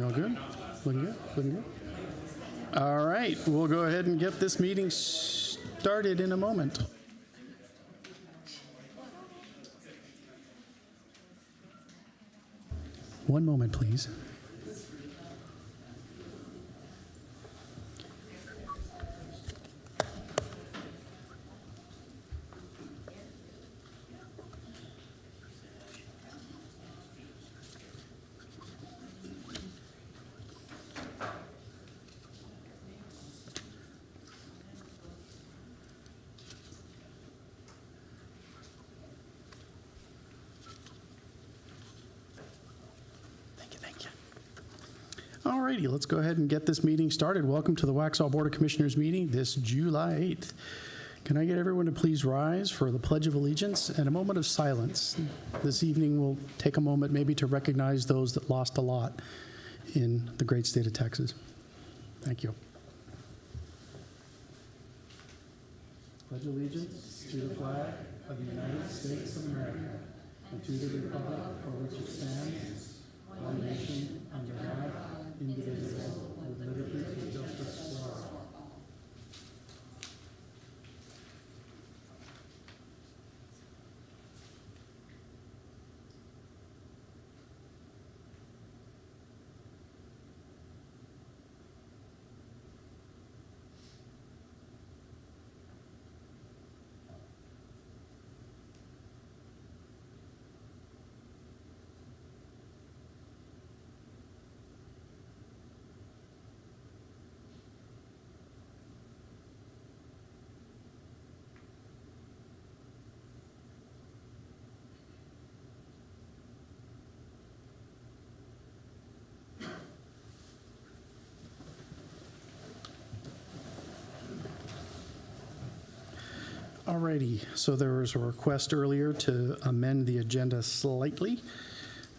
All good? Looking good? Looking good? All right, we'll go ahead and get this meeting started in a moment. One moment, please. All righty, let's go ahead and get this meeting started. Welcome to the Waxhaw Board of Commissioners meeting this July 8th. Can I get everyone to please rise for the Pledge of Allegiance and a moment of silence? This evening we'll take a moment maybe to recognize those that lost a lot in the great state of Texas. Thank you. Pledge allegiance to the flag of the United States of America and to the republic for which it stands, one nation, under God, indivisible, with liberty and justice for all. Alrighty, so there was a request earlier to amend the agenda slightly.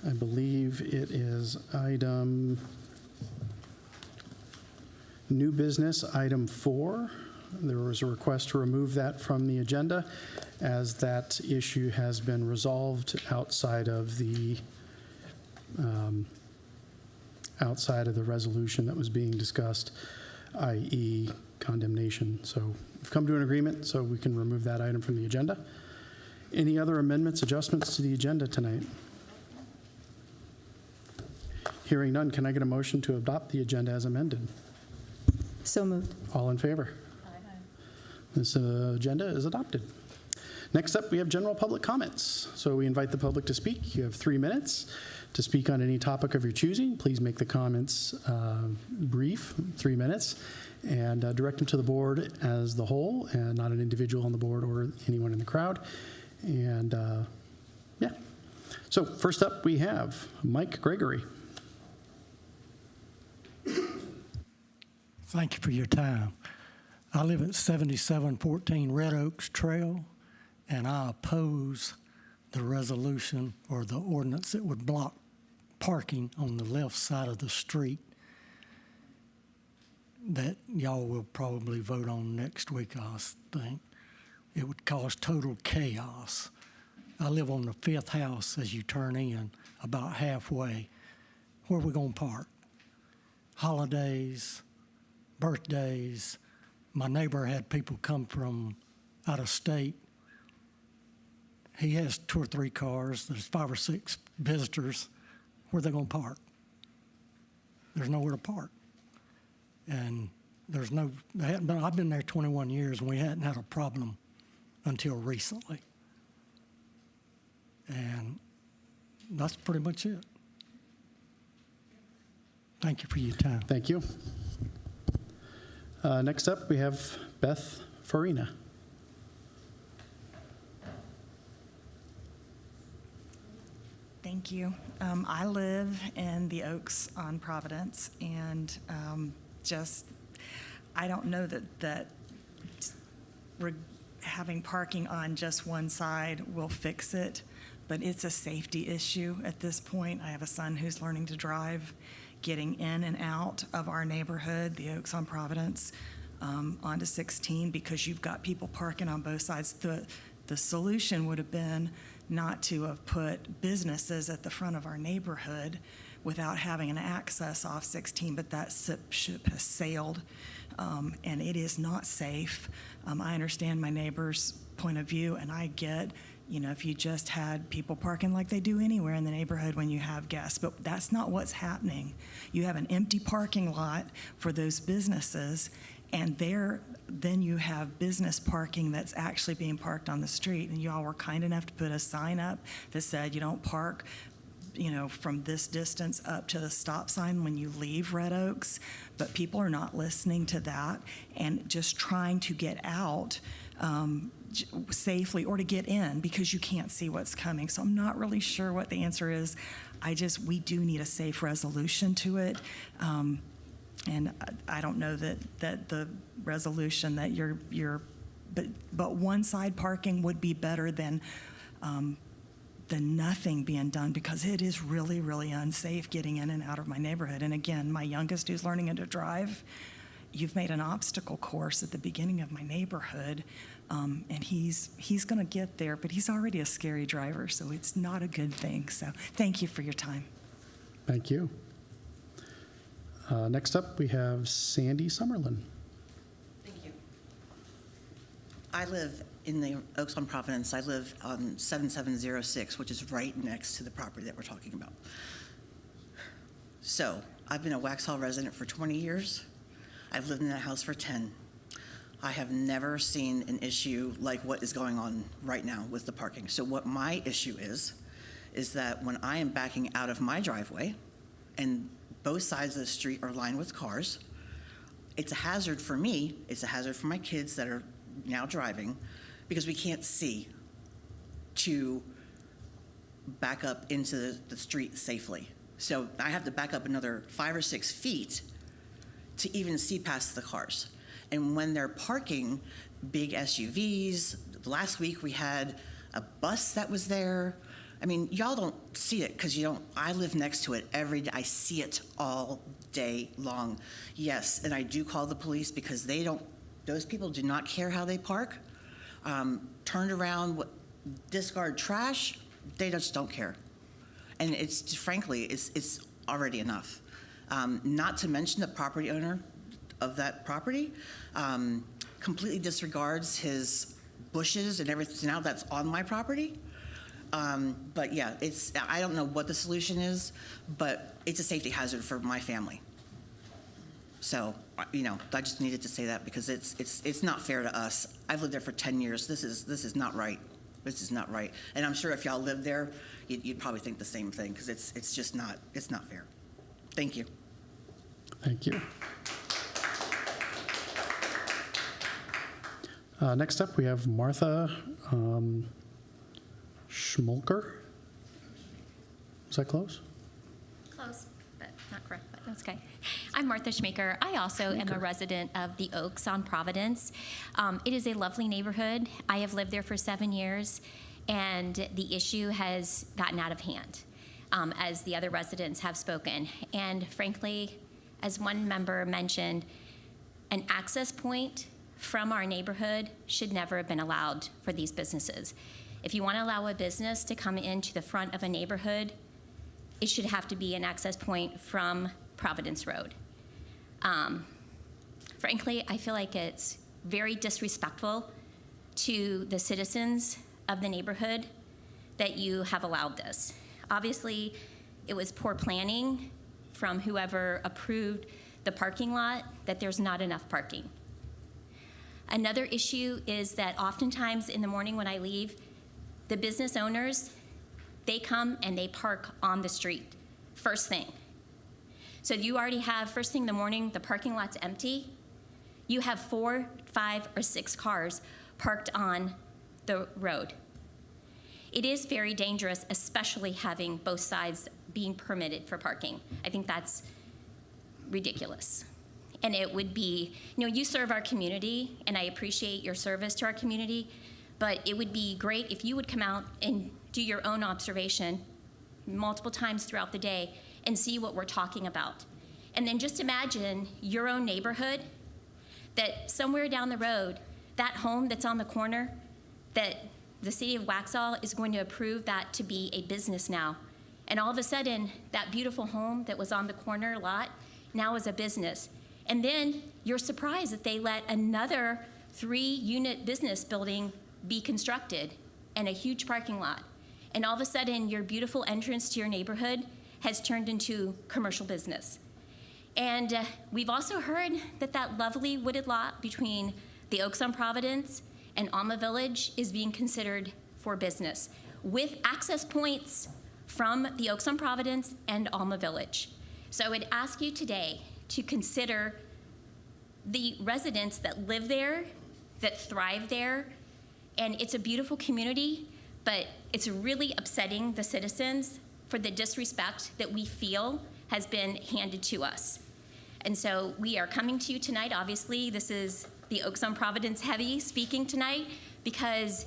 I believe it is item new business, item 4. There was a request to remove that from the agenda as that issue has been resolved outside of the resolution that was being discussed, i.e. condemnation. So we've come to an agreement, so we can remove that item from the agenda. Any other amendments, adjustments to the agenda tonight? Hearing none, can I get a motion to adopt the agenda as amended? So moved. All in favor? Aye. This agenda is adopted. Next up, we have general public comments. So we invite the public to speak. You have 3 minutes to speak on any topic of your choosing. Please make the comments brief, 3 minutes, and direct them to the board as the whole and not an individual on the board or anyone in the crowd. And yeah. So first up, we have Mike Gregory. Thank you for your time. I live at 7714 Red Oaks Trail, and I oppose the resolution or the ordinance that would block parking on the left side of the street that y'all will probably vote on next week, I think. It would cause total chaos. I live on the 5th house as you turn in, about halfway. Where are we going to park? Holidays, birthdays. My neighbor had people come from out of state. He has 2 or 3 cars. There's 5 or 6 visitors. Where are they going to park? There's nowhere to park. And there's no, I've been there 21 years and we hadn't had a problem until recently. And that's pretty much it. Thank you for your time. Thank you. Next up, we have Beth Farina. Thank you. I live in the Oaks on Providence, and I don't know that having parking on just one side will fix it, but it's a safety issue at this point. I have a son who's learning to drive, getting in and out of our neighborhood, the Oaks on Providence, onto 16, because you've got people parking on both sides. The solution would have been not to have put businesses at the front of our neighborhood, without having an access off 16, but that ship has sailed, and it is not safe. I understand my neighbor's point of view, and I get, if you just had people parking like they do anywhere in the neighborhood when you have guests, but that's not what's happening. You have an empty parking lot for those businesses, and then you have business parking that's actually being parked on the street, and y'all were kind enough to put a sign up that said you don't park from this distance up to the stop sign when you leave Red Oaks, but people are not listening to that and just trying to get out safely or to get in because you can't see what's coming. So I'm not really sure what the answer is. We do need a safe resolution to it. And I don't know that the resolution that but one side parking would be better than nothing being done, because it is really, really unsafe getting in and out of my neighborhood. And again, my youngest who's learning how to drive, you've made an obstacle course at the beginning of my neighborhood, and he's going to get there, but he's already a scary driver, so it's not a good thing. So thank you for your time. Thank you. Next up, we have Sandy Summerlin. Thank you. I live in the Oaks on Providence. I live on 7706, which is right next to the property that we're talking about. So I've been a Waxhaw resident for 20 years. I've lived in that house for 10. I have never seen an issue like what is going on right now with the parking. So what my issue is that when I am backing out of my driveway and both sides of the street are lined with cars, it's a hazard for me, it's a hazard for my kids that are now driving, because we can't see to back up into the street safely. So I have to back up another 5 or 6 feet to even see past the cars. And when they're parking big SUVs, last week we had a bus that was there. I mean, y'all don't see it because I live next to it every day. I see it all day long. Yes, and I do call the police because those people do not care how they park. Turned around, discard trash, they just don't care. And frankly, it's already enough. Not to mention the property owner of that property completely disregards his bushes and everything now that's on my property. But yeah, I don't know what the solution is, but it's a safety hazard for my family. So, I just needed to say that because it's not fair to us. I've lived there for 10 years. This is not right. This is not right. And I'm sure if y'all lived there, you'd probably think the same thing because it's just not fair. Thank you. Thank you. Next up, we have Martha Schmolker. Is that close? Close, but not correct, but that's okay. I'm Martha Schmaker. I also am a resident of the Oaks on Providence. It is a lovely neighborhood. I have lived there for 7 years, and the issue has gotten out of hand, as the other residents have spoken. And frankly, as one member mentioned, an access point from our neighborhood should never have been allowed for these businesses. If you want to allow a business to come into the front of a neighborhood, it should have to be an access point from Providence Road. Frankly, I feel like it's very disrespectful to the citizens of the neighborhood that you have allowed this. Obviously, it was poor planning from whoever approved the parking lot that there's not enough parking. Another issue is that oftentimes in the morning when I leave, the business owners, they come and they park on the street first thing. So you already have, first thing in the morning, the parking lot's empty. You have 4, 5, or 6 cars parked on the road. It is very dangerous, especially having both sides being permitted for parking. I think that's ridiculous. And it would be, you serve our community, and I appreciate your service to our community, but it would be great if you would come out and do your own observation multiple times throughout the day and see what we're talking about. And then just imagine your own neighborhood, that somewhere down the road, that home that's on the corner, that the city of Waxhaw is going to approve that to be a business now. And all of a sudden, that beautiful home that was on the corner lot now is a business. And then you're surprised that they let another 3-unit business building be constructed and a huge parking lot. And all of a sudden, your beautiful entrance to your neighborhood has turned into commercial business. And we've also heard that that lovely wooded lot between the Oaks on Providence and Alma Village is being considered for business, with access points from the Oaks on Providence and Alma Village. So I would ask you today to consider the residents that live there, that thrive there, and it's a beautiful community, but it's really upsetting the citizens for the disrespect that we feel has been handed to us. And so we are coming to you tonight. Obviously, this is the Oaks on Providence heavy speaking tonight because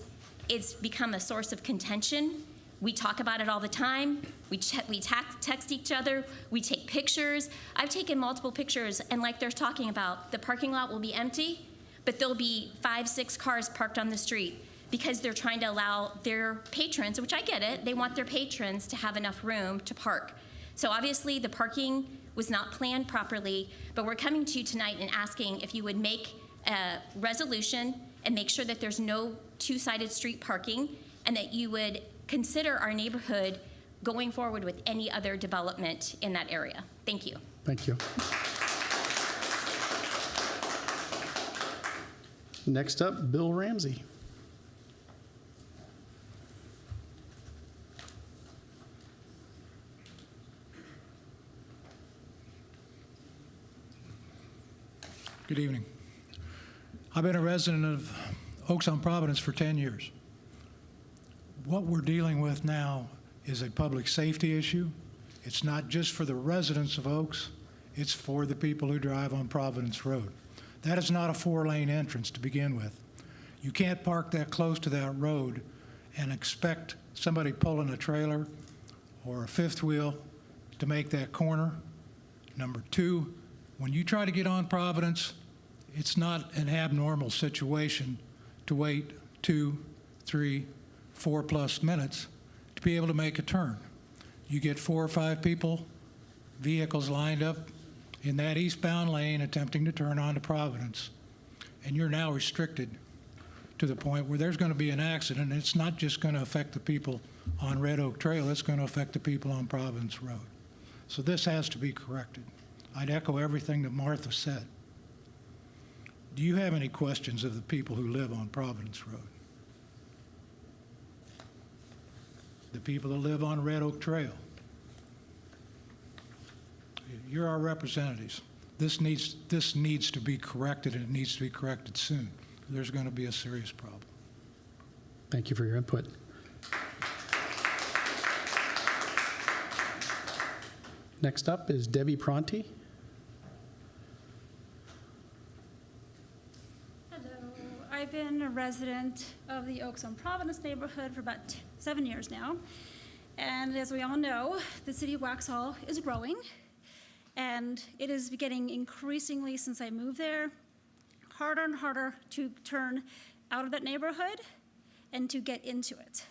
it's become a source of contention. We talk about it all the time. We text each other. We take pictures. I've taken multiple pictures, and like they're talking about, the parking lot will be empty, but there'll be 5, 6 cars parked on the street because they're trying to allow their patrons, which I get it, they want their patrons to have enough room to park. So obviously the parking was not planned properly, but we're coming to you tonight and asking if you would make a resolution and make sure that there's no 2-sided street parking, and that you would consider our neighborhood going forward with any other development in that area. Thank you. Thank you. Next up, Bill Ramsey. Good evening. I've been a resident of Oaks on Providence for 10 years. What we're dealing with now is a public safety issue. It's not just for the residents of Oaks, it's for the people who drive on Providence Road. That is not a 4-lane entrance to begin with. You can't park that close to that road and expect somebody pulling a trailer or a fifth wheel to make that corner. Number 2, when you try to get on Providence, it's not an abnormal situation to wait 2, 3, 4+ minutes to be able to make a turn. You get 4 or 5 vehicles lined up in that eastbound lane attempting to turn onto Providence, and you're now restricted to the point where there's going to be an accident. It's not just going to affect the people on Red Oak Trail, it's going to affect the people on Providence Road. So this has to be corrected. I'd echo everything that Martha said. Do you have any questions of the people who live on Providence Road? The people that live on Red Oak Trail? You're our representatives. This needs to be corrected, and it needs to be corrected soon. There's going to be a serious problem. Thank you for your input. Next up is Debbie Pronti. I've been a resident of the Oaks on Providence neighborhood for about 7 years now. And as we all know, the city of Waxhaw is growing, and it is getting increasingly, since I moved there, harder and harder to turn out of that neighborhood and to get into it.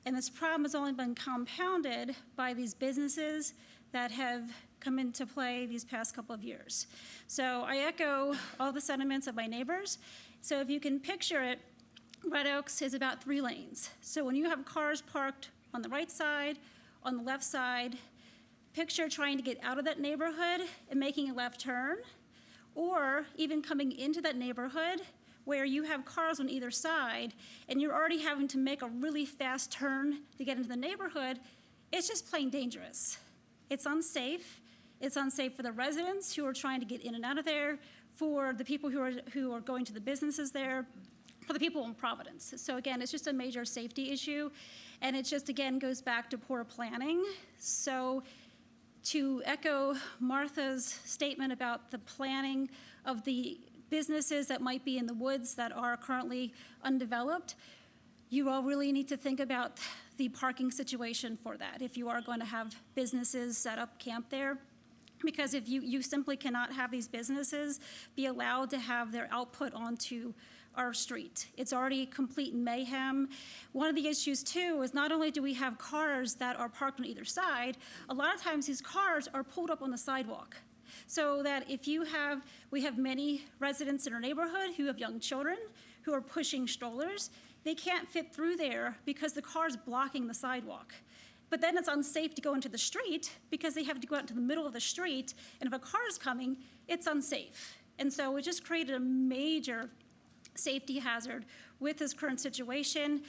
And this problem has only been compounded by these businesses that have come into play these past couple of years. So I echo all the sentiments of my neighbors. So if you can picture it, Red Oaks is about 3 lanes. So when you have cars parked on the right side, on the left side, picture trying to get out of that neighborhood and making a left turn, or even coming into that neighborhood where you have cars on either side and you're already having to make a really fast turn to get into the neighborhood. It's just plain dangerous. It's unsafe. It's unsafe for the residents who are trying to get in and out of there, for the people who are going to the businesses there, for the people in Providence. So again, it's just a major safety issue, and it just again goes back to poor planning. So to echo Martha's statement about the planning of the businesses that might be in the woods that are currently undeveloped, you all really need to think about the parking situation for that if you are going to have businesses set up camp there. Because if you simply cannot have these businesses be allowed to have their output onto our street. It's already complete mayhem. One of the issues too is not only do we have cars that are parked on either side, a lot of times these cars are pulled up on the sidewalk. So that we have many residents in our neighborhood who have young children who are pushing strollers. They can't fit through there because the car's blocking the sidewalk. But then it's unsafe to go into the street because they have to go out into the middle of the street, and if a car is coming, it's unsafe. And so it just created a major safety hazard with this current situation.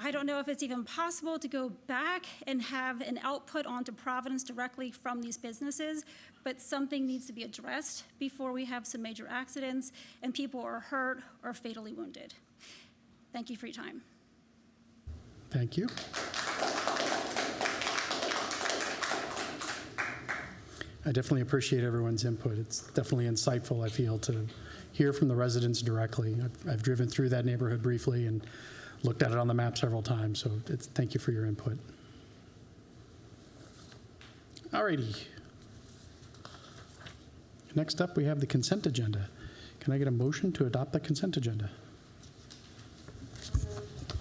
I don't know if it's even possible to go back and have an output onto Providence directly from these businesses, but something needs to be addressed before we have some major accidents and people are hurt or fatally wounded. Thank you for your time. Thank you. I definitely appreciate everyone's input. It's definitely insightful, I feel, to hear from the residents directly. I've driven through that neighborhood briefly and looked at it on the map several times, so thank you for your input. All righty. Next up, we have the consent agenda. Can I get a motion to adopt the consent agenda?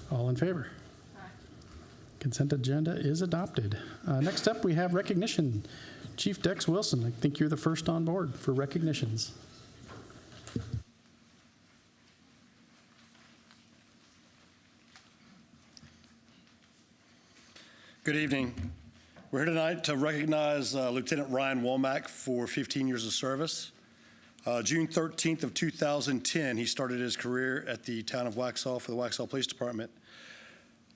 All in favor? Aye. Consent agenda is adopted. Next up, we have recognition. Chief Dex Wilson, I think you're the first on board for recognitions. Good evening. We're here tonight to recognize Lieutenant Ryan Womack for 15 years of service. June 13th of 2010, he started his career at the town of Waxhaw for the Waxhaw Police Department.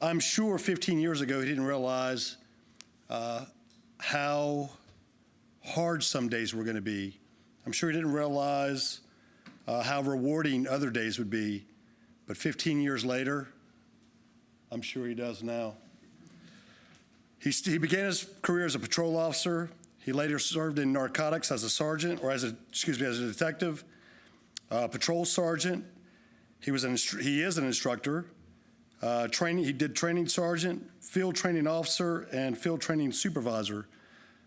I'm sure 15 years ago he didn't realize how hard some days were going to be. I'm sure he didn't realize how rewarding other days would be. But 15 years later, I'm sure he does now. He began his career as a patrol officer. He later served in narcotics as a sergeant, or as a detective, patrol sergeant. He is an instructor. He did training sergeant, field training officer, and field training supervisor.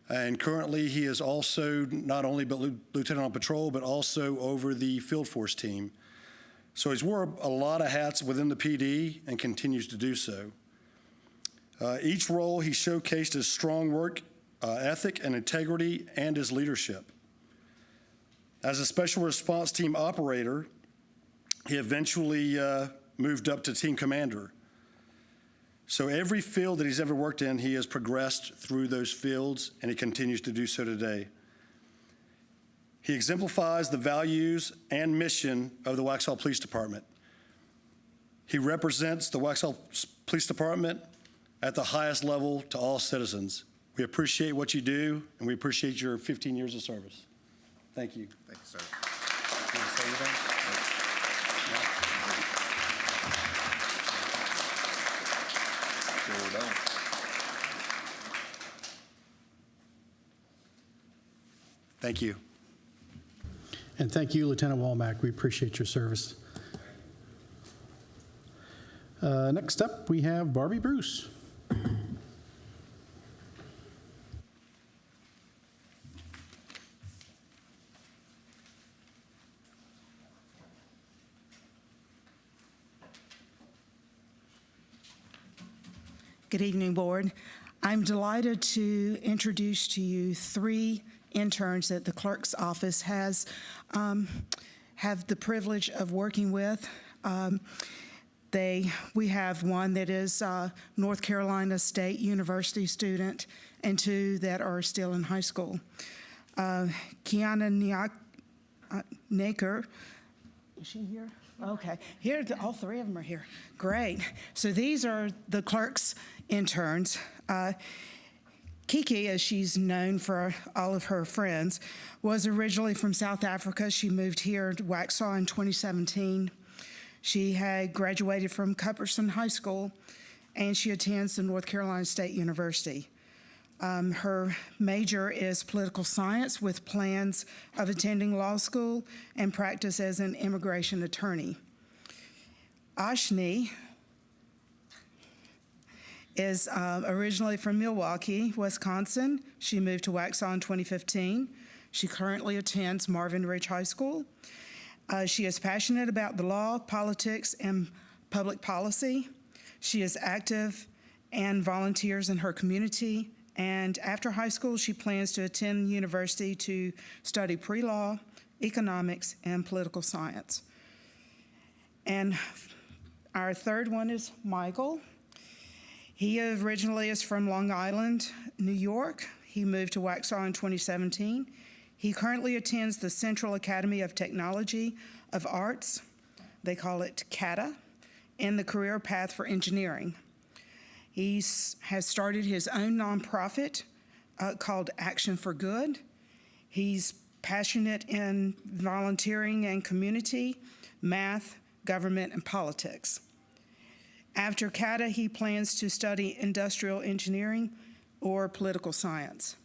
And currently he is also not only lieutenant on patrol, but also over the field force team. So he's wore a lot of hats within the PD and continues to do so. Each role he showcased his strong work ethic and integrity and his leadership. As a special response team operator, he eventually moved up to team commander. So every field that he's ever worked in, he has progressed through those fields, and he continues to do so today. He exemplifies the values and mission of the Waxhaw Police Department. He represents the Waxhaw Police Department at the highest level to all citizens. We appreciate what you do, and we appreciate your 15 years of service. Thank you. Thank you, sir. You want to say anything? Sure don't. Thank you. And thank you, Lieutenant Womack. We appreciate your service. Next up, we have Barbie Bruce. Good evening, Board. I'm delighted to introduce to you 3 interns that the clerk's office have the privilege of working with. We have one that is North Carolina State University student and 2 that are still in high school. Kiana Naker, is she here? Okay, here, all 3 of them are here. Great. So these are the clerk's interns. Kiki, as she's known for all of her friends, was originally from South Africa. She moved here to Waxhaw in 2017. She had graduated from Cupperson High School, and she attends the North Carolina State University. Her major is political science with plans of attending law school and practice as an immigration attorney. Ashni is originally from Milwaukee, Wisconsin. She moved to Waxhaw in 2015. She currently attends Marvin Ridge High School. She is passionate about the law, politics, and public policy. She is active and volunteers in her community. And after high school, she plans to attend university to study pre-law, economics, and political science. And our third one is Michael. He originally is from Long Island, New York. He moved to Waxhaw in 2017. He currently attends the Central Academy of Technology of Arts, they call it CATA, in the career path for engineering. He has started his own nonprofit called Action for Good. He's passionate in volunteering and community, math, government, and politics. After CATA, he plans to study industrial engineering or political science.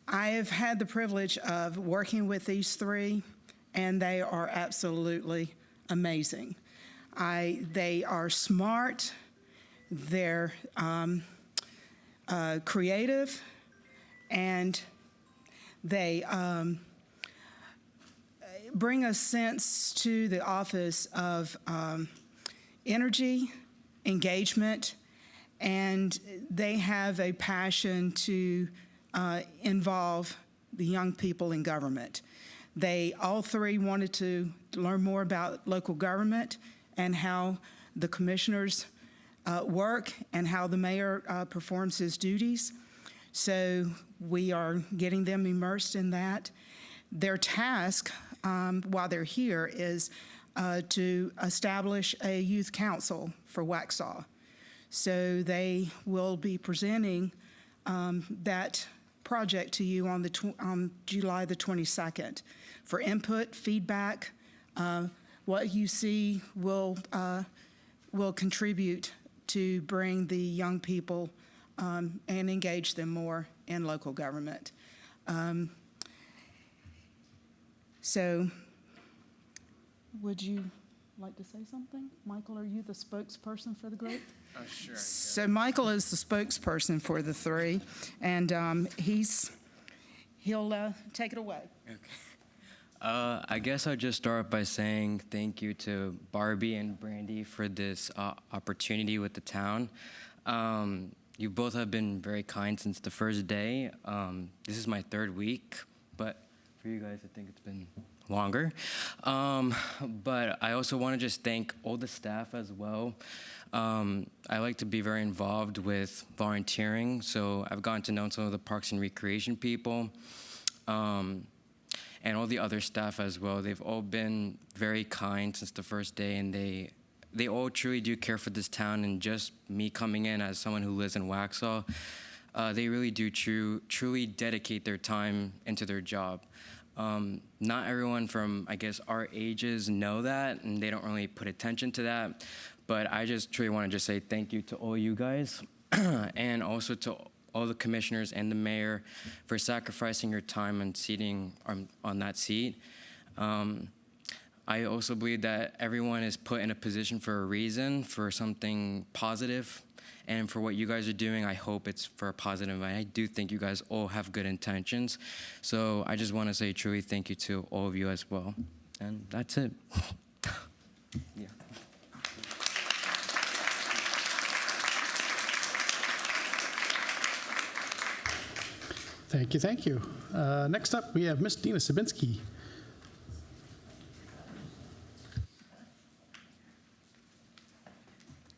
I have had the privilege of working with these three, and they are absolutely amazing. They are smart, they're creative, and they bring a sense to the office of energy, engagement, and they have a passion to involve the young people in government. They all three wanted to learn more about local government and how the commissioners work and how the mayor performs his duties. So we are getting them immersed in that. Their task while they're here is to establish a youth council for Waxhaw. So they will be presenting that project to you on July the 22nd. For input, feedback, what you see will contribute to bring the young people and engage them more in local government. So would you like to say something? Michael, are you the spokesperson for the group? Sure. So Michael is the spokesperson for the three, and he'll take it away. Okay. I guess I'll just start by saying thank you to Barbie and Brandy for this opportunity with the town. You both have been very kind since the first day. This is my third week, but for you guys, I think it's been longer. But I also want to just thank all the staff as well. I like to be very involved with volunteering, so I've gotten to know some of the Parks and Recreation people, and all the other staff as well. They've all been very kind since the first day, and they all truly do care for this town. And just me coming in as someone who lives in Waxhaw, they really do truly dedicate their time into their job. Not everyone from, I guess, our ages know that, and they don't really put attention to that. But I just truly want to just say thank you to all you guys, and also to all the commissioners and the mayor for sacrificing your time and seating on that seat. I also believe that everyone is put in a position for a reason, for something positive. And for what you guys are doing, I hope it's for a positive. I do think you guys all have good intentions. So I just want to say truly thank you to all of you as well. And that's it. Yeah. Thank you, thank you. Next up, we have Miss Dina Sabinski.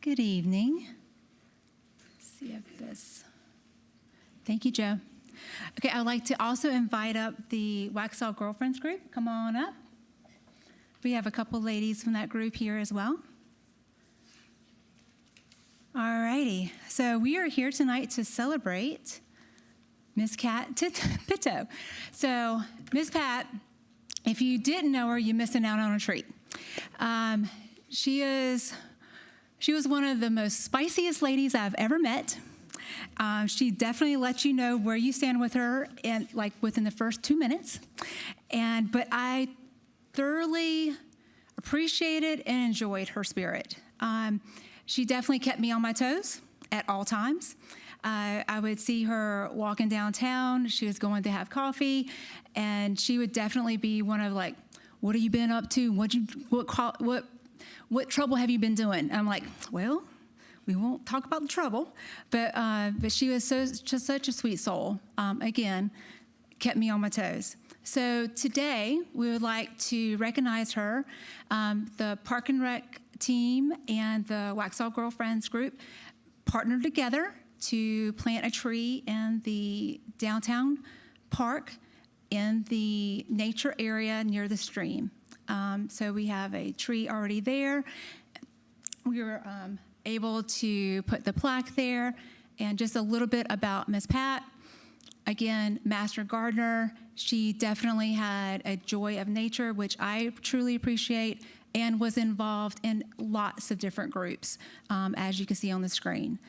Good evening. Let's see if this. Thank you, Joe. Okay, I'd like to also invite up the Waxhaw Girlfriends group. Come on up. We have a couple ladies from that group here as well. All righty. So we are here tonight to celebrate Miss Kat Pitto. So Miss Pat, if you didn't know her, you're missing out on a treat. She was one of the most spiciest ladies I've ever met. She definitely lets you know where you stand with her, and like within the first 2 minutes. But I thoroughly appreciated and enjoyed her spirit. She definitely kept me on my toes at all times. I would see her walking downtown. She was going to have coffee, and she would definitely be one what have you been up to? What trouble have you been doing? I'm like, well, we won't talk about the trouble, but she was just such a sweet soul. Again, kept me on my toes. So today we would like to recognize her. The Park and Rec team and the Waxhaw Girlfriends group partnered together to plant a tree in the downtown park in the nature area near the stream. So we have a tree already there. We were able to put the plaque there, and just a little bit about Miss Pat. Again, master gardener. She definitely had a joy of nature, which I truly appreciate, and was involved in lots of different groups, as you can see on the screen.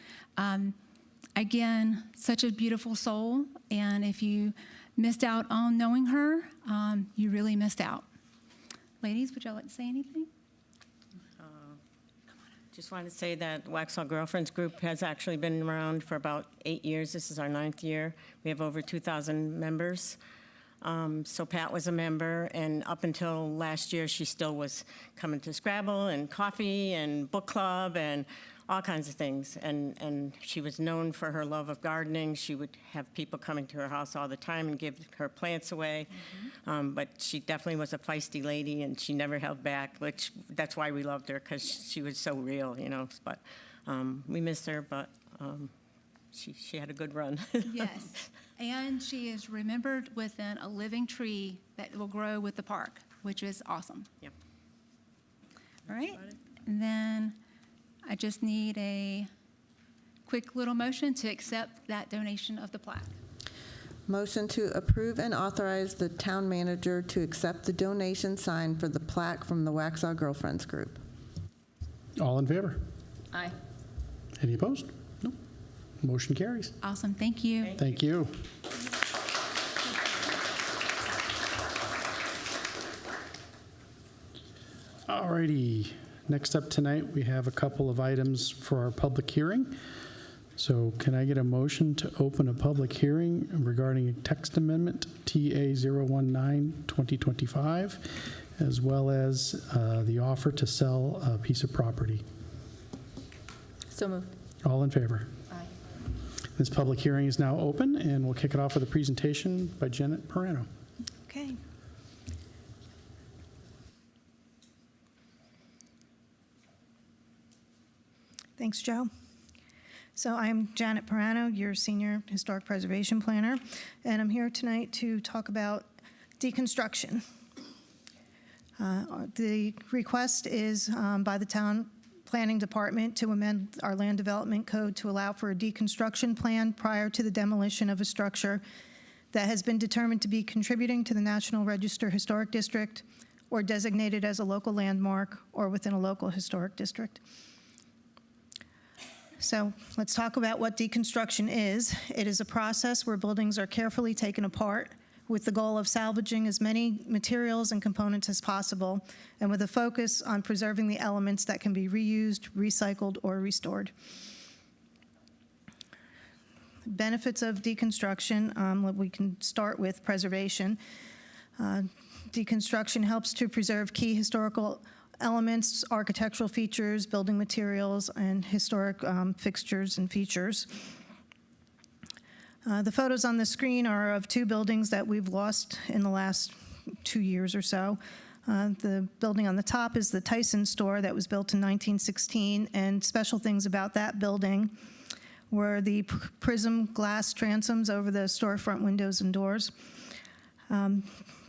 Again, such a beautiful soul, and if you missed out on knowing her, you really missed out. Ladies, would y'all like to say anything? Just wanted to say that Waxhaw Girlfriends Group has actually been around for about 8 years. This is our 9th year. We have over 2,000 members. So Pat was a member, and up until last year, she still was coming to Scrabble and coffee and book club and all kinds of things. And she was known for her love of gardening. She would have people coming to her house all the time and give her plants away. But she definitely was a feisty lady, and she never held back, which that's why we loved her, because she was so real, you know. But we missed her, but she had a good run. Yes, and she is remembered within a living tree that will grow with the park, which is awesome. Yep. All right, and then I just need a quick little motion to accept that donation of the plaque. Motion to approve and authorize the town manager to accept the donation sign for the plaque from the Waxhaw Girlfriends Group. All in favor? Aye. Any opposed? No. Motion carries. Awesome, thank you. Thank you. All righty. Next up tonight, we have a couple of items for our public hearing. So can I get a motion to open a public hearing regarding a text amendment TA 019-2025, as well as the offer to sell a piece of property? So moved. All in favor? Aye. This public hearing is now open, and we'll kick it off with a presentation by Janet Perano. Okay. Thanks, Joe. So I'm Janet Perano, your Senior Historic Preservation Planner, and I'm here tonight to talk about deconstruction. The request is by the Town Planning Department to amend our Land Development Code to allow for a deconstruction plan prior to the demolition of a structure that has been determined to be contributing to the National Register Historic District or designated as a local landmark or within a local historic district. So let's talk about what deconstruction is. It is a process where buildings are carefully taken apart with the goal of salvaging as many materials and components as possible, and with a focus on preserving the elements that can be reused, recycled, or restored. Benefits of deconstruction, we can start with preservation. Deconstruction helps to preserve key historical elements, architectural features, building materials, and historic fixtures and features. The photos on the screen are of two buildings that we've lost in the last 2 years or so. The building on the top is the Tyson store that was built in 1916, and special things about that building were the prism glass transoms over the storefront windows and doors.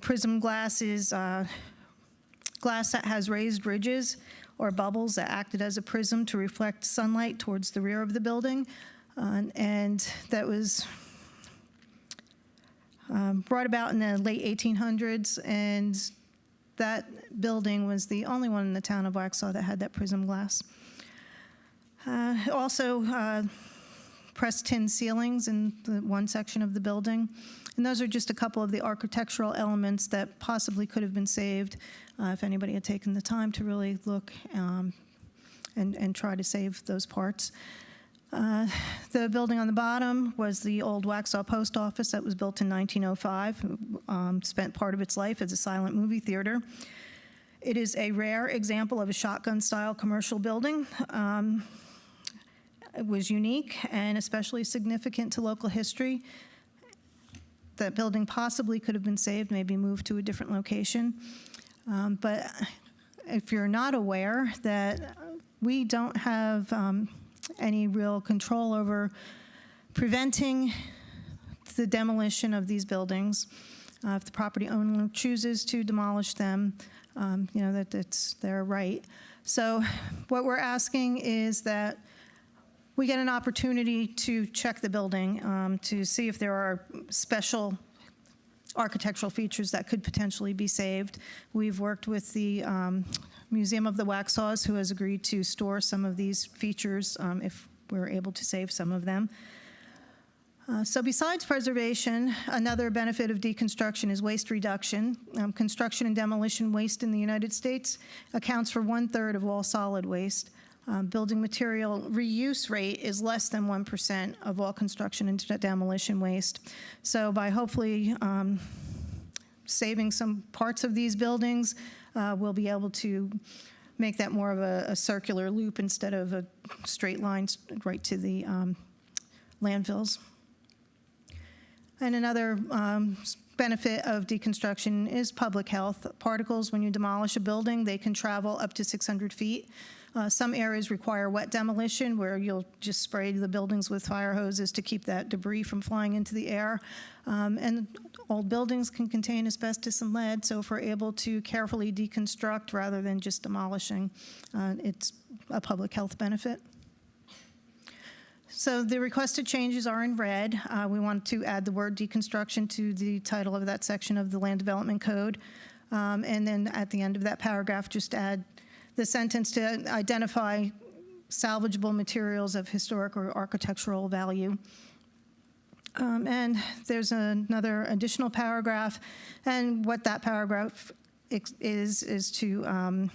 Prism glass is glass that has raised ridges or bubbles that acted as a prism to reflect sunlight towards the rear of the building. And that was brought about in the late 1800s, and that building was the only one in the town of Waxhaw that had that prism glass. Also, pressed tin ceilings in the one section of the building. And those are just a couple of the architectural elements that possibly could have been saved if anybody had taken the time to really look and try to save those parts. The building on the bottom was the old Waxhaw Post Office that was built in 1905, spent part of its life as a silent movie theater. It is a rare example of a shotgun-style commercial building. It was unique and especially significant to local history. That building possibly could have been saved, maybe moved to a different location. But if you're not aware that we don't have any real control over preventing the demolition of these buildings. If the property owner chooses to demolish them, that it's their right. So what we're asking is that we get an opportunity to check the building to see if there are special architectural features that could potentially be saved. We've worked with the Museum of the Waxhaws, who has agreed to store some of these features if we're able to save some of them. So besides preservation, another benefit of deconstruction is waste reduction. Construction and demolition waste in the United States accounts for 1/3 of all solid waste. Building material reuse rate is less than 1% of all construction and demolition waste. So by hopefully saving some parts of these buildings, we'll be able to make that more of a circular loop instead of a straight line right to the landfills. And another benefit of deconstruction is public health. Particles, when you demolish a building, they can travel up to 600 feet. Some areas require wet demolition, where you'll just spray the buildings with fire hoses to keep that debris from flying into the air. And old buildings can contain asbestos and lead, so if we're able to carefully deconstruct rather than just demolishing, it's a public health benefit. So the requested changes are in red. We want to add the word deconstruction to the title of that section of the Land Development Code. And then at the end of that paragraph, just add the sentence to identify salvageable materials of historic or architectural value. And there's another additional paragraph, and what that paragraph is to,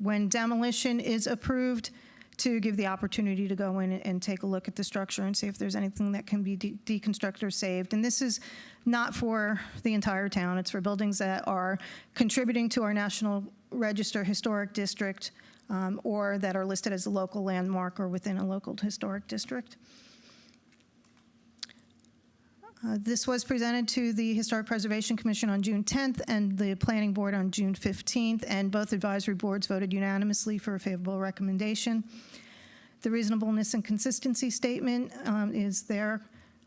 when demolition is approved, to give the opportunity to go in and take a look at the structure and see if there's anything that can be deconstructed or saved. And this is not for the entire town. It's for buildings that are contributing to our National Register Historic District or that are listed as a local landmark or within a local historic district. This was presented to the Historic Preservation Commission on June 10th and the Planning Board on June 15th, and both advisory boards voted unanimously for a favorable recommendation. The reasonableness and consistency statement is there.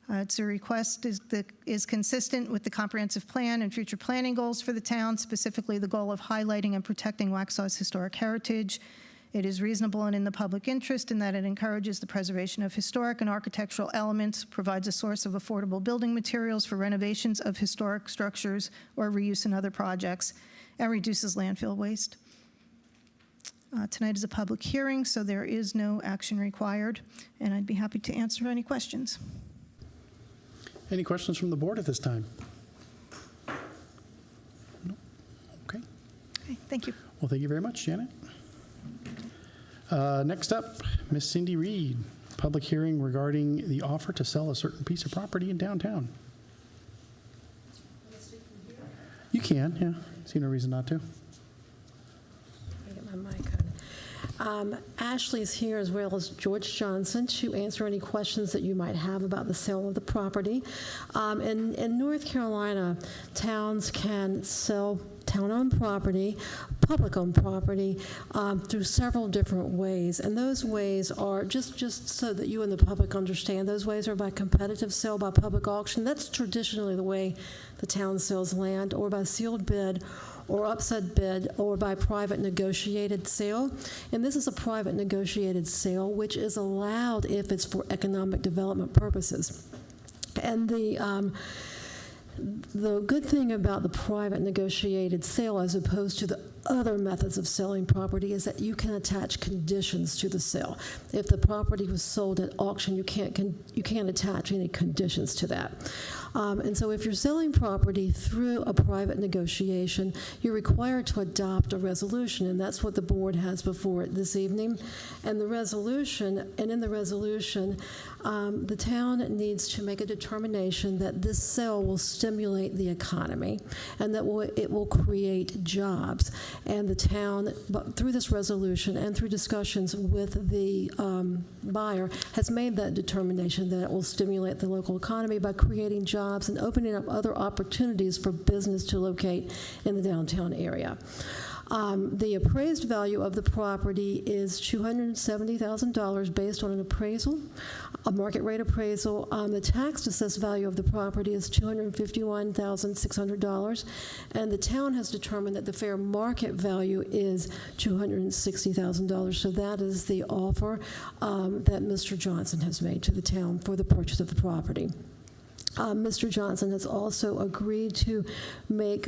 It's a request is consistent with the comprehensive plan and future planning goals for the town, specifically the goal of highlighting and protecting Waxhaw's historic heritage. It is reasonable and in the public interest in that it encourages the preservation of historic and architectural elements, provides a source of affordable building materials for renovations of historic structures or reuse in other projects, and reduces landfill waste. Tonight is a public hearing, so there is no action required, and I'd be happy to answer any questions. Any questions from the board at this time? No? Okay. Thank you. Well, thank you very much, Janet. Next up, Ms. Cindy Reed, public hearing regarding the offer to sell a certain piece of property in downtown. You can, yeah. See no reason not to. Get my mic on. Ashley's here as well as George Johnson to answer any questions that you might have about the sale of the property. In North Carolina, towns can sell town-owned property, public-owned property, through several different ways. And those ways are, just so that you and the public understand, those ways are by competitive sale, by public auction. That's traditionally the way the town sells land, or by sealed bid, or upset bid, or by private negotiated sale. And this is a private negotiated sale, which is allowed if it's for economic development purposes. And the good thing about the private negotiated sale, as opposed to the other methods of selling property is that you can attach conditions to the sale. If the property was sold at auction, you can't attach any conditions to that. And so if you're selling property through a private negotiation, you're required to adopt a resolution, and that's what the board has before it this evening. And in the resolution, the town needs to make a determination that this sale will stimulate the economy and that it will create jobs. And the town, through this resolution and through discussions with the buyer, has made that determination that it will stimulate the local economy by creating jobs and opening up other opportunities for business to locate in the downtown area. The appraised value of the property is $270,000 based on an appraisal, a market rate appraisal. The tax assessed value of the property is $251,600, and the town has determined that the fair market value is $260,000. So that is the offer that Mr. Johnson has made to the town for the purchase of the property. Mr. Johnson has also agreed to make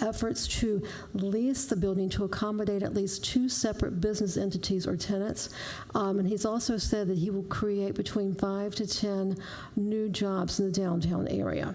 efforts to lease the building to accommodate at least 2 separate business entities or tenants. And he's also said that he will create between 5 to 10 new jobs in the downtown area.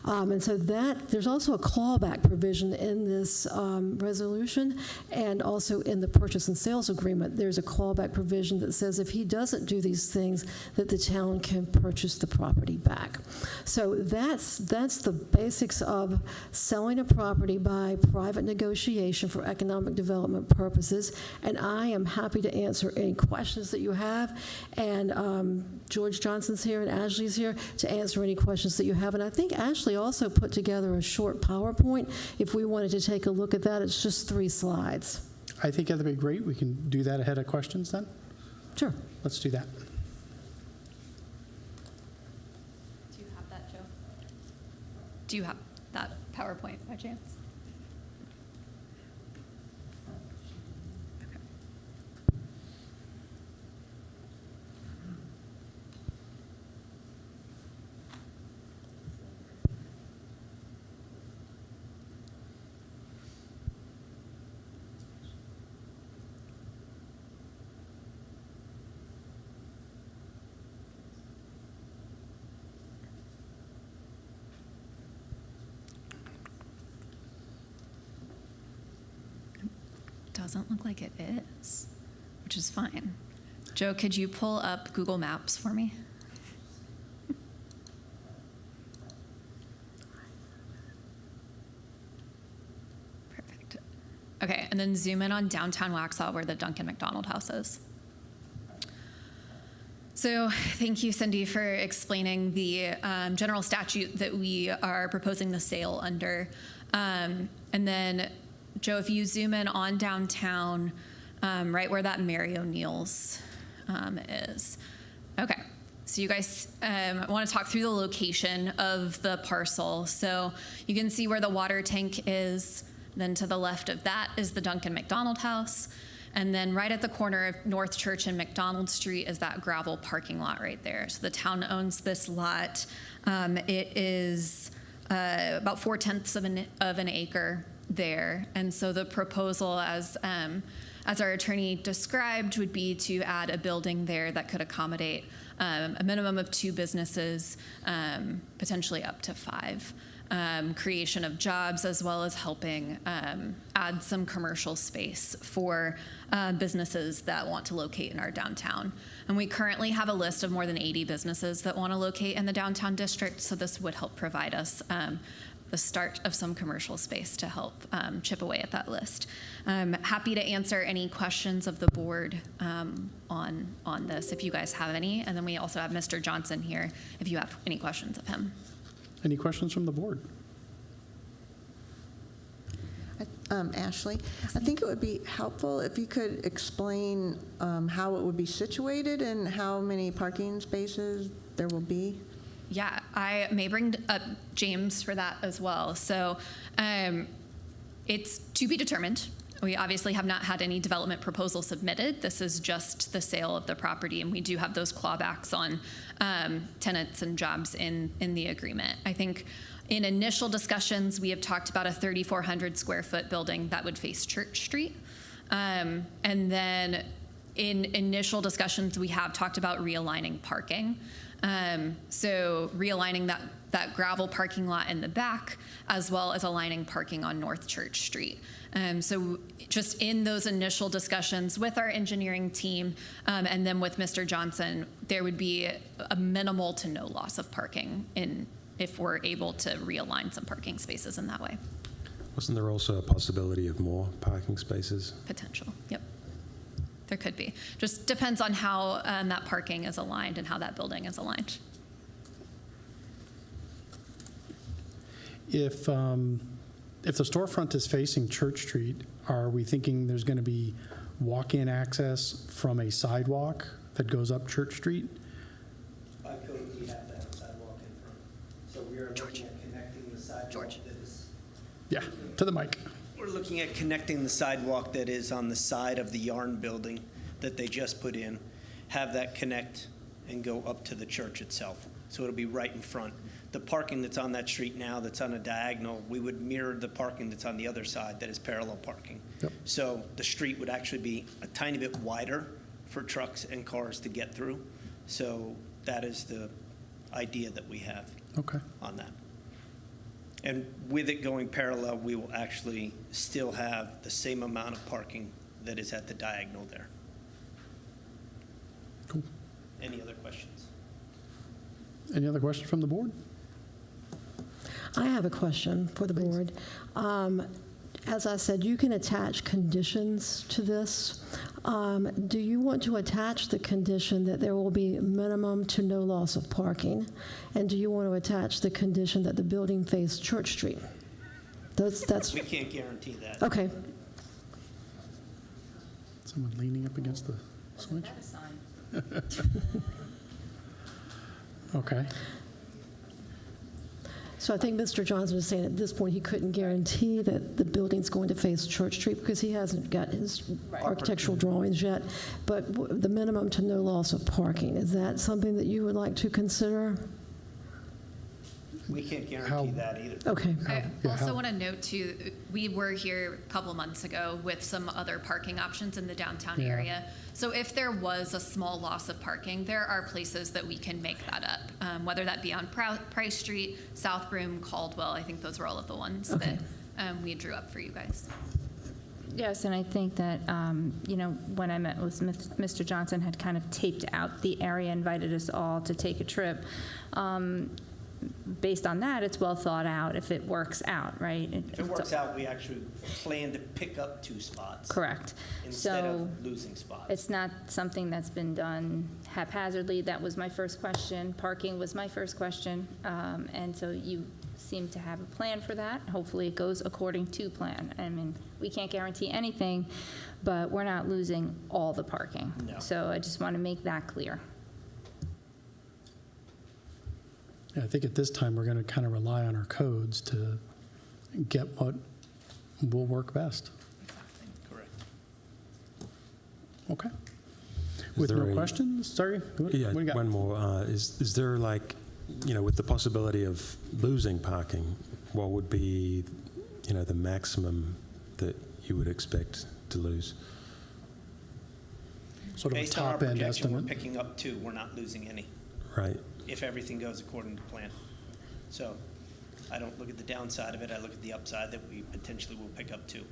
And so there's also a clawback provision in this resolution, and also in the purchase and sales agreement, there's a clawback provision that says if he doesn't do these things, that the town can purchase the property back. So that's the basics of selling a property by private negotiation for economic development purposes. And I am happy to answer any questions that you have. And George Johnson's here and Ashley's here to answer any questions that you have. And I think Ashley also put together a short PowerPoint. If we wanted to take a look at that, it's just 3 slides. I think that'd be great. We can do that ahead of questions then. Sure. Let's do that. Do you have that PowerPoint by chance? Doesn't look like it is, which is fine. Joe, could you pull up Google Maps for me? Perfect. Okay, and then zoom in on downtown Waxhaw where the Dunkin' McDonald house is. So thank you, Cindy, for explaining the general statute that we are proposing the sale under. And then Joe, if you zoom in on downtown, right where that Mary O'Neill's is. Okay, so you guys want to talk through the location of the parcel. So you can see where the water tank is. Then to the left of that is the Dunkin' McDonald house. And then right at the corner of North Church and McDonald Street is that gravel parking lot right there. So the town owns this lot. It is about 4/10 of an acre there. And so the proposal, as our attorney described, would be to add a building there that could accommodate a minimum of 2 businesses, potentially up to 5. Creation of jobs, as well as helping add some commercial space for businesses that want to locate in our downtown. And we currently have a list of more than 80 businesses that want to locate in the downtown district, so this would help provide us the start of some commercial space to help chip away at that list. I'm happy to answer any questions of the board on this if you guys have any. And then we also have Mr. Johnson here if you have any questions of him. Any questions from the board? Ashley, I think it would be helpful if you could explain how it would be situated and how many parking spaces there will be. Yeah, I may bring up James for that as well. So it's to be determined. We obviously have not had any development proposal submitted. This is just the sale of the property, and we do have those clawbacks on tenants and jobs in the agreement. I think In initial discussions, we have talked about a 3,400 square foot building that would face Church Street. And then in initial discussions, we have talked about realigning parking. So realigning that gravel parking lot in the back, as well as aligning parking on North Church Street. So just in those initial discussions with our engineering team and then with Mr. Johnson, there would be a minimal to no loss of parking if we're able to realign some parking spaces in that way. Wasn't there also a possibility of more parking spaces? Potential, yep. There could be. Just depends on how that parking is aligned and how that building is aligned. If the storefront is facing Church Street, are we thinking there's going to be walk-in access from a sidewalk that goes up Church Street? By code, we have to have a sidewalk in front. So we are looking at connecting the sidewalk that is... Yeah, to the mic. We're looking at connecting the sidewalk that is on the side of the yarn building that they just put in, have that connect and go up to the church itself. So it'll be right in front. The parking that's on that street now that's on a diagonal, we would mirror the parking that's on the other side that is parallel parking. Yep. So the street would actually be a tiny bit wider for trucks and cars to get through. So that is the idea that we have on that. And with it going parallel, we will actually still have the same amount of parking that is at the diagonal there. Cool. Any other questions? Any other questions from the board? I have a question for the board. As I said, you can attach conditions to this. Do you want to attach the condition that there will be minimum to no loss of parking? And do you want to attach the condition that the building face Church Street? That's. We can't guarantee that. Okay. Someone leaning up against the switch? Okay. So I think Mr. Johnson was saying at this point he couldn't guarantee that the building's going to face Church Street because he hasn't got his architectural drawings yet. But the minimum to no loss of parking, is that something that you would like to consider? We can't guarantee that either. Okay. I also want to note too, we were here a couple months ago with some other parking options in the downtown area. So if there was a small loss of parking, there are places that we can make that up, whether that be on Price Street, South Broome, Caldwell. I think those were all of the ones that we drew up for you guys. Yes, and I think that, when I met with Mr. Johnson, had kind of taped out the area, invited us all to take a trip. Based on that, it's well thought out if it works out, right? If it works out, we actually plan to pick up 2 spots. Correct. Instead of losing spots. It's not something that's been done haphazardly. That was my first question. Parking was my first question. And so you seem to have a plan for that. Hopefully it goes according to plan. I mean, we can't guarantee anything, but we're not losing all the parking. No. So I just want to make that clear. Yeah, I think at this time we're going to kind of rely on our codes to get what will work best. Correct. Okay. With no questions? Sorry? Yeah, one more. Is there with the possibility of losing parking, what would be, the maximum that you would expect to lose? Sort of Based a on our top-end projection, estimate. we're picking up 2. We're not losing any. Right. If everything goes according to plan. So I don't look at the downside of it. I look at the upside that we potentially will pick up 2.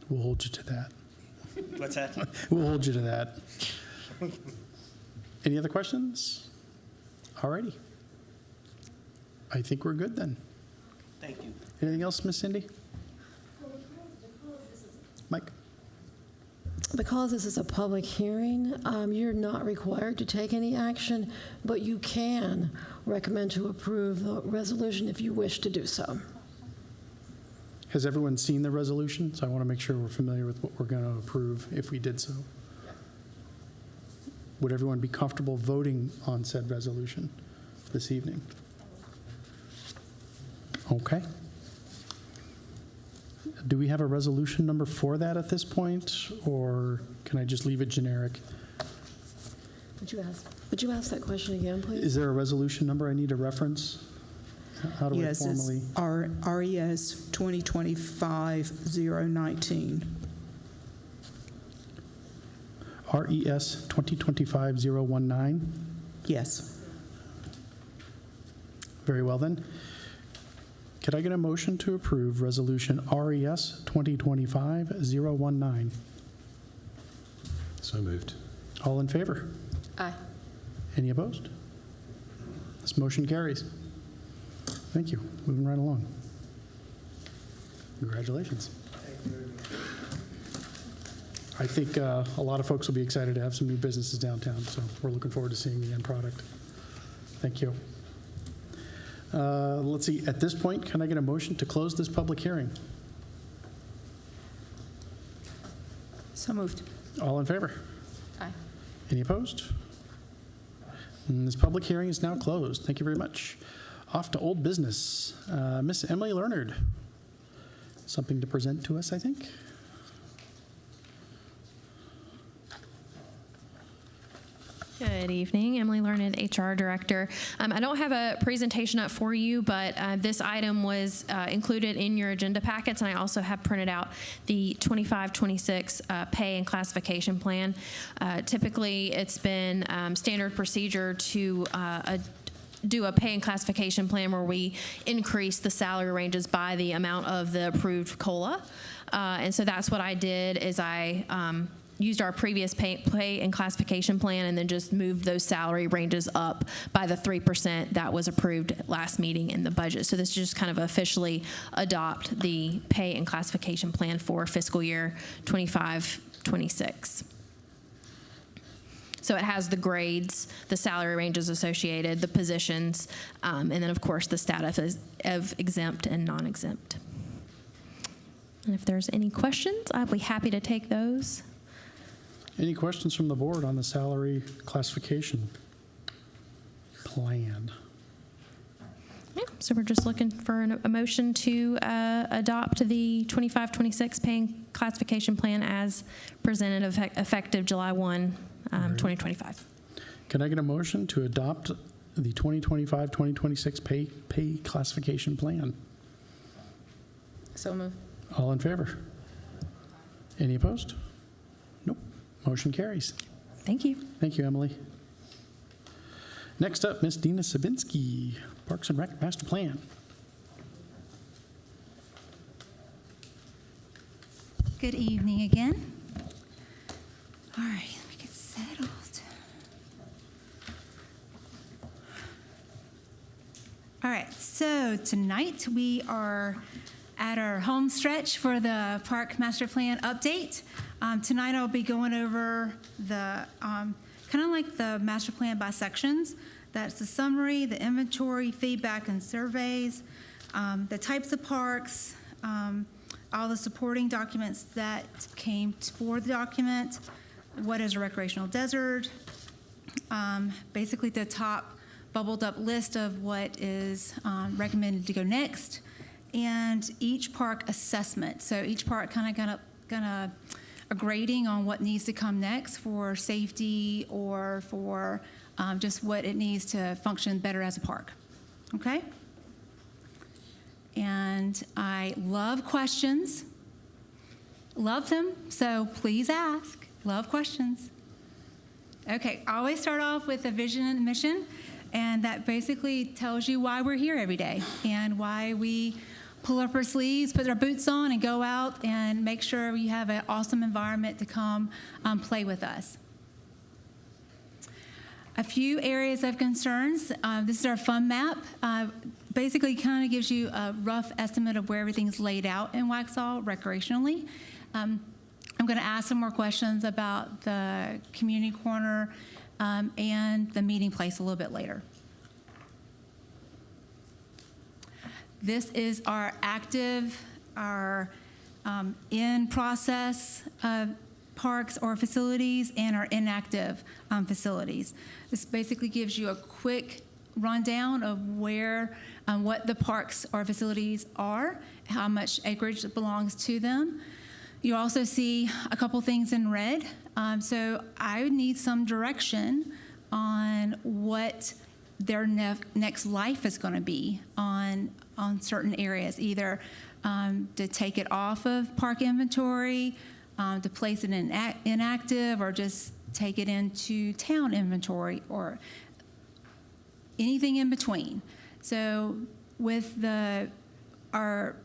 We'll hold you to that. What's that? We'll hold you to that. Any other questions? All righty. I think we're good then. Thank you. Anything else, Miss Cindy? Mike? Because this is a public hearing, you're not required to take any action, but you can recommend to approve the resolution if you wish to do so. Has everyone seen the resolution? So I want to make sure we're familiar with what we're going to approve if we did so. Would everyone be comfortable voting on said resolution this evening? Okay. Do we have a resolution number for that at this point, or can I just leave it generic? Would you ask? Would you ask that question again, please? Is there a resolution number I need to reference? How do I formally? Yes, it's RES 2025-019. RES 2025-019? Yes. Very well then. Could I get a motion to approve Resolution RES 2025-019? So moved. All in favor? Aye. Any opposed? This motion carries. Thank you. Moving right along. Congratulations. I think a lot of folks will be excited to have some new businesses downtown, so we're looking forward to seeing the end product. Thank you. Let's see, at this point, can I get a motion to close this public hearing? So moved. All in favor? Aye. Any opposed? And this public hearing is now closed. Thank you very much. Off to old business. Miss Emily Leonard, something to present to us, I think. Good evening, Emily Learned, HR Director. I don't have a presentation up for you, but this item was included in your agenda packets, and I also have printed out the 25-26 pay and classification plan. Typically, it's been standard procedure to do a pay and classification plan where we increase the salary ranges by the amount of the approved COLA. And so that's what I did is I used our previous pay and classification plan and then just moved those salary ranges up by the 3% that was approved last meeting in the budget. So this is just kind of officially adopt the pay and classification plan for fiscal year 25-26. So it has the grades, the salary ranges associated, the positions, and then of course the status of exempt and non-exempt. And if there's any questions, I'd be happy to take those. Any questions from the board on the salary classification plan? Yeah, so we're just looking for a motion to adopt the 25-26 pay and classification plan as presented effective July 1, 2025. Can I get a motion to adopt the 2025-2026 pay classification plan? So moved. All in favor? Any opposed? Nope. Motion carries. Thank you. Thank you, Emily. Next up, Ms. Dina Sabinski, Parks and Rec Master Plan. Good evening again. All right, let me get settled. All right, so tonight we are at our home stretch for the Park Master Plan update. Tonight I'll be going over the kind of like the master plan by sections. That's the summary, the inventory, feedback, and surveys, the types of parks, all the supporting documents that came for the document, what is a recreational desert, basically the top bubbled up list of what is recommended to go next, and each park assessment. So each park kind of gonna a grading on what needs to come next for safety or for just what it needs to function better as a park. Okay? And I love questions. Love them, so please ask. Love questions. Okay, I always start off with a vision and mission, and that basically tells you why we're here every day and why we pull up our sleeves, put our boots on, and go out and make sure we have an awesome environment to come play with us. A few areas of concerns. This is our fund map. Basically kind of gives you a rough estimate of where everything's laid out in Waxhaw recreationally. I'm going to ask some more questions about the community corner and the meeting place a little bit later. This is our active, our in-process parks or facilities and our inactive facilities. This basically gives you a quick rundown of where, what the parks or facilities are, how much acreage belongs to them. You also see a couple things in red. So I would need some direction on what their next life is going to be on certain areas, either to take it off of park inventory, to place it in inactive, or just take it into town inventory, or anything in between. So with our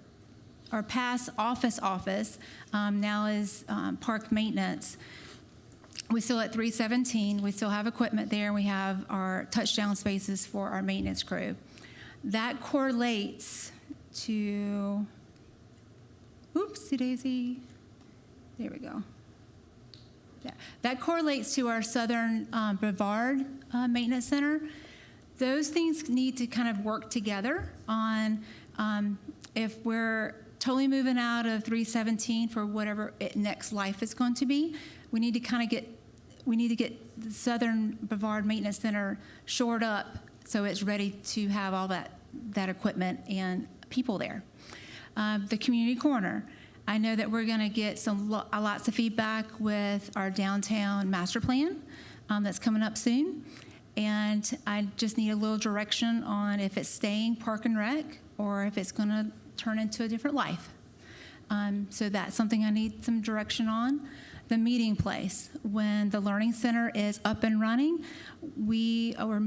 past office now is park maintenance. We still at 317. We still have equipment there. We have our touchdown spaces for our maintenance crew. That correlates to, oopsie daisy. There we go. Yeah. That correlates to our Southern Brevard Maintenance Center. Those things need to kind of work together on if we're totally moving out of 317 for whatever next life is going to be, we need to get the Southern Brevard Maintenance Center shored up so it's ready to have all that equipment and people there. The community corner. I know that we're going to get lots of feedback with our downtown master plan that's coming up soon. And I just need a little direction on if it's staying Park and Rec or if it's going to turn into a different life. So that's something I need some direction on. The meeting place. When the Learning Center is up and running, we're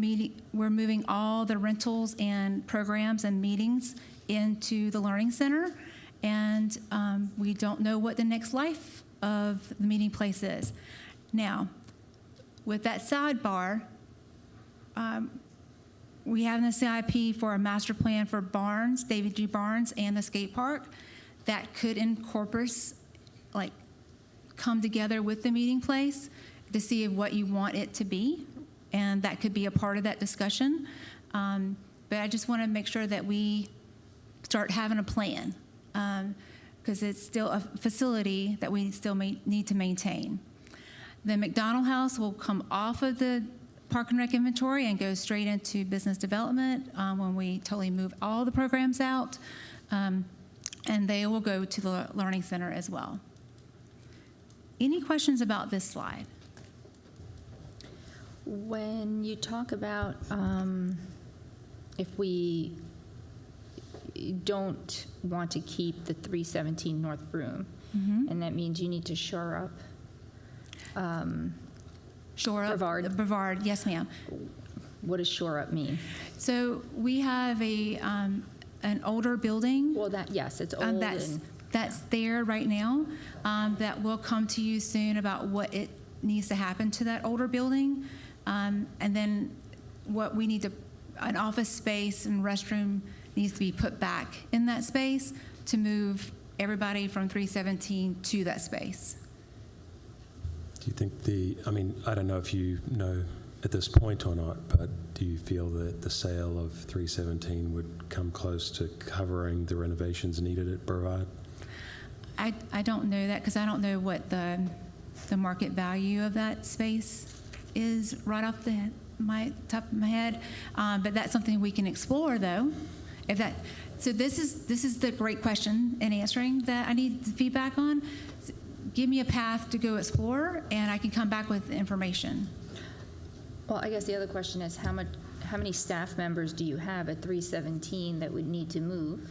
moving all the rentals and programs and meetings into the Learning Center. And we don't know what the next life of the meeting place is. Now, with that sidebar, we have in the CIP for a master plan for Barnes, David G. Barnes, and the skate park that could incorporate, come together with the meeting place to see what you want it to be, and that could be a part of that discussion. But I just want to make sure that we start having a plan, because it's still a facility that we still need to maintain. The McDonald House will come off of the Park and Rec inventory and go straight into business development when we totally move all the programs out, and they will go to the Learning Center as well. Any questions about this slide? When you talk about if we don't want to keep the 317 North Broome, and that means you need to shore up Brevard. Brevard, yes, ma'am. What does shore up mean? So we have an older building. Well, it's old. That's there right now. That will come to you soon about what it needs to happen to that older building, and then what we need to, an office space and restroom needs to be put back in that space to move everybody from 317 to that space. Do you think I don't know if you know at this point or not, but do you feel that the sale of 317 would come close to covering the renovations needed at Brevard? I don't know that because I don't know what the market value of that space is right off my top of my head, but that's something we can explore though. So this is the great question in answering that I need feedback on. Give me a path to go explore, and I can come back with information. Well, I guess the other question is how many staff members do you have at 317 that would need to move?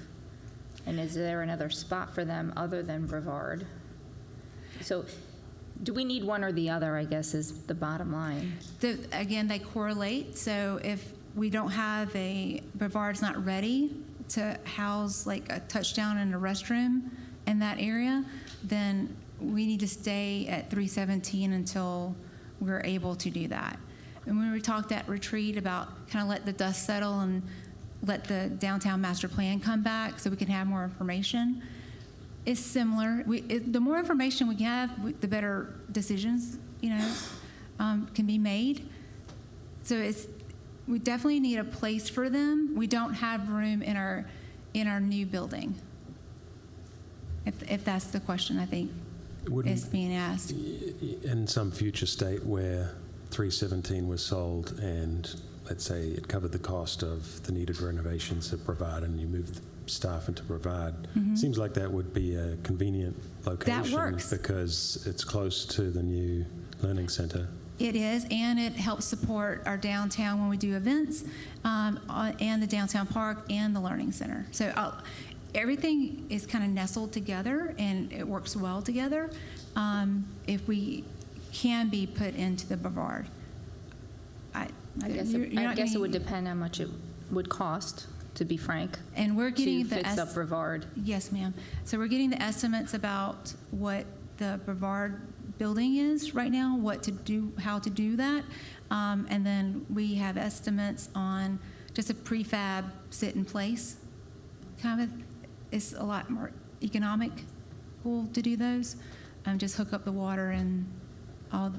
And is there another spot for them other than Brevard? So do we need one or the other, I guess, is the bottom line. Again, they correlate. So if we don't have Brevard's not ready to house like a touchdown and a restroom in that area, then we need to stay at 317 until we're able to do that. And when we talked at retreat about kind of let the dust settle and let the downtown master plan come back so we can have more information, it's similar. The more information we have, the better decisions, can be made. So we definitely need a place for them. We don't have room in our new building. If that's the question, I think is being asked. In some future state where 317 was sold and let's say it covered the cost of the needed renovations at Brevard and you moved staff into Brevard, seems like that would be a convenient location. That works. Because it's close to the new learning center. It is, and it helps support our downtown when we do events, and the downtown park and the learning center. So everything is kind of nestled together, and it works well together. If we can be put into the Brevard, I guess it would depend how much it would cost, to be frank. And we're getting to fix up Brevard. Yes, ma'am. So we're getting the estimates about what the Brevard building is right now, what to do, how to do that, and then we have estimates on just a prefab sit in place. Kind of, it's a lot more economical to do those. Just hook up the water, and all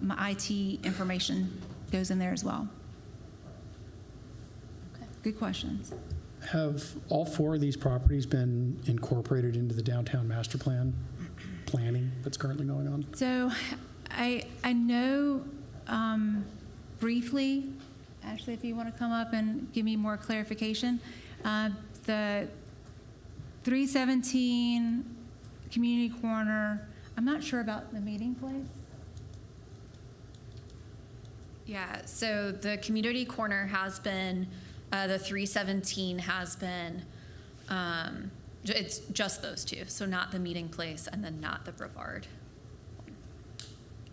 my IT information goes in there as well. Okay. Good questions. Have all 4 of these properties been incorporated into the downtown master planning that's currently going on? So I know briefly, Ashley, if you want to come up and give me more clarification, the 317 community corner, I'm not sure about the meeting place. Yeah, so the community corner has been, the 317 has been, it's just those two, so not the meeting place and then not the Brevard.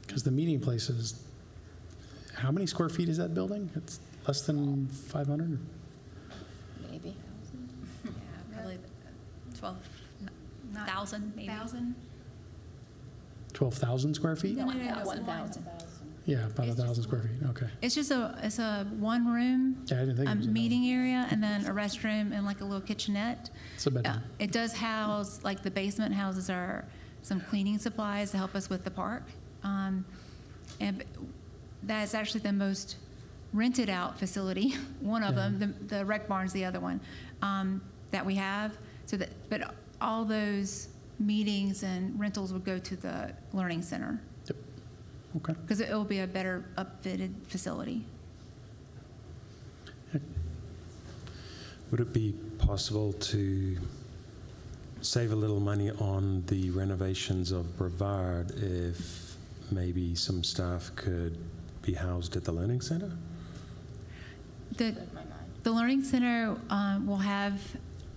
Because the meeting place is, how many square feet is that building? It's less than 500? Maybe. Yeah, probably 12,000 maybe. 12,000 square feet? No, 1,000. Yeah, about 1,000 square feet, okay. It's just a one room Yeah, I didn't think it was meeting area, and then a restroom and like a little kitchenette. It's a bedroom. It does house, like the basement houses some cleaning supplies to help us with the park. And that's actually the most rented out facility, one of them, the rec barn's the other one, that we have. But all those meetings and rentals would go to the learning center. Yep. Okay. Because it will be a better upfitted facility. Would it be possible to save a little money on the renovations of Brevard if maybe some staff could be housed at the Learning Center? The Learning Center will have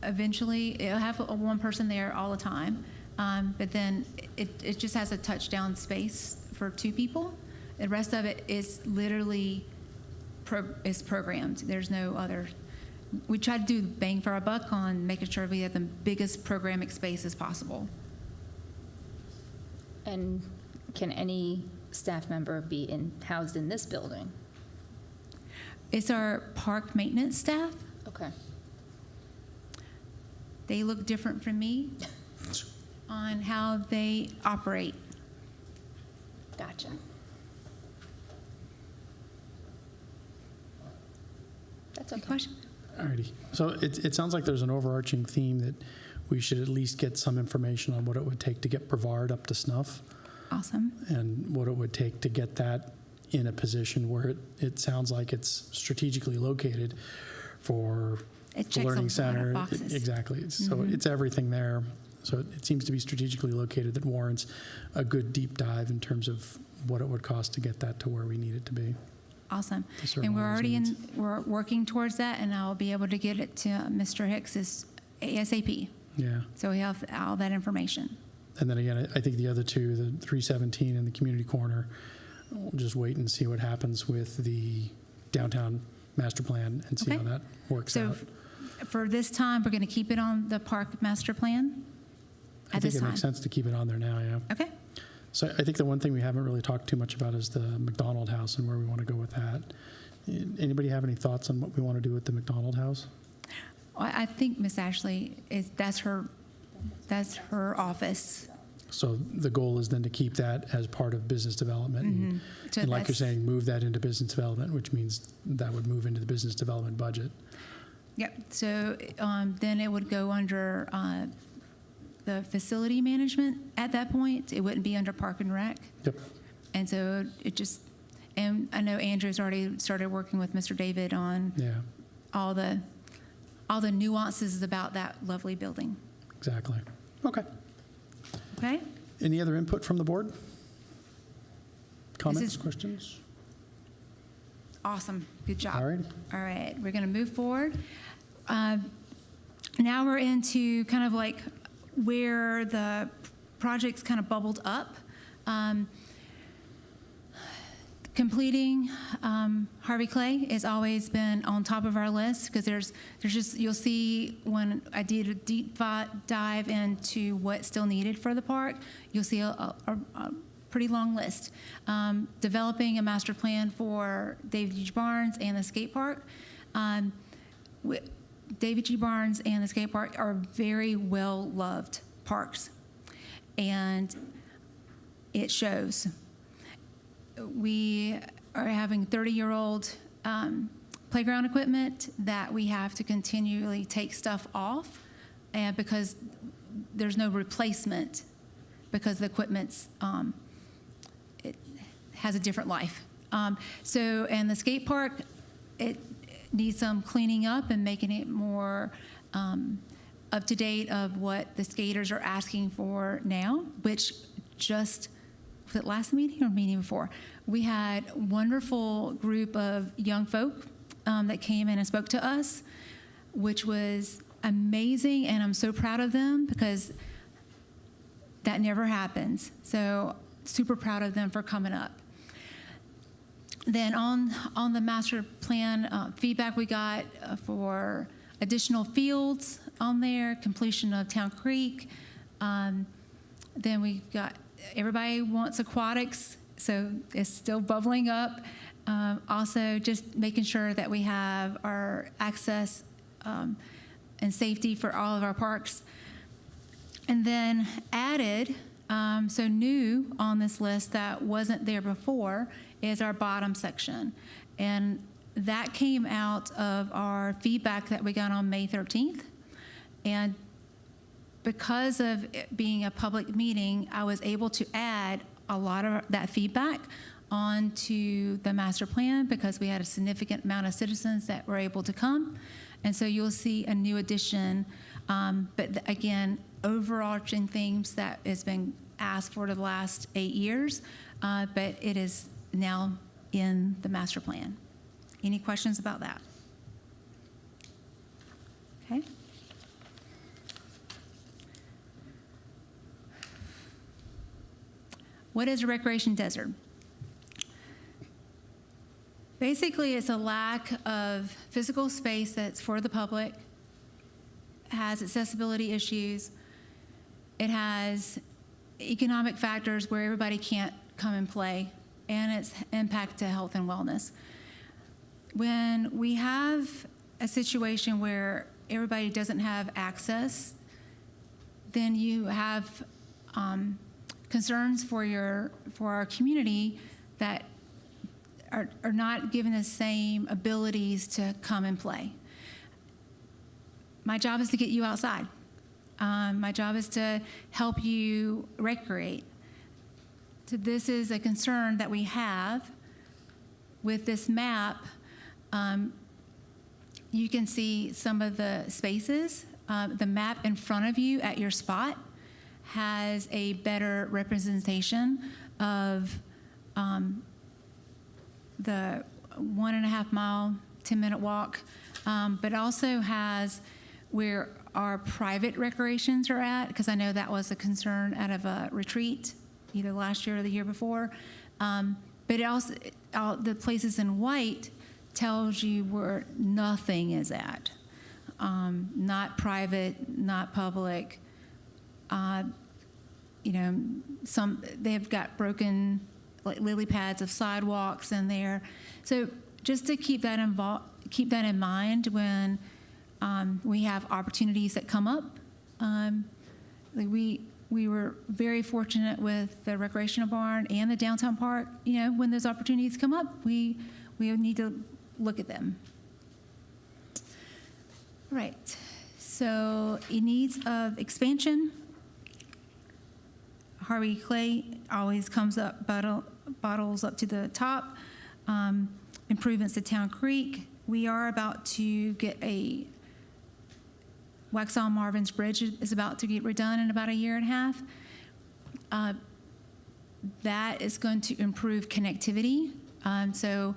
eventually, it'll have one person there all the time, but then it just has a touchdown space for 2 people. The rest of it is literally programmed. There's no other. We try to do bang for our buck on making sure we have the biggest programming space as possible. And can any staff member be housed in this building? It's our park maintenance staff. Okay. They look different from me on how they operate. Gotcha. That's okay. Question? Alrighty. So it sounds like there's an overarching theme that we should at least get some information on what it would take to get Brevard up to snuff. Awesome. And what it would take to get that in a position where it sounds like it's strategically located for the learning center. Exactly. So it's everything there. So it seems to be strategically located that warrants a good deep dive in terms of what it would cost to get that to where we need it to be. Awesome. serve And all we're those already needs. we're working towards that, and I'll be able to get it to Mr. Hicks ASAP. Yeah. So we have all that information. And then again, I think the other two, the 317 and the community corner, we'll just wait and see what happens with the downtown master plan and see Okay. how that works So out. for this time, we're going to keep it on the park master plan I at think this it time. makes sense to keep it on there now, yeah. Okay. So I think the one thing we haven't really talked too much about is the McDonald house and where we want to go with that. Anybody have any thoughts on what we want to do with the McDonald house? Well, I think Miss Ashley that's her office. So the goal is then to keep that as part of business development. And, So and like you're that's- saying, move that into business development, which means that would move into the business development budget. Yep. So then it would go under the facility management at that point. It wouldn't be under Park and Rec. Yep. And so it just, and I know Andrew's already started working with Mr. David on Yeah, all the nuances about that lovely building. exactly. Okay. Okay? Any other input from the board? Comments, questions? Awesome. Good job. All right. All right. We're going to move forward. Now we're into kind of like where the projects kind of bubbled up. Completing Harvey Clay has always been on top of our list because there's just, you'll see when I did a deep dive into what's still needed for the park, you'll see a pretty long list. Developing a master plan for David G. Barnes and the skate park. David G. Barnes and the skate park are very well-loved parks, and it shows. We are having 30-year-old playground equipment that we have to continually take stuff off, and because there's no replacement, because the equipment's it has a different life. And the skate park, it needs some cleaning up and making it more up to date of what the skaters are asking for now, which just, was it last meeting or meeting before? We had a wonderful group of young folk that came in and spoke to us, which was amazing, and I'm so proud of them because that never happens. So super proud of them for coming up. Then on the master plan feedback we got for additional fields on there, completion of Town Creek. Then we got, everybody wants aquatics, so it's still bubbling up. Also, just making sure that we have our access and safety for all of our parks. And then added, so new on this list that wasn't there before, is our bottom section. And that came out of our feedback that we got on May 13th. And because of it being a public meeting, I was able to add a lot of that feedback onto the master plan because we had a significant amount of citizens that were able to come. And so you'll see a new addition. But again, overarching themes that has been asked for the last 8 years, but it is now in the master plan. Any questions about that? Okay. What is a recreation desert? Basically, it's a lack of physical space that's for the public, has accessibility issues, it has economic factors where everybody can't come and play, and its impact to health and wellness. When we have a situation where everybody doesn't have access, then you have concerns for our community that are not given the same abilities to come and play. My job is to get you outside. My job is to help you recreate. So this is a concern that we have with this map. You can see some of the spaces. The map in front of you at your spot has a better representation of the 1.5 mile, 10-minute walk, but also has where our private recreations are at, because I know that was a concern out of a retreat, either last year or the year before. But it also, the places in white tells you where nothing is at. Not private, not public. They've got broken lily pads of sidewalks in there. So just to keep that in mind when we have opportunities that come up. We were very fortunate with the recreational barn and the downtown park. When those opportunities come up, we need to look at them. All right. So it needs of expansion. Harvey Clay always comes up, bottles up to the top. Improvements to Town Creek. We are about to get a Waxhaw Marvin's Bridge is about to get redone in about 1.5 years. that is going to improve connectivity. So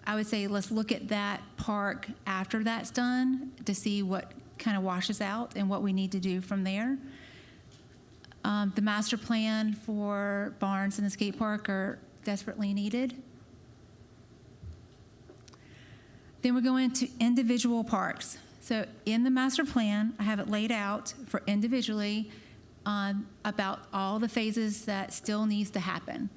I would say let's look at that park after that's done to see what kind of washes out and what we need to do from there. The master plan for Barnes and the skate park are desperately needed. Then we're going to individual parks. So in the master plan, I have it laid out for individually about all the phases that still needs to happen.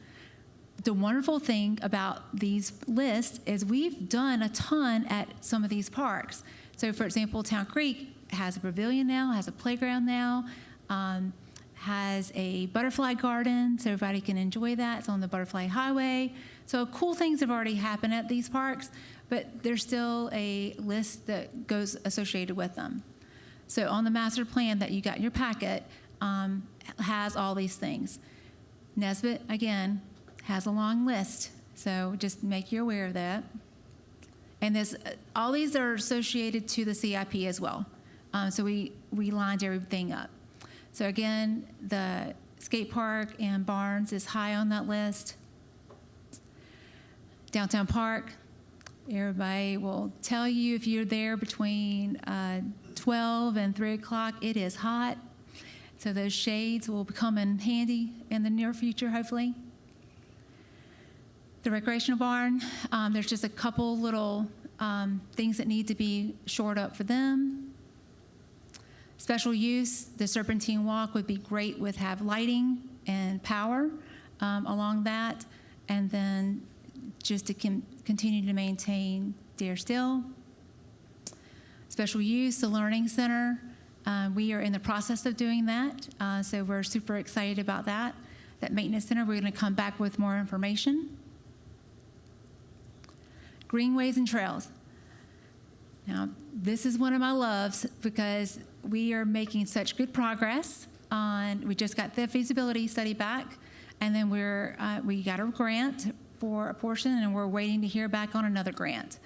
The wonderful thing about these lists is we've done a ton at some of these parks. So for example, Town Creek has a pavilion now, has a playground now, has a butterfly garden, so everybody can enjoy that. It's on the Butterfly Highway. So cool things have already happened at these parks, but there's still a list that goes associated with them. So on the master plan that you got in your packet has all these things. Nesbitt, again, has a long list, so just make you aware of that. And this, all these are associated to the CIP as well. So we lined everything up. So again, the skate park and Barnes is high on that list. Downtown Park, everybody will tell you if you're there between 12 and 3 o'clock, it is hot. So those shades will become in handy in the near future, hopefully. The recreational barn, there's just a couple little things that need to be shored up for them. Special use, the Serpentine Walk would be great with have lighting and power along that, and then just to continue to maintain Dare Still. Special use, the Learning Center, we are in the process of doing that, so we're super excited about that. That maintenance center, we're going to come back with more information. Greenways and trails. Now, this is one of my loves because we are making such good progress on, we just got the feasibility study back, and then we got a grant for a portion, and we're waiting to hear back on another grant.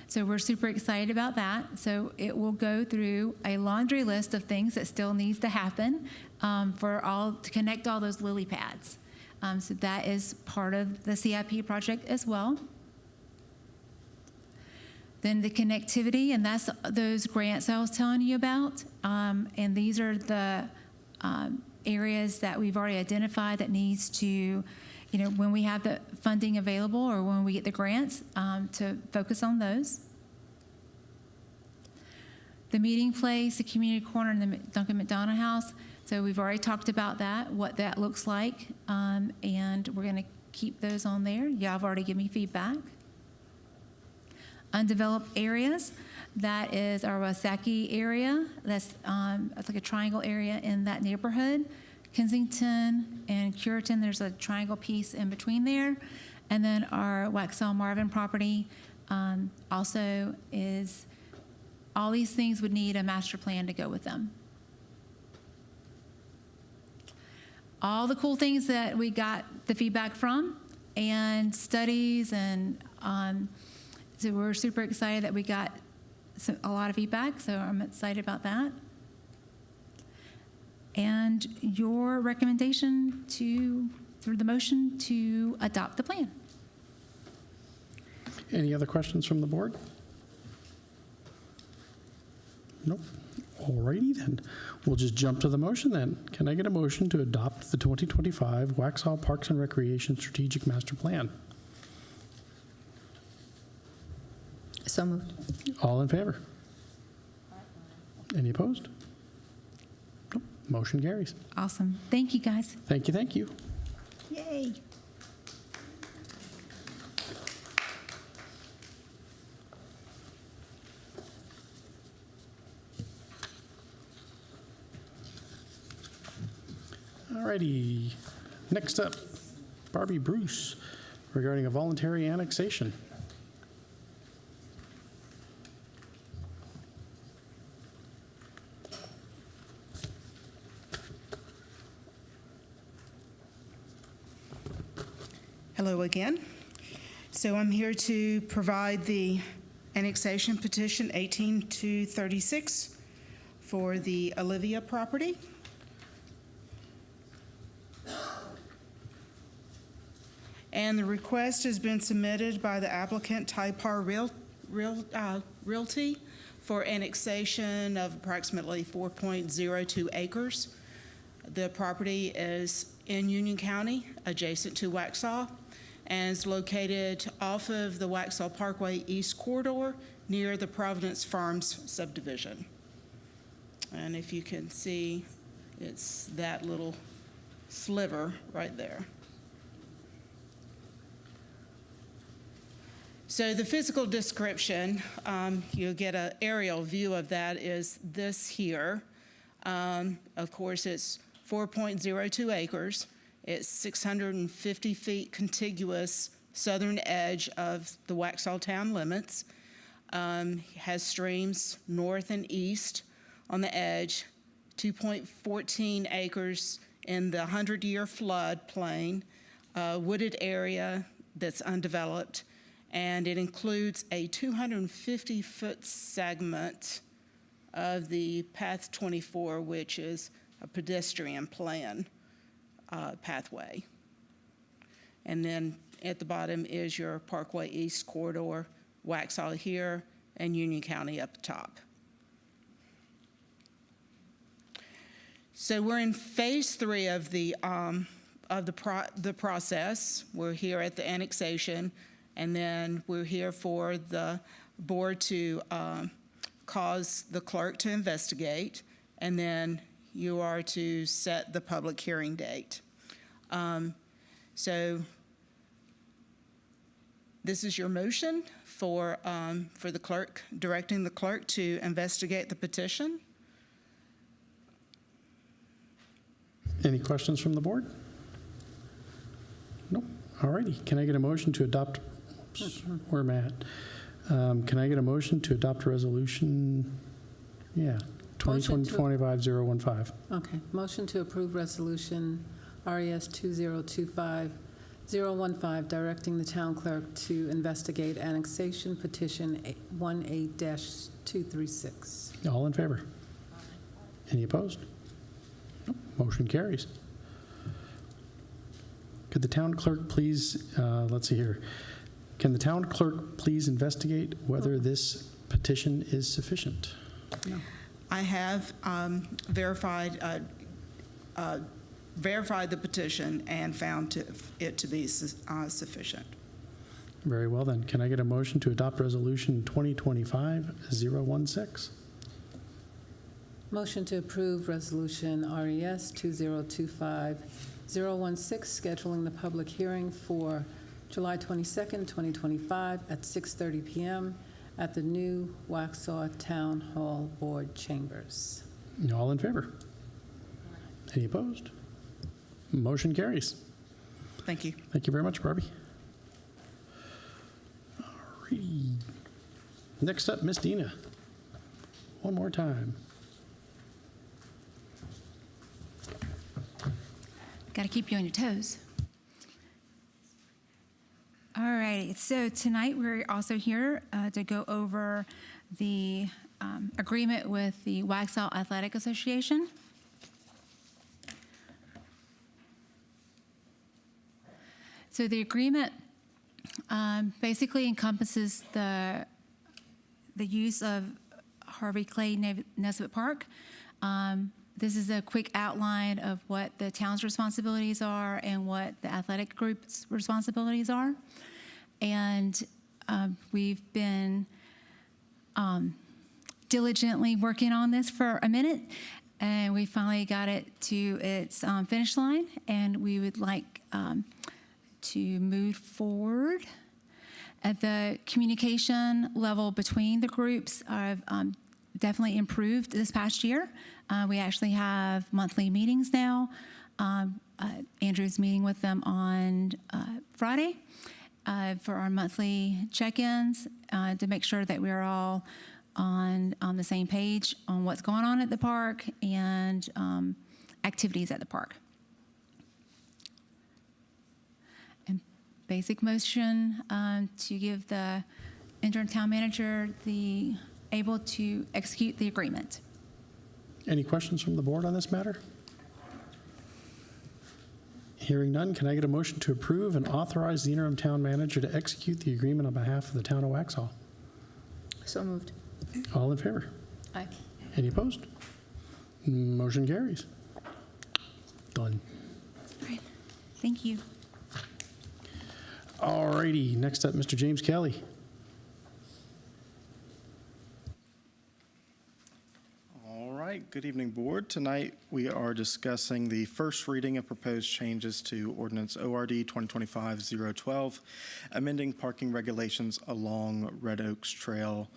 So we're super excited about that. So it will go through a laundry list of things that still needs to happen to connect all those lily pads. So that is part of the CIP project as well. Then the connectivity, and that's those grants I was telling you about. And these are the areas that we've already identified that needs to, when we have the funding available or when we get the grants, to focus on those. The meeting place, the community corner, and the Duncan McDonough House. So we've already talked about that, what that looks like, and we're going to keep those on there. Y'all have already given me feedback. Undeveloped areas, that is our Wasaki area. That's like a triangle area in that neighborhood. Kensington and Curitan, there's a triangle piece in between there. And then our Waxhaw Marvin property also is, all these things would need a master plan to go with them. All the cool things that we got the feedback from and studies, and so we're super excited that we got a lot of feedback, so I'm excited about that. And your recommendation through the motion to adopt the plan. Any other questions from the board? Nope. All righty then. We'll just jump to the motion then. Can I get a motion to adopt the 2025 Waxhaw Parks and Recreation Strategic Master Plan? So moved. All in favor? Any opposed? Nope. Motion carries. Awesome. Thank you, guys. Thank you, thank you. Yay. All righty. Next up, Barbie Bruce regarding a voluntary annexation. Hello again. So I'm here to provide the annexation petition 18236 for the Olivia property. And the request has been submitted by the applicant Typar Realty for annexation of approximately 4.02 acres. The property is in Union County, adjacent to Waxhaw, and is located off of the Waxhaw Parkway East Corridor near the Providence Farms subdivision. And if you can see, it's that little sliver right there. So the physical description, you'll get an aerial view of that, is this here. Of course, it's 4.02 acres. It's 650 feet contiguous southern edge of the Waxhaw town limits. Has streams north and east on the edge, 2.14 acres in the 100-year flood plain, wooded area that's undeveloped, and it includes a 250-foot segment of the Path 24, which is a pedestrian plan pathway. And then at the bottom is your Parkway East Corridor, Waxhaw here, and Union County up the top. So we're in phase 3 of the process. We're here at the annexation, and then we're here for the board to cause the clerk to investigate, and then you are to set the public hearing date. So this is your motion for the clerk, directing the clerk to investigate the petition. Any questions from the board? Nope. All righty. Can I get a motion to adopt? Where am I at? Can I get a motion to adopt a resolution? Yeah, 2020-25-015. Okay. Motion to approve resolution RES 2025-015, directing the town clerk to investigate annexation petition 18-236. All in favor? Any opposed? Nope. Motion carries. Could the town clerk please, let's see here. Can the town clerk please investigate whether this petition is sufficient? No. I have verified the petition and found it to be sufficient. Very well then. Can I get a motion to adopt resolution 2025-016? Motion to approve resolution RES 2025-016, scheduling the public hearing for July 22nd, 2025 at 6:30 p.m. at the new Waxhaw Town Hall Board Chambers. All in favor? Any opposed? Motion carries. Thank you. Thank you very much, Barbie. All righty. Next up, Miss Dina. One more time. Got to keep you on your toes. All right, so tonight we're also here to go over the agreement with the Waxhaw Athletic Association. So the agreement basically encompasses the use of Harvey Clay Nesbitt Park. This is a quick outline of what the town's responsibilities are and what the athletic group's responsibilities are. And we've been diligently working on this for a minute, and we finally got it to its finish line, and we would like to move forward. At the communication level between the groups, I've definitely improved this past year. We actually have monthly meetings now. Andrew's meeting with them on Friday for our monthly check-ins to make sure that we're all on the same page on what's going on at the park and activities at the park. And basic motion to give the interim town manager the able to execute the agreement. Any questions from the board on this matter? Hearing none, can I get a motion to approve and authorize the interim town manager to execute the agreement on behalf of the town of Waxhaw? So moved. All in favor? Aye. Any opposed? Motion carries. Done. All right. Thank you. All righty, next up, Mr. James Kelly. All right, good evening, board. Tonight we are discussing the first reading of proposed changes to ordinance ORD 2025-012, amending parking regulations along Red Oaks Trail.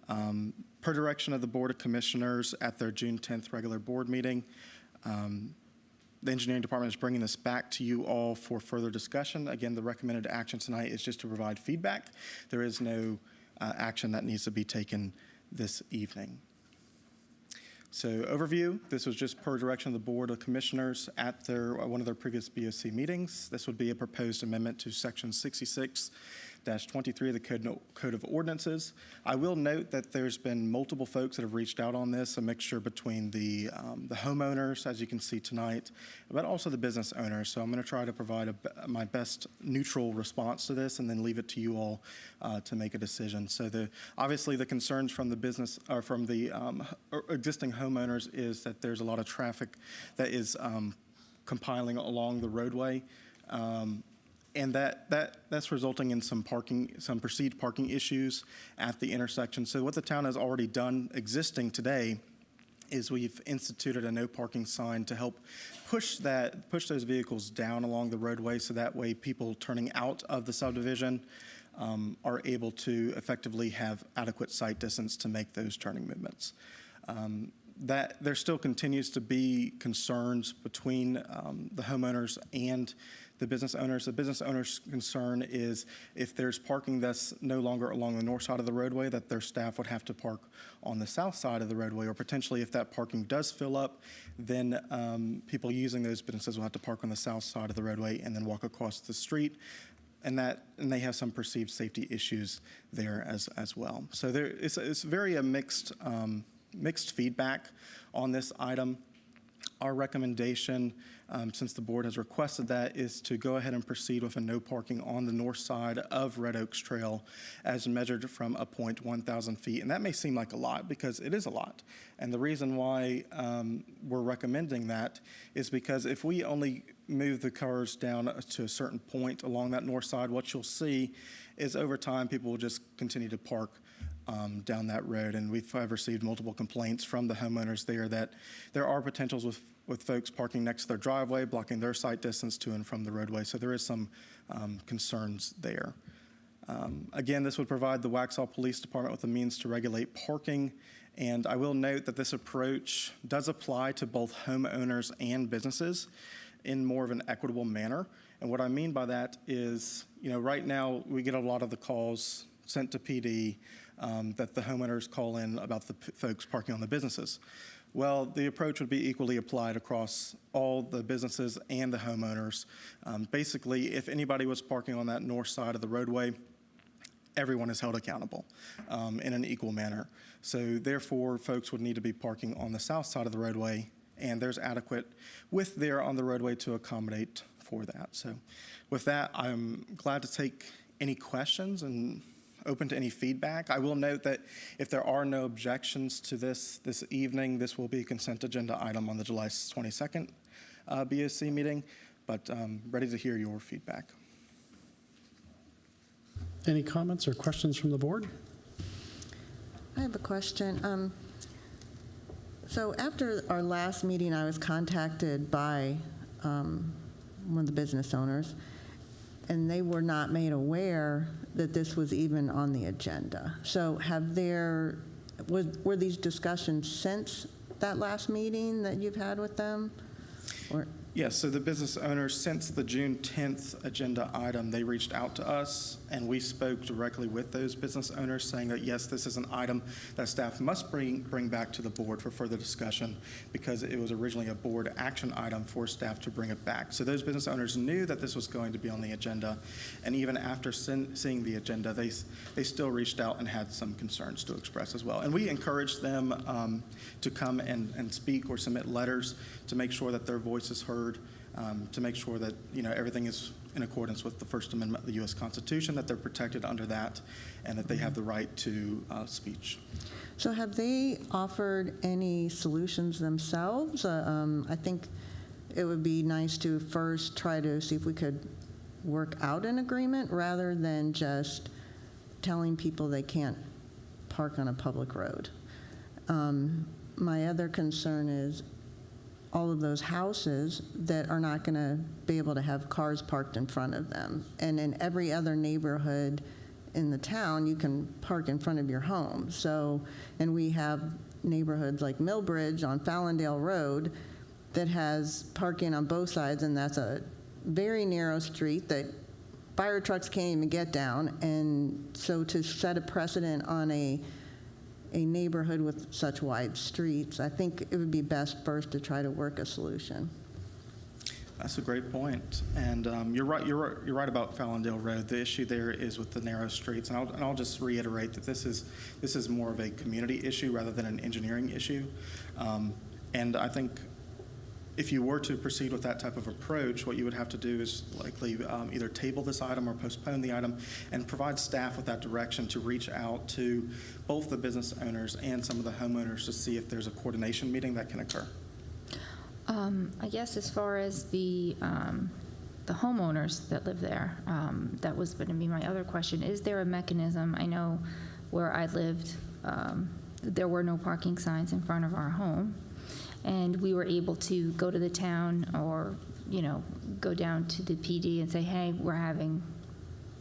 Per direction of the Board of Commissioners at their June 10th regular board meeting, the engineering department is bringing this back to you all for further discussion. Again, the recommended action tonight is just to provide feedback. There is no action that needs to be taken this evening. So overview, this was just per direction of the Board of Commissioners at their one of their previous BOC meetings. This would be a proposed amendment to Section 66-23 of the Code of Ordinances. I will note that there's been multiple folks that have reached out on this, a mixture between the homeowners, as you can see tonight, but also the business owners. So I'm going to try to provide my best neutral response to this and then leave it to you all to make a decision. So obviously the concerns from the business or from the existing homeowners is that there's a lot of traffic that is compiling along the roadway. And that's resulting in some perceived parking issues at the intersection. So what the town has already done existing today is we've instituted a no parking sign to help push those vehicles down along the roadway, so that way people turning out of the subdivision are able to effectively have adequate sight distance to make those turning movements. That there still continues to be concerns between the homeowners and the business owners. The business owner's concern is if there's parking that's no longer along the north side of the roadway, that their staff would have to park on the south side of the roadway, or potentially if that parking does fill up, then people using those businesses will have to park on the south side of the roadway and then walk across the street. And they have some perceived safety issues there as well. So it's very a mixed feedback on this item. Our recommendation, since the board has requested that, is to go ahead and proceed with a no parking on the north side of Red Oaks Trail as measured from a point 1,000 feet. And that may seem like a lot, because it is a lot. And the reason why we're recommending that is because if we only move the cars down to a certain point along that north side, what you'll see is over time people will just continue to park down that road. And we've received multiple complaints from the homeowners there that there are potentials with folks parking next to their driveway, blocking their sight distance to and from the roadway. So there is some concerns there. Again, this would provide the Waxhaw Police Department with a means to regulate parking. And I will note that this approach does apply to both homeowners and businesses in more of an equitable manner. And what I mean by that is, right now we get a lot of the calls sent to PD that the homeowners call in about the folks parking on the businesses. Well, the approach would be equally applied across all the businesses and the homeowners. Basically, if anybody was parking on that north side of the roadway, everyone is held accountable in an equal manner. So therefore, folks would need to be parking on the south side of the roadway, and there's adequate width there on the roadway to accommodate for that. So with that, I'm glad to take any questions and open to any feedback. I will note that if there are no objections to this evening, this will be a consent agenda item on the July 22nd BOC meeting, but ready to hear your feedback. Any comments or questions from the board? I have a question. So after our last meeting, I was contacted by one of the business owners, and they were not made aware that this was even on the agenda. So were these discussions since that last meeting that you've had with them? Or? Yes, so the business owners, since the June 10th agenda item, they reached out to us, and we spoke directly with those business owners saying that, yes, this is an item that staff must bring back to the board for further discussion, because it was originally a board action item for staff to bring it back. So those business owners knew that this was going to be on the agenda, and even after seeing the agenda, they still reached out and had some concerns to express as well. And we encouraged them to come and speak or submit letters to make sure that their voice is heard. to make sure that, everything is in accordance with the First Amendment of the U.S. Constitution, that they're protected under that, and that they have the right to speech. So have they offered any solutions themselves? I think it would be nice to first try to see if we could work out an agreement rather than just telling people they can't park on a public road. My other concern is all of those houses that are not going to be able to have cars parked in front of them. And in every other neighborhood in the town, you can park in front of your home. So, and we have neighborhoods like Millbridge on Fallondale Road that has parking on both sides, and that's a very narrow street that fire trucks can't even get down. And so to set a precedent on a neighborhood with such wide streets, I think it would be best first to try to work a solution. That's a great point. And you're right about Fallondale Road. The issue there is with the narrow streets. And I'll just reiterate that this is more of a community issue rather than an engineering issue. And I think if you were to proceed with that type of approach, what you would have to do is likely either table this item or postpone the item and provide staff with that direction to reach out to both the business owners and some of the homeowners to see if there's a coordination meeting that can occur. I guess as far as the homeowners that live there, that was going to be my other question. Is there a mechanism? I know where I lived, there were no parking signs in front of our home. And we were able to go to the town or, go down to the PD and say, hey, we're having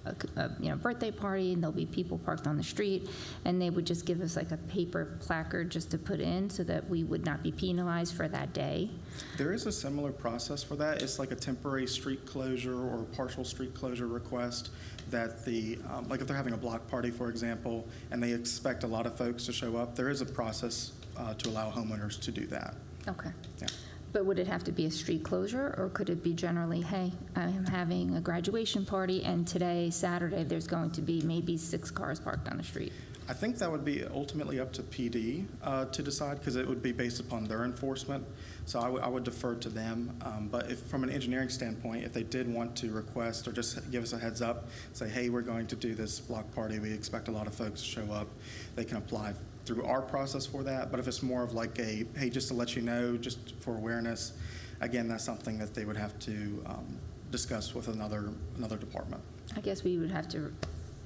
a birthday party and there'll be people parked on the street. And they would just give us like a paper placard just to put in so that we would not be penalized for that day. There is a similar process for that. It's like a temporary street closure or partial street closure request that like if they're having a block party, for example, and they expect a lot of folks to show up, there is a process to allow homeowners to do that. Okay. Yeah. But would it have to be a street closure, or could it be generally, hey, I am having a graduation party, and today, Saturday, there's going to be maybe 6 cars parked on the street? I think that would be ultimately up to PD to decide, because it would be based upon their enforcement. So I would defer to them. But if, from an engineering standpoint, if they did want to request or just give us a heads up, say, hey, we're going to do this block party, we expect a lot of folks to show up, they can apply through our process for that. But if it's more of like a, hey, just to let you know, just for awareness, again, that's something that they would have to discuss with another department. I guess we would have to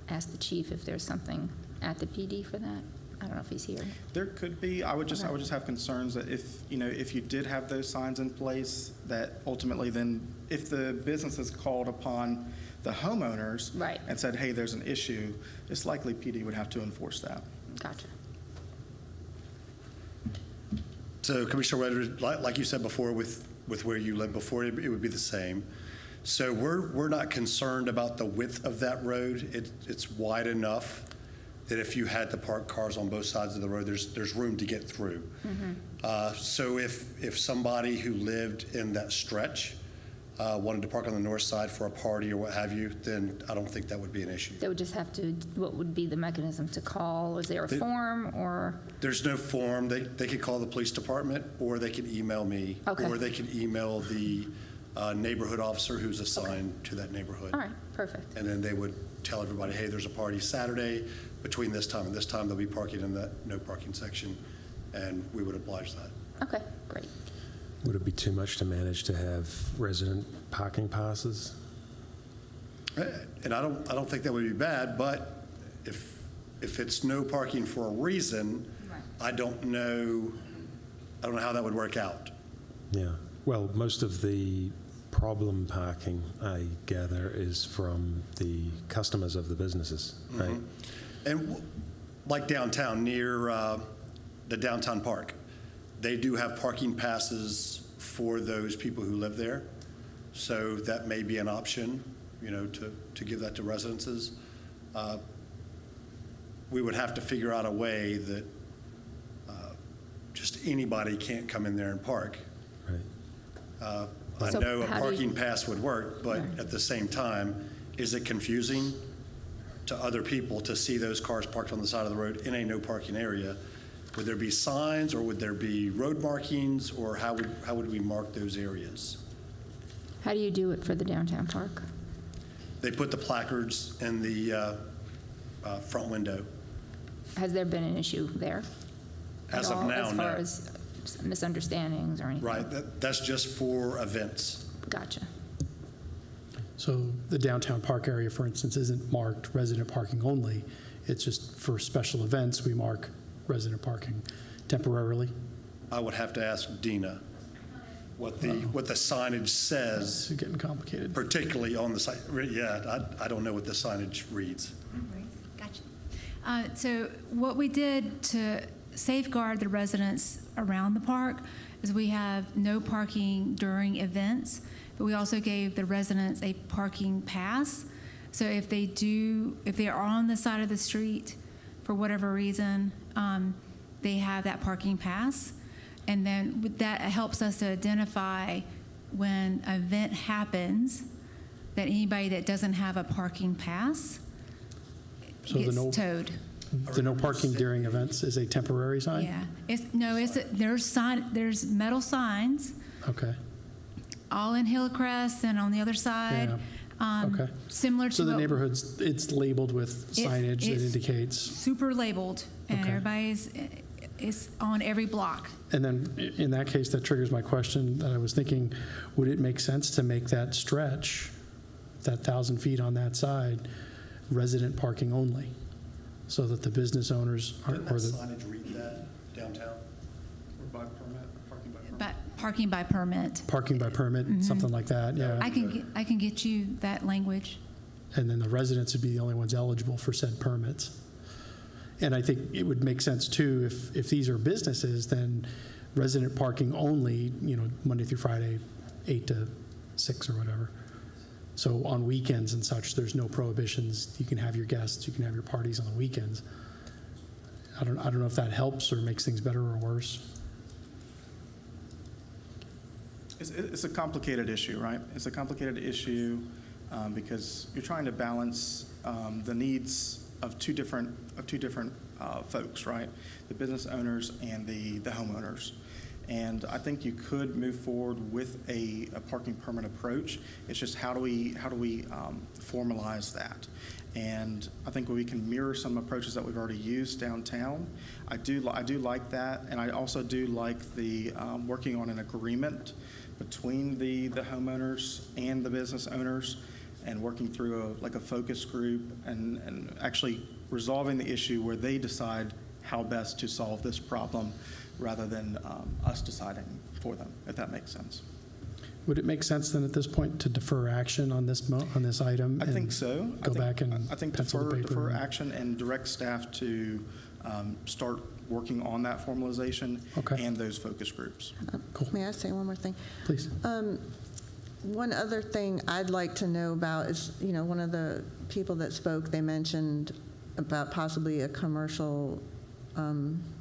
ask the chief if there's something at the PD for that. I don't know if he's here. There could be. I would just have concerns that if you did have those signs in place, that ultimately then if the businesses called upon the homeowners and said, hey, there's an issue, it's likely PD would have to enforce that. Gotcha. So, Commissioner Redwood, like you said before, with where you lived before, it would be the same. So we're not concerned about the width of that road. It's wide enough that if you had to park cars on both sides of the road, there's room to get through. Mm-hmm. So if somebody who lived in that stretch wanted to park on the north side for a party or what have you, then I don't think that would be an issue. They would just have to, what would be the mechanism to call? Is there a form or? There's no form. They could call the police department, or they could email me, or they could email the neighborhood officer who's assigned to that neighborhood. All right, perfect. And then they would tell everybody, hey, there's a party Saturday between this time and this time. They'll be parking in that no parking section, and we would oblige that. Okay, great. Would it be too much to manage to have resident parking passes? And I don't think that would be bad, but if it's no parking for a reason, I don't know how that would work out. Yeah. Well, most of the problem parking, I gather, is from the customers of the businesses, right? Mm-hmm. And like downtown, near the downtown park, they do have parking passes for those people who live there. So that may be an option, to give that to residences. We would have to figure out a way that just anybody can't come in there and park. Right. I know a parking pass would work, but at the same time, is it confusing to other people to see those cars parked on the side of the road in a no parking area? Would there be signs, or would there be road markings, or how would we mark those areas? How do you do it for the downtown park? They put the placards in the front window. Has there been an issue there? As of now, as no. far as misunderstandings or anything? Right, that's just for events. Gotcha. So the downtown park area, for instance, isn't marked resident parking only. It's just for special events, we mark resident parking temporarily. I would have to ask Dina what the signage says. It's getting complicated. Particularly on the site. Yeah, I don't know what the signage reads. Gotcha. So what we did to safeguard the residents around the park is we have no parking during events, but we also gave the residents a parking pass. So if they are on the side of the street for whatever reason, they have that parking pass. And then that helps us to identify when an event happens that anybody that doesn't have a parking pass gets towed. The no parking during events is a temporary sign? Yeah. There's metal signs. Okay. All in Hillcrest and on the other side. Yeah. Okay. Similar to So the neighborhood's, it's labeled with signage that indicates. Super labeled, and everybody's, it's on every block. And then in that case, that triggers my question that I was thinking, would it make sense to make that stretch, that 1,000 feet on that side, resident parking only? So that the business owners are, Didn't that signage read that downtown? Or by permit, parking by permit? But parking by permit. Parking by permit, something like that, yeah. I can get you that language. And then the residents would be the only ones eligible for said permits. And I think it would make sense too, if these are businesses, then resident parking only, Monday through Friday, 8 to 6 or whatever. So on weekends and such, there's no prohibitions. You can have your guests, you can have your parties on the weekends. I don't know if that helps or makes things better or worse. It's a complicated issue, right? It's a complicated issue because you're trying to balance the needs of two different folks, right? The business owners and the homeowners. And I think you could move forward with a parking permit approach. It's just how do we formalize that? And I think we can mirror some approaches that we've already used downtown. I do like that, and I also do like the working on an agreement between the homeowners and the business owners, and working through a focus group and actually resolving the issue where they decide how best to solve this problem rather than us deciding for them, if that makes sense. Would it make sense then at this point to defer action on this item? I think so. I think defer action and direct staff to start working on that formalization and those focus groups. Cool. May I say one more thing? Please. One other thing I'd like to know about is, one of the people that spoke, they mentioned about possibly a commercial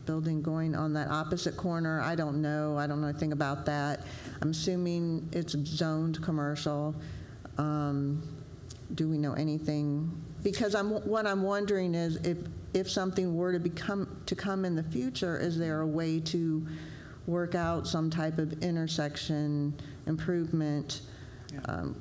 building going on that opposite corner. I don't know anything about that. I'm assuming it's zoned commercial. Do we know anything? Because what I'm wondering is if something were to come in the future, is there a way to work out some type of intersection improvement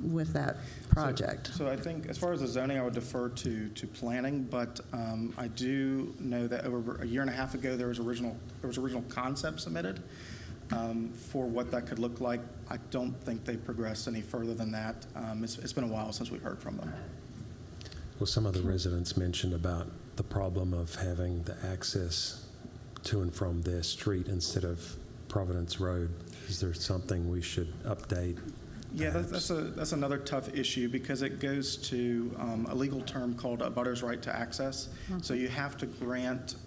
with that project? So I think as far as the zoning, I would defer to planning, but I do know that over a year and a half ago, there was original concept submitted for what that could look like. I don't think they progressed any further than that. It's been a while since we've heard from them. Well, some of the residents mentioned about the problem of having the access to and from their street instead of Providence Road. Is there something we should update? Yeah, that's another tough issue because it goes to a legal term called a abutter's right to access. So you have to grant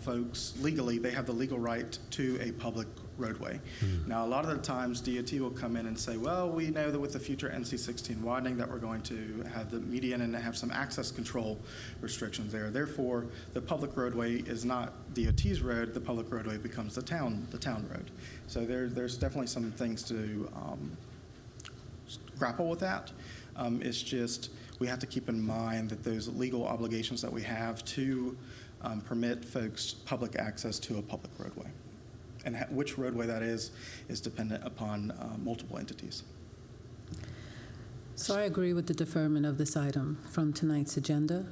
folks legally, they have the legal right to a public roadway. Now, a lot of the times DOT will come in and say, well, we know that with the future NC-16 widening that we're going to have the median and have some access control restrictions there. Therefore, the public roadway is not DOT's road, the public roadway becomes the town road. So there's definitely some things to grapple with that. It's just we have to keep in mind that those legal obligations that we have to permit folks public access to a public roadway. And which roadway that is dependent upon multiple entities. So I agree with the deferment of this item from tonight's agenda.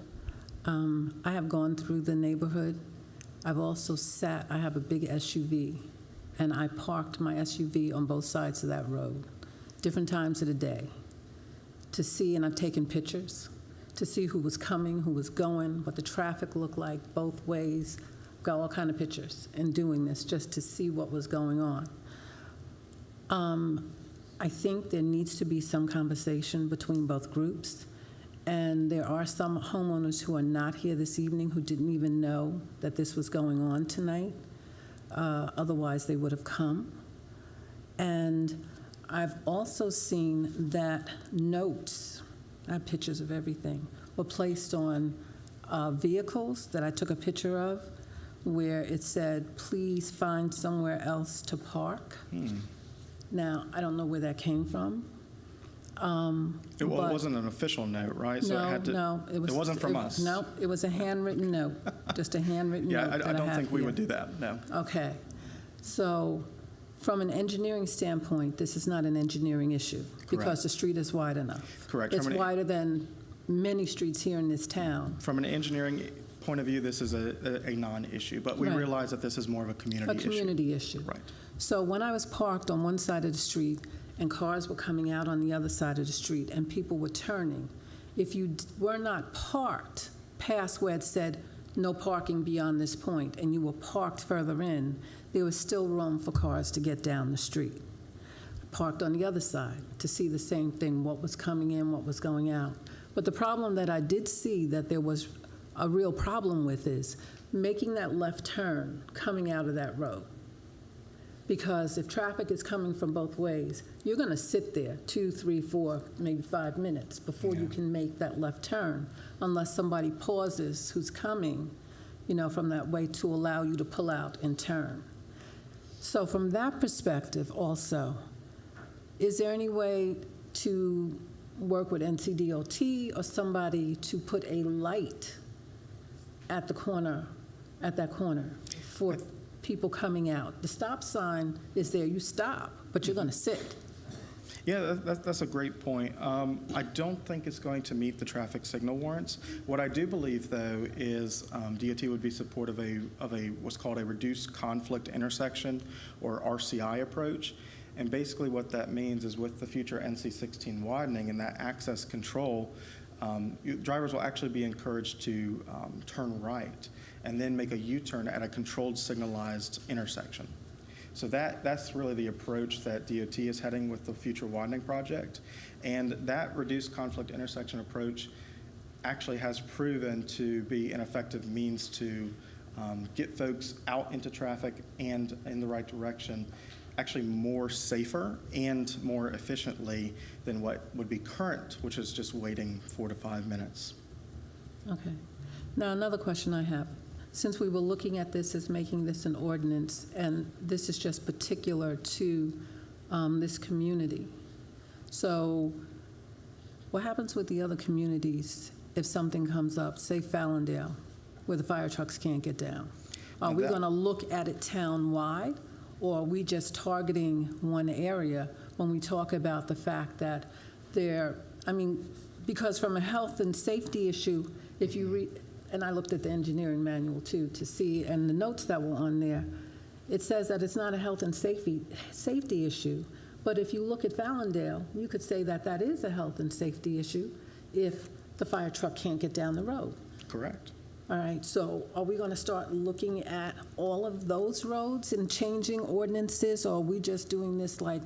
I have gone through the neighborhood. I've also I have a big SUV, and I parked my SUV on both sides of that road, different times of the day, to see, and I've taken pictures, to see who was coming, who was going, what the traffic looked like both ways. Got all kind of pictures in doing this just to see what was going on. I think there needs to be some conversation between both groups, and there are some homeowners who are not here this evening who didn't even know that this was going on tonight. Otherwise, they would have come. And I've also seen that notes, I have pictures of everything, were placed on vehicles that I took a picture of where it said, please find somewhere else to park. Now, I don't know where that came from. It wasn't an official note, right? So No, it wasn't from us. No, it was a handwritten note, just a handwritten note. Yeah, I don't think we would do that, no. Okay. So from an engineering standpoint, this is not an engineering issue because the street is wide enough. Correct. It's wider than many streets here in this town. From an engineering point of view, this is a non-issue, but we realize that this is more of a community issue. A community issue. Right. So when I was parked on one side of the street and cars were coming out on the other side of the street and people were turning, if you were not parked past where it said no parking beyond this point and you were parked further in, there was still room for cars to get down the street. I parked on the other side to see the same thing, what was coming in, what was going out. But the problem that I did see that there was a real problem with is making that left turn coming out of that road. Because if traffic is coming from both ways, you're going to sit there 2, 3, 4, maybe 5 minutes before you can make that left turn, unless somebody pauses who's coming, from that way to allow you to pull out and turn. So from that perspective also, is there any way to work with NCDOT or somebody to put a light at that corner for people coming out? The stop sign is there, you stop, but you're going to sit. Yeah, that's a great point. I don't think it's going to meet the traffic signal warrants. What I do believe, though, is DOT would be supportive of a what's called a reduced conflict intersection, or RCI approach. And basically what that means is with the future NC-16 widening and that access control, drivers will actually be encouraged to turn right and then make a U-turn at a controlled signalized intersection. So that's really the approach that DOT is heading with the future widening project. And that reduced conflict intersection approach actually has proven to be an effective means to get folks out into traffic and in the right direction, actually more safer and more efficiently than what would be current, which is just waiting 4 to 5 minutes. Okay. Now, another question I have. Since we were looking at this as making this an ordinance, and this is just particular to this community, so what happens with the other communities if something comes up, say Fallondale, where the fire trucks can't get down? Are we going to look at it town-wide, or are we just targeting one area when we talk about the fact that because from a health and safety issue, if you read, and I looked at the engineering manual too to see, and the notes that were on there, it says that it's not a health and safety issue. But if you look at Fallondale, you could say that that is a health and safety issue if the fire truck can't get down the road. Correct. All right, so are we going to start looking at all of those roads and changing ordinances, or are we just doing this like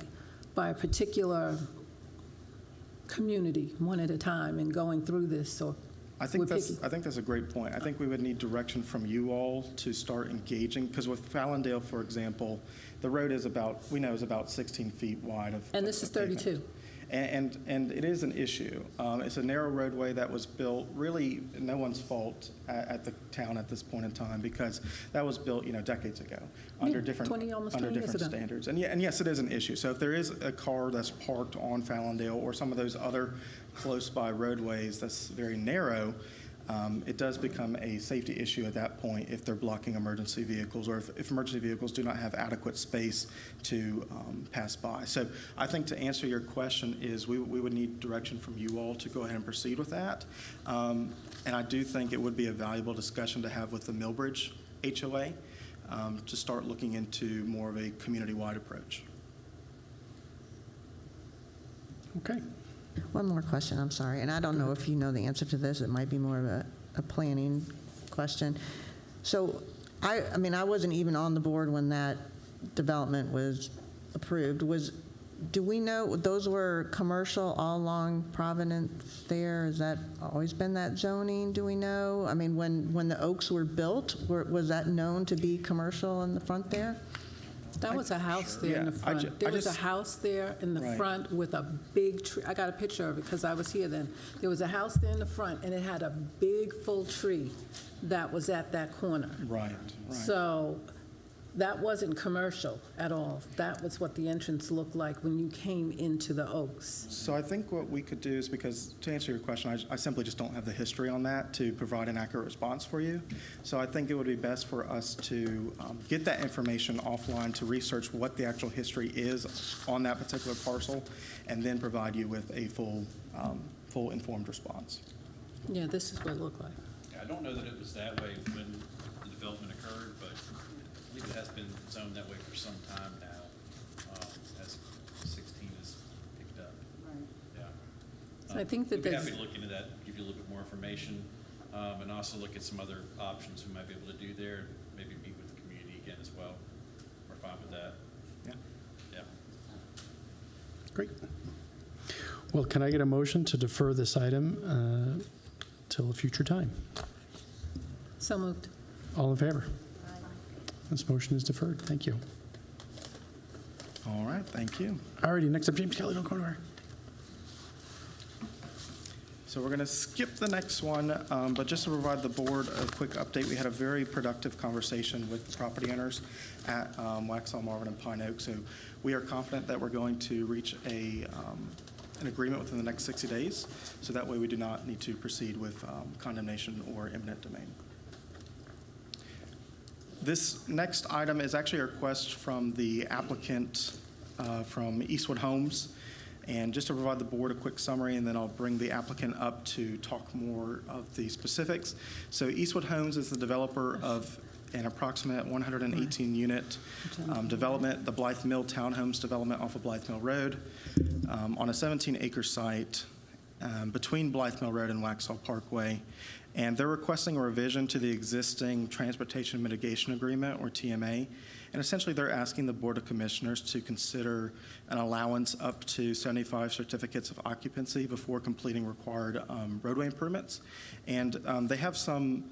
by a particular community, one at a time, and going through this? Or I think that's a great point. I think we would need direction from you all to start engaging, because with Fallondale, for example, the road is about 16 feet wide. And this is 32. And it is an issue. It's a narrow roadway that was built, really no one's fault at the town at this point in time, because that was built, decades ago under different standards. And yes, it is an issue. So if there is a car that's parked on Fallondale or some of those other close by roadways that's very narrow, it does become a safety issue at that point if they're blocking emergency vehicles, or if emergency vehicles do not have adequate space to pass by. So I think to answer your question is we would need direction from you all to go ahead and proceed with that. And I do think it would be a valuable discussion to have with the Millbridge HOA to start looking into more of a community-wide approach. Okay. One more question, I'm sorry, and I don't know if you know the answer to this. It might be more of a planning question. So, I mean, I wasn't even on the board when that development was approved. Do we know those were commercial all along Providence there? Has that always been that zoning? Do we know? I mean, when the Oaks were built, was that known to be commercial in the front there? That was a house there in the front. There was a house there in the front with a big tree. I got a picture of it because I was here then. There was a house there in the front, and it had a big full tree that was at that corner. Right. So that wasn't commercial at all. That was what the entrance looked like when you came into the Oaks. So I think what we could do is, because to answer your question, I simply just don't have the history on that to provide an accurate response for you. So I think it would be best for us to get that information offline to research what the actual history is on that particular parcel, and then provide you with a full informed response. Yeah, this is what it looked like. Yeah, I don't know that it was that way when the development occurred, but I believe it has been zoned that way for some time now, as 16 is picked up. Right. Yeah. So I think that we'd be there's- happy to look into that, give you a little bit more information, and also look at some other options we might be able to do there. Maybe meet with the community again as well. We're fine with that. Yeah. Yeah. Great. Well, can I get a motion to defer this item till a future time? So moved. All in favor? This motion is deferred. Thank you. All right, thank you. All righty, next up, James Kelly, don't go anywhere. So we're going to skip the next one, but just to provide the board a quick update, we had a very productive conversation with the property owners at Waxhaw, Marvin, and Pine Oak. So we are confident that we're going to reach an agreement within the next 60 days, so that way we do not need to proceed with condemnation or eminent domain. This next item is actually a request from the applicant from Eastwood Homes. And just to provide the board a quick summary, and then I'll bring the applicant up to talk more of the specifics. So Eastwood Homes is the developer of an approximate 118-unit development, the Blythe Mill Townhomes development off of Blythe Mill Road, on a 17-acre site between Blythe Mill Road and Waxhaw Parkway. And they're requesting a revision to the existing Transportation Mitigation Agreement, or TMA. And essentially, they're asking the Board of Commissioners to consider an allowance up to 75 certificates of occupancy before completing required roadway improvements. And they have some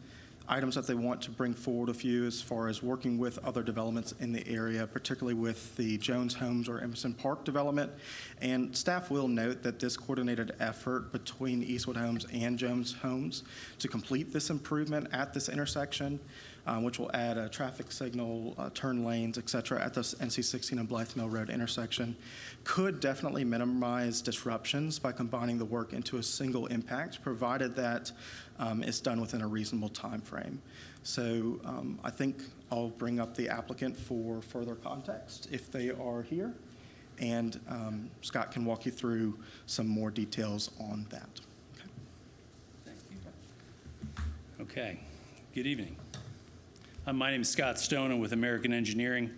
items that they want to bring forward a few as far as working with other developments in the area, particularly with the Jones Homes or Emerson Park development. And staff will note that this coordinated effort between Eastwood Homes and Jones Homes to complete this improvement at this intersection, which will add a traffic signal, turn lanes, et cetera, at this NC-16 and Blythe Mill Road intersection, could definitely minimize disruptions by combining the work into a single impact, provided that it's done within a reasonable time frame. So I think I'll bring up the applicant for further context if they are here, and Scott can walk you through some more details on that. Okay. Thank you. Okay. Good evening. My name is Scott Stone. I'm with American Engineering,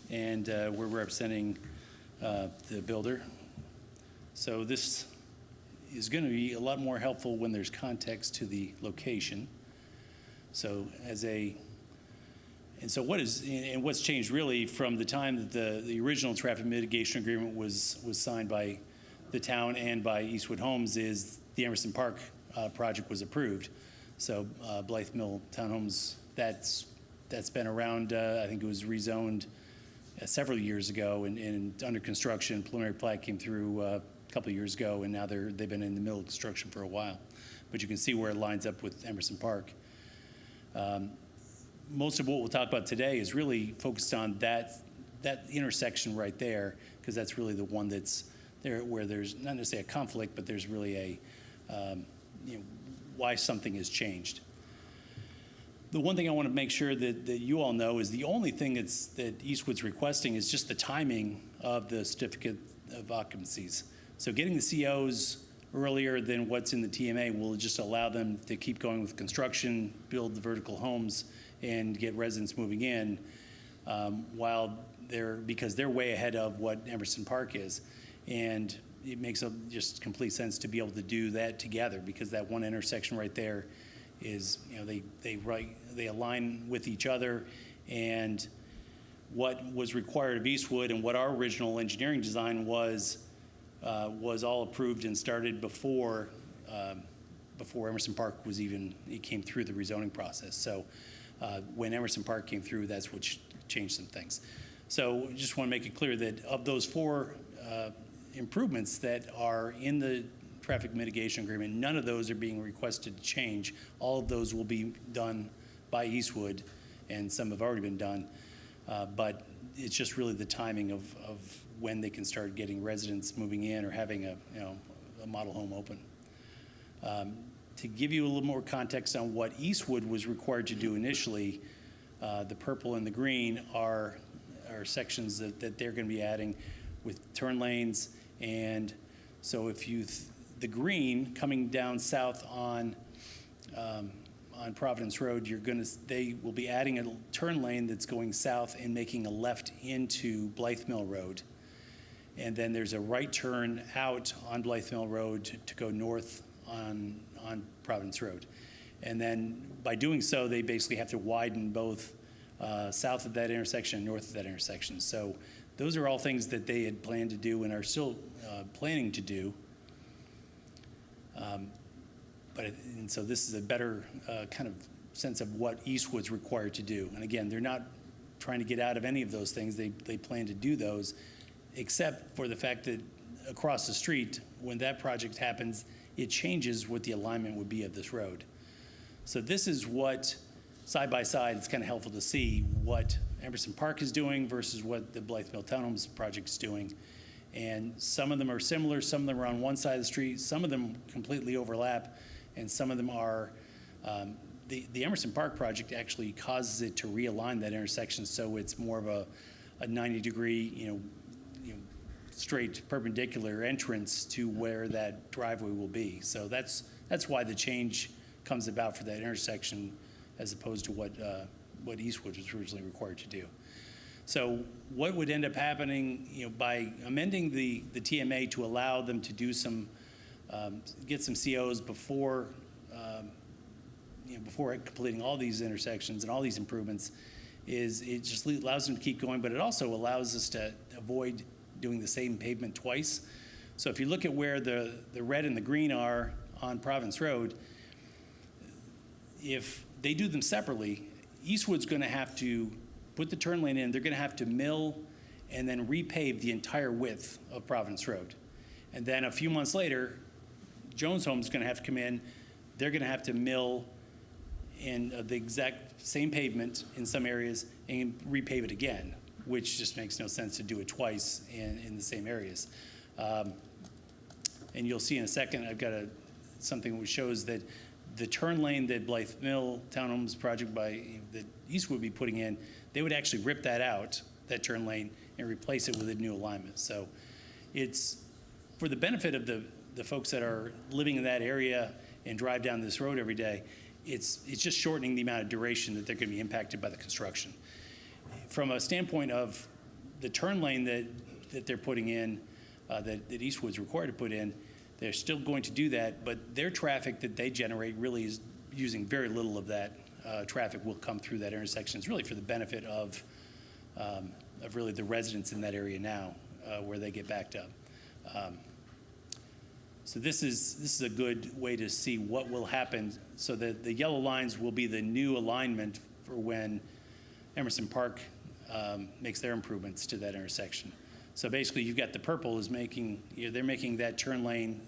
and we're representing the builder. So this is going to be a lot more helpful when there's context to the location. So what's changed really from the time that the original traffic mitigation agreement was signed by the town and by Eastwood Homes is the Emerson Park project was approved. So Blythe Mill Townhomes, that's been around, I think it was rezoned several years ago and under construction. Preliminary plat came through a couple of years ago, and now they've been in the middle of construction for a while. But you can see where it lines up with Emerson Park. Most of what we'll talk about today is really focused on that intersection right there, because that's really the one that's there where there's not necessarily a conflict, but there's really a why something has changed. The one thing I want to make sure that you all know is the only thing that Eastwood's requesting is just the timing of the certificate of occupancies. So getting the COs earlier than what's in the TMA will just allow them to keep going with construction, build the vertical homes, and get residents moving in because they're way ahead of what Emerson Park is. And it makes just complete sense to be able to do that together, because that one intersection right there is, they align with each other, and what was required of Eastwood and what our original engineering design was all approved and started before Emerson Park it came through the rezoning process. So when Emerson Park came through, that's what changed some things. So just want to make it clear that of those 4 improvements that are in the traffic mitigation agreement, none of those are being requested to change. All of those will be done by Eastwood, and some have already been done. But it's just really the timing of when they can start getting residents moving in or having a model home open. To give you a little more context on what Eastwood was required to do initially, the purple and the green are sections that they're going to be adding with turn lanes. And so if the green coming down south on Providence Road, they will be adding a turn lane that's going south and making a left into Blythe Mill Road. And then there's a right turn out on Blythe Mill Road to go north on Providence Road. And then by doing so, they basically have to widen both south of that intersection and north of that intersection. So those are all things that they had planned to do and are still planning to do. And so this is a better kind of sense of what Eastwood's required to do. And again, they're not trying to get out of any of those things. They plan to do those, except for the fact that across the street, when that project happens, it changes what the alignment would be of this road. So this is what, side by side, it's kind of helpful to see what Emerson Park is doing versus what the Blythe Mill Townhomes project is doing. And some of them are similar, some of them are on one side of the street, some of them completely overlap, and some of them are, the Emerson Park project actually causes it to realign that intersection so it's more of a 90-degree, straight perpendicular entrance to where that driveway will be. So that's why the change comes about for that intersection as opposed to what Eastwood was originally required to do. So what would end up happening, by amending the TMA to allow them to do some, get some COs before completing all these intersections and all these improvements, is it just allows them to keep going, but it also allows us to avoid doing the same pavement twice. So if you look at where the red and the green are on Providence Road, if they do them separately, Eastwood's going to have to put the turn lane in, they're going to have to mill and then repave the entire width of Providence Road. And then a few months later, Jones Home's going to have to come in, they're going to have to mill in the exact same pavement in some areas and repave it again, which just makes no sense to do it twice in the same areas. And you'll see in a second, I've got something which shows that the turn lane that Blythe Mill Townhomes project that Eastwood would be putting in, they would actually rip that out, that turn lane, and replace it with a new alignment. So it's for the benefit of the folks that are living in that area and drive down this road every day, it's just shortening the amount of duration that they're going to be impacted by the construction. From a standpoint of the turn lane that they're putting in, that Eastwood's required to put in, they're still going to do that, but their traffic that they generate really is using very little of that traffic will come through that intersection. It's really for the benefit of really the residents in that area now, where they get backed up. So this is a good way to see what will happen. So the yellow lines will be the new alignment for when Emerson Park makes their improvements to that intersection. So basically, you've got the purple is making, they're making that turn lane,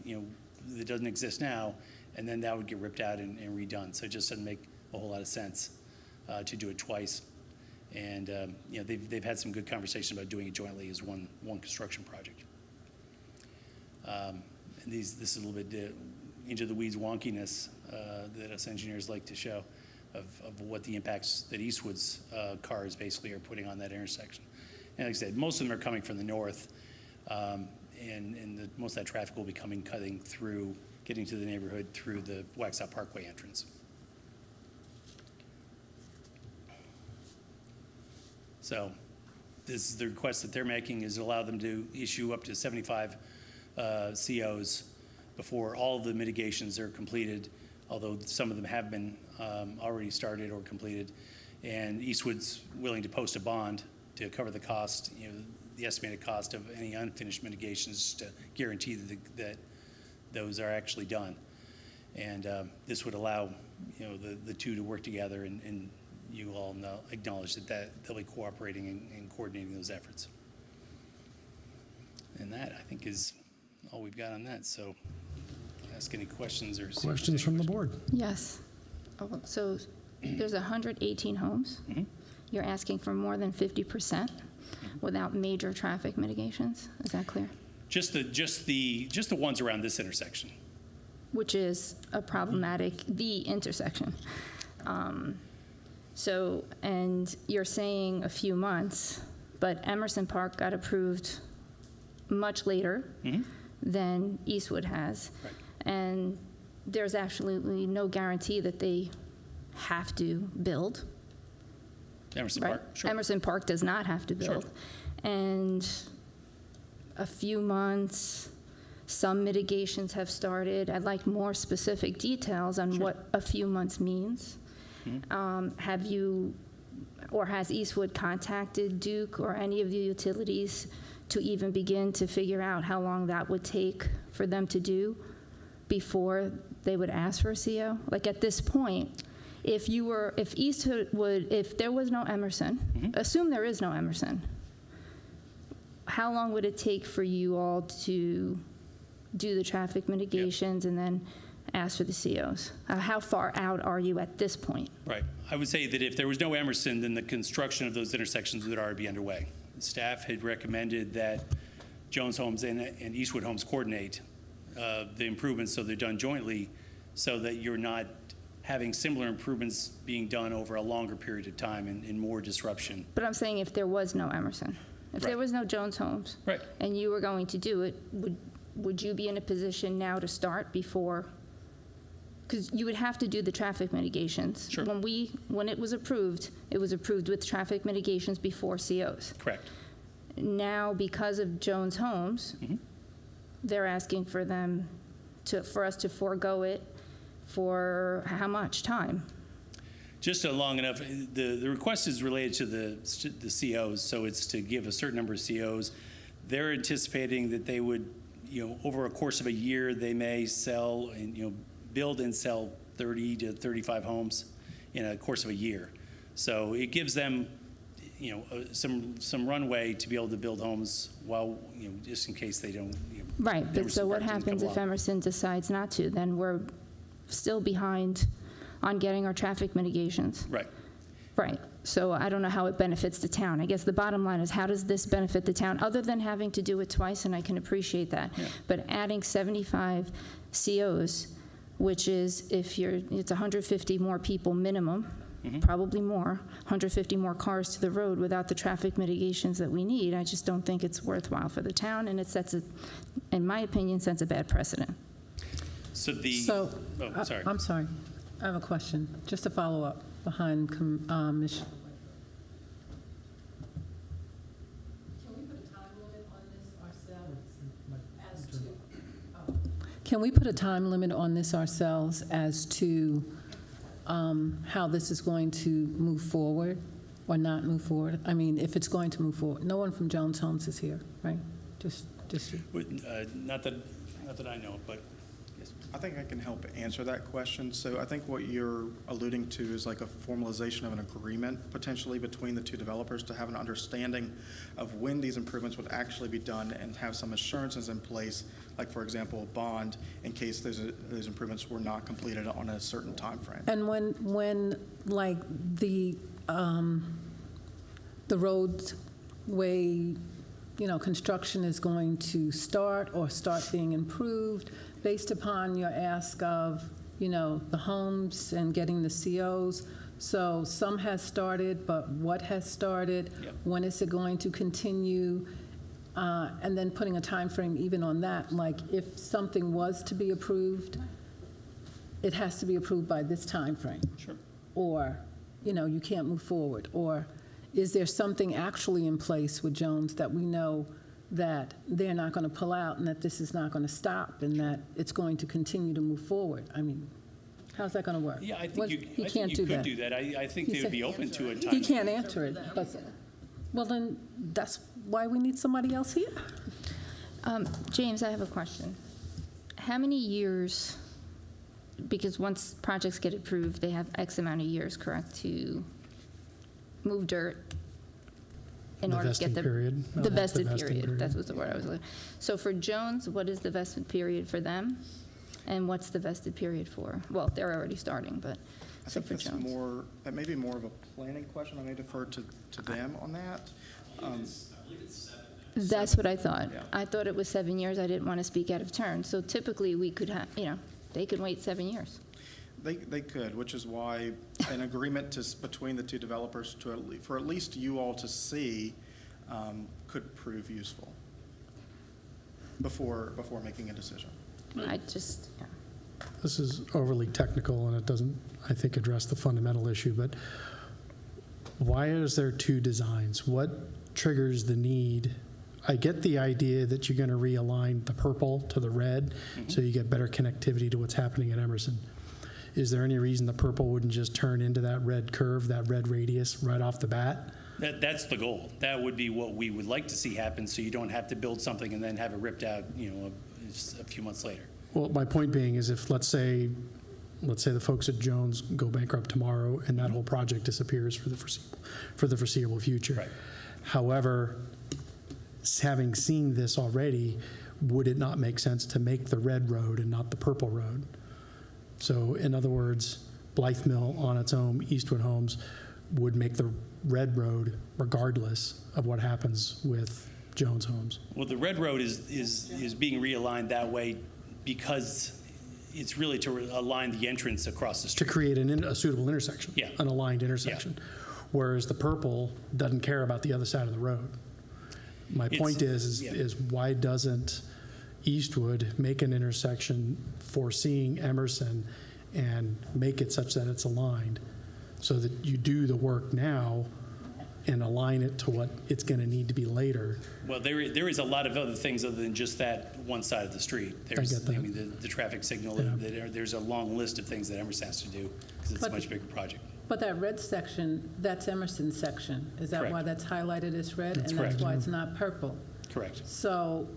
that doesn't exist now, and then that would get ripped out and redone. So it just doesn't make a whole lot of sense to do it twice. And they've had some good conversation about doing it jointly as one construction project. And this is a little bit into the weeds wonkiness that us engineers like to show of what the impacts that Eastwood's cars basically are putting on that intersection. And like I said, most of them are coming from the north, and most of that traffic will be cutting through, getting to the neighborhood through the Waxhaw Parkway entrance. So this is the request that they're making, is allow them to issue up to 75 COs before all of the mitigations are completed, although some of them have been already started or completed. And Eastwood's willing to post a bond to cover the cost, the estimated cost of any unfinished mitigations, to guarantee that those are actually done. And this would allow, the two to work together, and you all acknowledge that they'll be cooperating and coordinating those efforts. And that, I think, is all we've got on that. So ask any questions or questions from the board. Yes. Oh, so there's 118 homes. Mm-hmm. You're asking for more than 50% without major traffic mitigations. Is that clear? Just the ones around this intersection. Which is a problematic, the intersection. So, and you're saying a few months, but Emerson Park got approved much later than Eastwood has. Right. And there's absolutely no guarantee that they have to build. Emerson right? Park, sure. Emerson Park does not have to build. Sure. And a few months, some mitigations have started. I'd like more specific details on what a few months means. Have you, or has Eastwood contacted Duke or any of the utilities to even begin to figure out how long that would take for them to do before they would ask for a CO? Like at this point, if Eastwood would, if there was no Emerson, assume there is no Emerson, how long would it take for you all to do the traffic mitigations and then ask for the COs? How far out are you at this point? Right. I would say that if there was no Emerson, then the construction of those intersections would already be underway. Staff had recommended that Jones Homes and Eastwood Homes coordinate the improvements so they're done jointly, so that you're not having similar improvements being done over a longer period of time and more disruption. But I'm saying if there was no Emerson, if there was no Jones Homes, and you were going to do it, would you be in a position now to start before? Because you would have to do the traffic mitigations. Sure. When it was approved with traffic mitigations before COs. Correct. Now, because of Jones Homes, they're asking for us to forego it for how much time? Just long enough. The request is related to the COs, so it's to give a certain number of COs. They're anticipating that they would, over a course of a year, they may sell and build and sell 30 to 35 homes in a course of a year. So it gives them, some runway to be able to build homes while, just in case they don't. Right, but so what happens if Emerson decides not to? Then we're still behind on getting our traffic mitigations. Right. Right. So I don't know how it benefits the town. I guess the bottom line is, how does this benefit the town, other than having to do it twice, and I can appreciate that. Yeah. But adding 75 COs, which is, it's 150 more people minimum, probably more, 150 more cars to the road without the traffic mitigations that we need. I just don't think it's worthwhile for the town, and it in my opinion, sets a bad precedent. Sorry. I'm sorry. I have a question, just to follow up behind Ms. Can we put a time limit on this ourselves as to how this is going to move forward or not move forward? I mean, if it's going to move forward. No one from Jones Homes is here, right? Just you. Not that I know, but yes. I think I can help answer that question. So I think what you're alluding to is like a formalization of an agreement potentially between the two developers to have an understanding of when these improvements would actually be done and have some assurances in place, like for example, a bond in case those improvements were not completed on a certain time frame. And when like the roadway, construction is going to start being improved, based upon your ask of, the homes and getting the COs, so some has started, but what has started? Yep. When is it going to continue? And then putting a time frame even on that, like if something was to be approved, it has to be approved by this time frame. Sure. Or, you can't move forward. Or is there something actually in place with Jones that we know that they're not going to pull out and that this is not going to stop and that it's going to continue to move forward? I mean, how's that going to work? Yeah, I think What- you, he I can't think you do could that. do that. I think He they would said- be open to a time. He can't answer it, but, well, then that's why we need somebody else here. James, I have a question. How many years, because once projects get approved, they have X amount of years, correct, to move dirt in The order to get vesting period. the vested vesting period. That was the word I was looking. So for Jones, what is the vested period for them? And what's the vested period for? Well, they're already starting, but, I so think for that's Jones. that may be more of a planning question. I may defer to them on that. That's what I thought. Yeah. I thought it was 7 years. I didn't want to speak out of turn. So typically, we could have, they could wait 7 years. They could, which is why an agreement between the two developers for at least you all to see could prove useful before making a decision. I just, yeah. This is overly technical, and it doesn't, I think, address the fundamental issue, but why is there two designs? What triggers the need? I get the idea that you're going to realign the purple to the red so you get better connectivity to what's happening at Emerson. Is there any reason the purple wouldn't just turn into that red curve, that red radius right off the bat? That's the goal. That would be what we would like to see happen, so you don't have to build something and then have it ripped out, a few months later. Well, my point being is if, let's say the folks at Jones go bankrupt tomorrow and that whole project disappears for the foreseeable future. Right. However, having seen this already, would it not make sense to make the red road and not the purple road? So in other words, Blythe Mill on its own, Eastwood Homes, would make the red road regardless of what happens with Jones Homes. Well, the red road is being realigned that way because it's really to align the entrance across the To street. create a suitable intersection, Yeah. an aligned intersection. Whereas the purple doesn't care about the other side of the road. My point is why doesn't Eastwood make an intersection foreseeing Emerson and make it such that it's aligned so that you do the work now and align it to what it's going to need to be later? Well, there is a lot of other things other than just that one side of the street. There's, get that. I mean, the traffic signal, there's a long list of things that Emerson has to do because it's a much bigger project. But that red section, that's Emerson's section. Is that Correct. why that's highlighted as red? That's And correct. that's why it's not purple? Correct. So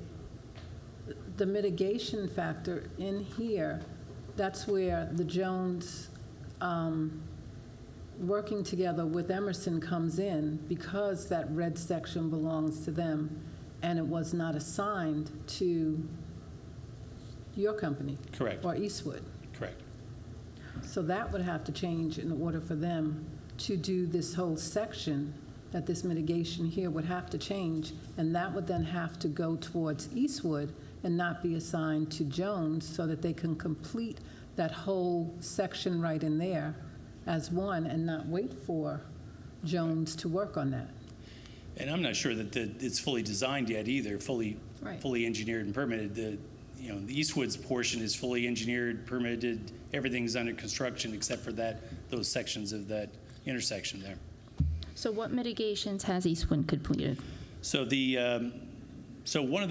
the mitigation factor in here, that's where the Jones working together with Emerson comes in because that red section belongs to them and it was not assigned to your company. Correct. Or Eastwood. Correct. So that would have to change in order for them to do this whole section, that this mitigation here would have to change, and that would then have to go towards Eastwood and not be assigned to Jones so that they can complete that whole section right in there as one and not wait for Jones to work on that. And I'm not sure that it's fully designed yet either, fully engineered and permitted. The Eastwood's portion is fully engineered, permitted, everything's under construction except for those sections of that intersection there. So what mitigations has Eastwood completed? So one of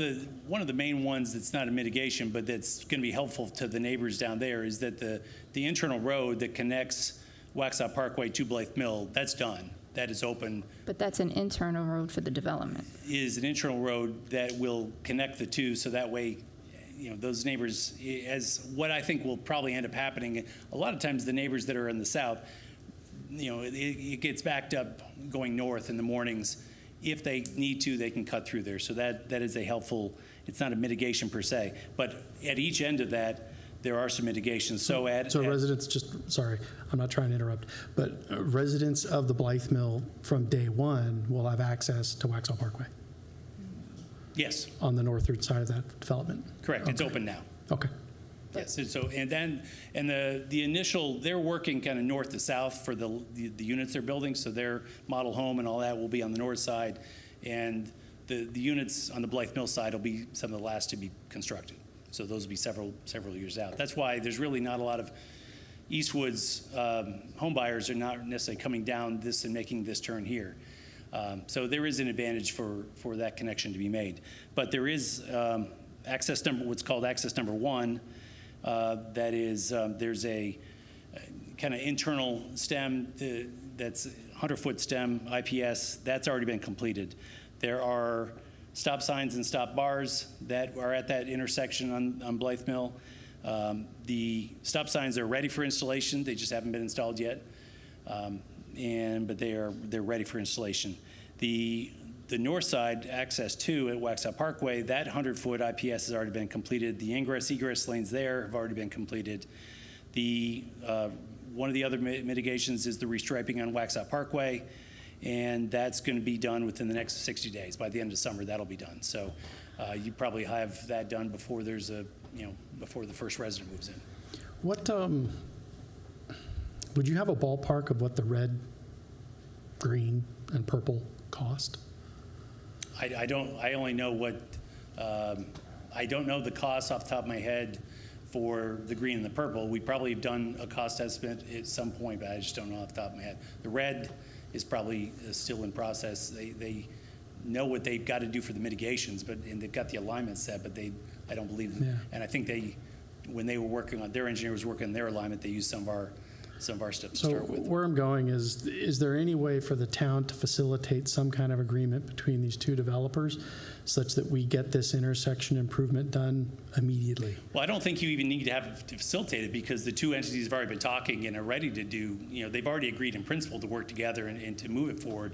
the main ones that's not a mitigation, but that's going to be helpful to the neighbors down there is that the internal road that connects Waxhaw Parkway to Blythe Mill, that's done. That is open. But that's an internal road for the development. Is an internal road that will connect the two, so that way, those neighbors, as what I think will probably end up happening, a lot of times the neighbors that are in the south, it gets backed up going north in the mornings. If they need to, they can cut through there. So that is a helpful, it's not a mitigation per se, but at each end of that, there are some mitigations. So residents, sorry, I'm not trying to interrupt, but residents of the Blythe Mill from day one will have access to Waxhaw Parkway? Yes. On the northern side of that development? Correct. Okay. It's open now. Okay. Yes, and the initial, they're working kind of north to south for the units they're building, so their model home and all that will be on the north side, and the units on the Blythe Mill side will be some of the last to be constructed. So those will be several years out. That's why there's really not a lot of Eastwood's home buyers are not necessarily coming down this and making this turn here. So there is an advantage for that connection to be made. But there is access number, what's called access number 1. That is, there's a kind of internal stem that's 100-foot stem IPS. That's already been completed. There are stop signs and stop bars that are at that intersection on Blythe Mill. The stop signs are ready for installation. They just haven't been installed yet. But they're ready for installation. The north side, access 2 at Waxhaw Parkway, that 100-foot IPS has already been completed. The ingress-egress lanes there have already been completed. One of the other mitigations is the restriping on Waxhaw Parkway, and that's going to be done within the next 60 days. By the end of summer, that'll be done. So you probably have that done before there's before the first resident moves in. What would you have a ballpark of what the red, green, and purple cost? I only know what, I don't know the cost off the top of my head for the green and the purple. We probably have done a cost estimate at some point, but I just don't know off the top of my head. The red is probably still in process. They know what they've got to do for the mitigations, and they've got the alignment set, but I don't believe, and I think when they were working on, their engineer was working on their alignment, they used some of our stuff to start with. Where I'm going is there any way for the town to facilitate some kind of agreement between these two developers such that we get this intersection improvement done immediately? Well, I don't think you even need to facilitate it because the two entities have already been talking and are ready to do, they've already agreed in principle to work together and to move it forward.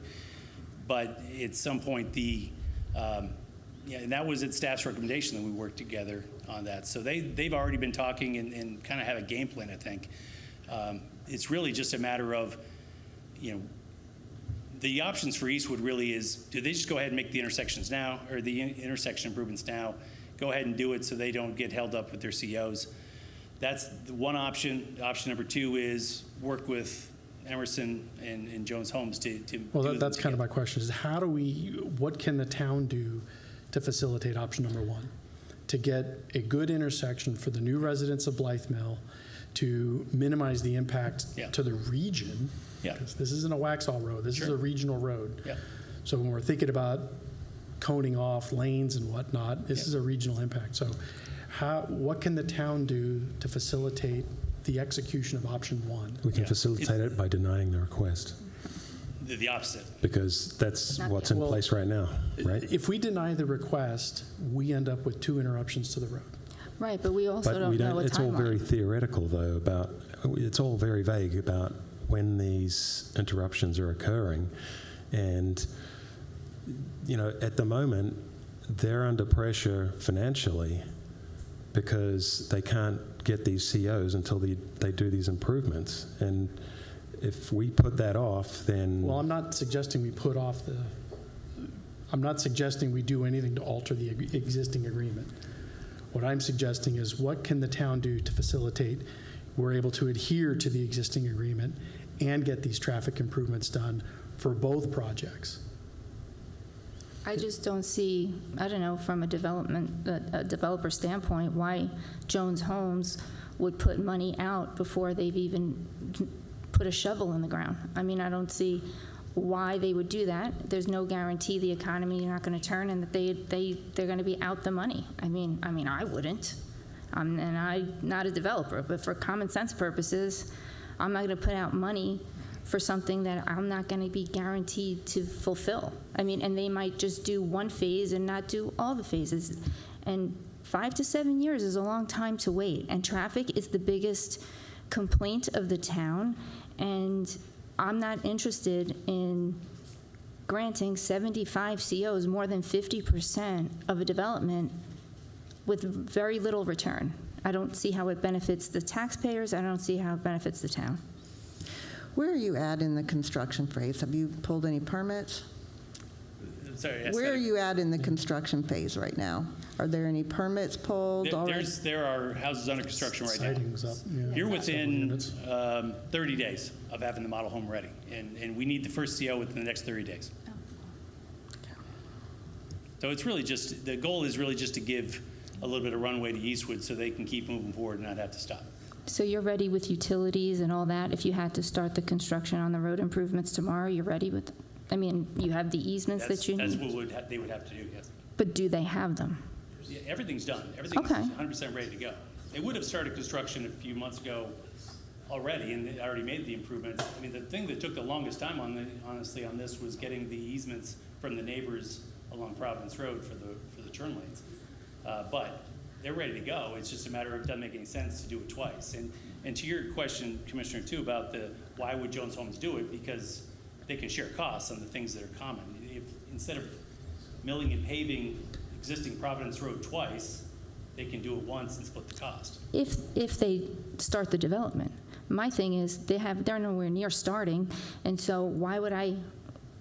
But at some point, and that was at staff's recommendation that we worked together on that. So they've already been talking and kind of have a game plan, I think. It's really just a matter of, the options for Eastwood really is, do they just go ahead and make the intersections now, or the intersection improvements now, go ahead and do it so they don't get held up with their COs. That's the one option. Option number 2 is work with Emerson and Jones Homes to well, that's kind of my question, is what can the town do to facilitate option number 1? To get a good intersection for the new residents of Blythe Mill, to minimize the impact to the region, because this isn't a Waxhaw road, this is a regional road. So when we're thinking about coning off lanes and whatnot, this is a regional impact. So what can the town do to facilitate the execution of option 1? We can facilitate it by denying the request. The opposite. Because that's what's in place right now, right? If we deny the request, we end up with 2 interruptions to the road. Right, but we also don't know a timeline. It's all very theoretical, though, it's all very vague about when these interruptions are occurring. And, at the moment, they're under pressure financially because they can't get these COs until they do these improvements. And if we put that off, then... Well, I'm not suggesting we put off I'm not suggesting we do anything to alter the existing agreement. What I'm suggesting is what can the town do to facilitate we're able to adhere to the existing agreement and get these traffic improvements done for both projects? I just don't see, from a developer standpoint, why Jones Homes would put money out before they've even put a shovel in the ground. I don't see why they would do that. There's no guarantee the economy is not going to turn and that they're going to be out the money. I wouldn't. And I'm not a developer, but for common sense purposes, I'm not going to put out money for something that I'm not going to be guaranteed to fulfill. And they might just do one phase and not do all the phases. And 5 to 7 years is a long time to wait. And traffic is the biggest complaint of the town. And I'm not interested in granting 75 COs, more than 50% of a development, with very little return. I don't see how it benefits the taxpayers. I don't see how it benefits the town. Where are you at in the construction phase? Have you pulled any permits? Sorry, Where are you at in the construction phase right now? Are there any permits pulled already? There are houses under construction right now. Siding's up, yeah. You're within Several units. 30 days of having the model home ready, and we need the first CO within the next 30 days. So it's really just, the goal is really just to give a little bit of runway to Eastwood so they can keep moving forward and not have to stop. So you're ready with utilities and all that? If you had to start the construction on the road improvements tomorrow, you're ready with, I mean, you have the easements that you That's need? what they would have to do, yes. But do they have them? Yeah, everything's done. Everything's Okay. 100% ready to go. They would have started construction a few months ago already, and they already made the improvements. I mean, the thing that took the longest time honestly on this was getting the easements from the neighbors along Providence Road for the turn lanes. But they're ready to go. It's just a matter of it doesn't make any sense to do it twice. And to your question, Commissioner, too, about why would Jones Homes do it? Because they can share costs on the things that are common. If instead of milling and paving existing Providence Road twice, they can do it once and split the cost. If they start the development. My thing is, they're nowhere near starting, and so why would I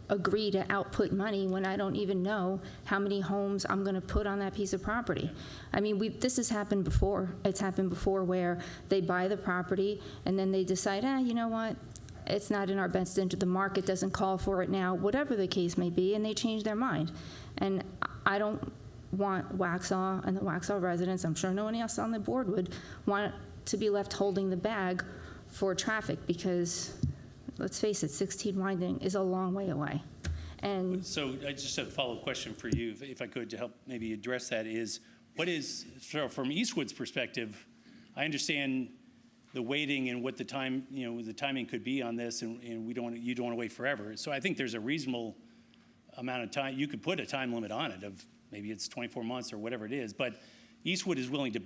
agree to output money when I don't even know how many homes I'm going to put on that piece of property? I mean, this has happened before. It's happened before where they buy the property and then they decide, you know what, it's not in our best interest, the market doesn't call for it now, whatever the case may be, and they change their mind. And I don't want Waxhaw and the Waxhaw residents, I'm sure no one else on the board would want to be left holding the bag for traffic, because let's face it, 16 Winding is a long way away. And so I just have a follow-up question for you, if I could, to help maybe address that, is so from Eastwood's perspective, I understand the waiting and what the timing could be on this, and you don't want to wait forever. So I think there's a reasonable amount of time. You could put a time limit on it of maybe it's 24 months or whatever it is, but Eastwood is willing to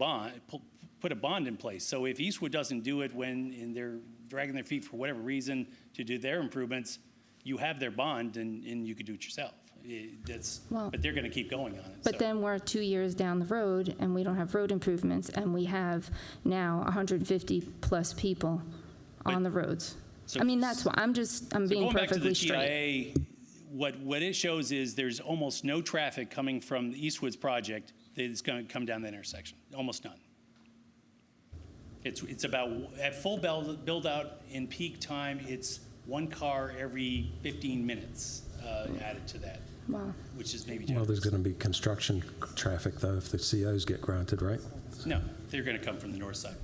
put a bond in place. So if Eastwood doesn't do it and they're dragging their feet for whatever reason to do their improvements, you have their bond and you could do it yourself. But they're going to keep going on it. But then we're 2 years down the road and we don't have road improvements, and we have now 150 plus people on the roads. I mean, that's why I'm being perfectly straight. Going back to the TIA, what it shows is there's almost no traffic coming from the Eastwood's project that is going to come down the intersection. Almost none. It's about, at full build out in peak time, it's one car every 15 minutes added to that. Wow. Which is maybe Well, there's going to be construction traffic, though, if the COs get granted, right? No, they're going to come from the north side.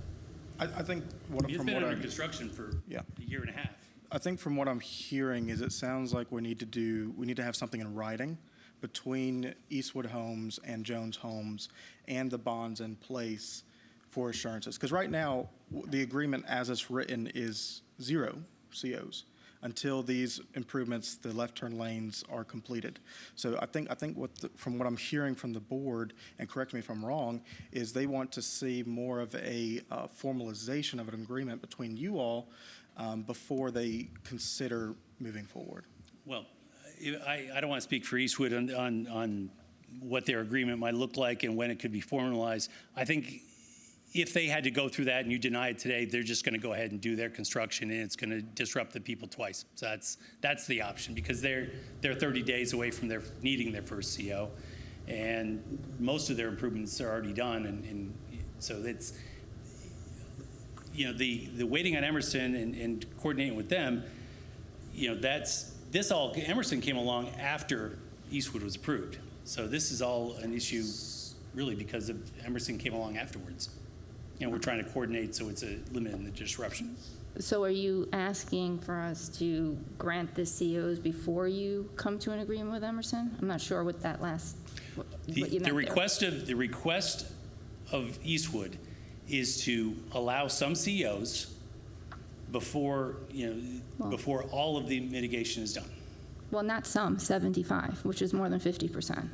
I think It's been under construction for a year and a half. I think from what I'm hearing is it sounds like we need to have something in writing between Eastwood Homes and Jones Homes and the bonds in place for assurances. Because right now, the agreement as it's written is 0 COs until these improvements, the left turn lanes, are completed. So I think from what I'm hearing from the board, and correct me if I'm wrong, is they want to see more of a formalization of an agreement between you all before they consider moving forward. Well, I don't want to speak for Eastwood on what their agreement might look like and when it could be formalized. I think if they had to go through that and you deny it today, they're just going to go ahead and do their construction, and it's going to disrupt the people twice. So that's the option, because they're 30 days away from needing their first CO, and most of their improvements are already done, and so it's, the waiting on Emerson and coordinating with them, Emerson came along after Eastwood was approved. So this is all an issue really because of Emerson came along afterwards. We're trying to coordinate so it's a limit in the disruption. So are you asking for us to grant the COs before you come to an agreement with Emerson? I'm not sure what that what you meant the request of Eastwood is to allow some COs before all of the mitigation is done. Well, not some, 75, which is more than 50%.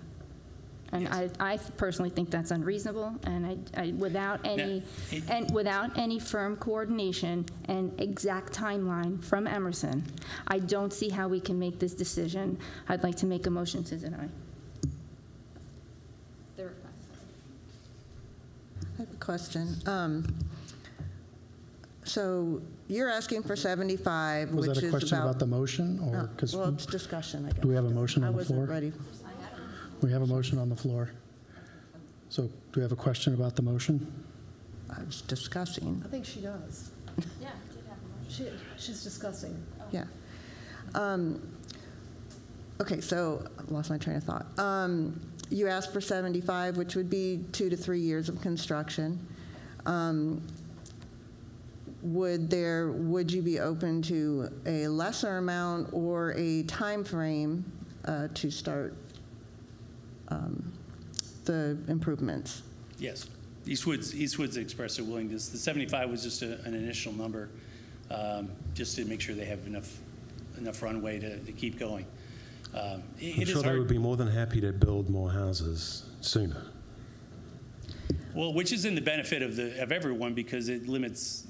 And yes. I personally think that's unreasonable, and without any firm coordination and exact timeline from Emerson, I don't see how we can make this decision. I'd like to make a motion to deny. I have a question. So you're asking for 75, Was which that a is question about the motion, or well, it's discussion, I guess. Do we have a motion on the floor? I wasn't ready. We have a motion on the floor. So do we have a question about the motion? I was discussing. I think she does. Yeah, She's discussing. Yeah. Okay, so I lost my train of thought. You asked for 75, which would be 2 to 3 years of construction. Would you be open to a lesser amount or a time frame to start the improvements? Yes. Eastwood's expressed their willingness. The 75 was just an initial number, just to make sure they have enough runway to keep going. I'm sure they would be more than happy to build more houses sooner. Well, which is in the benefit of everyone, because it limits,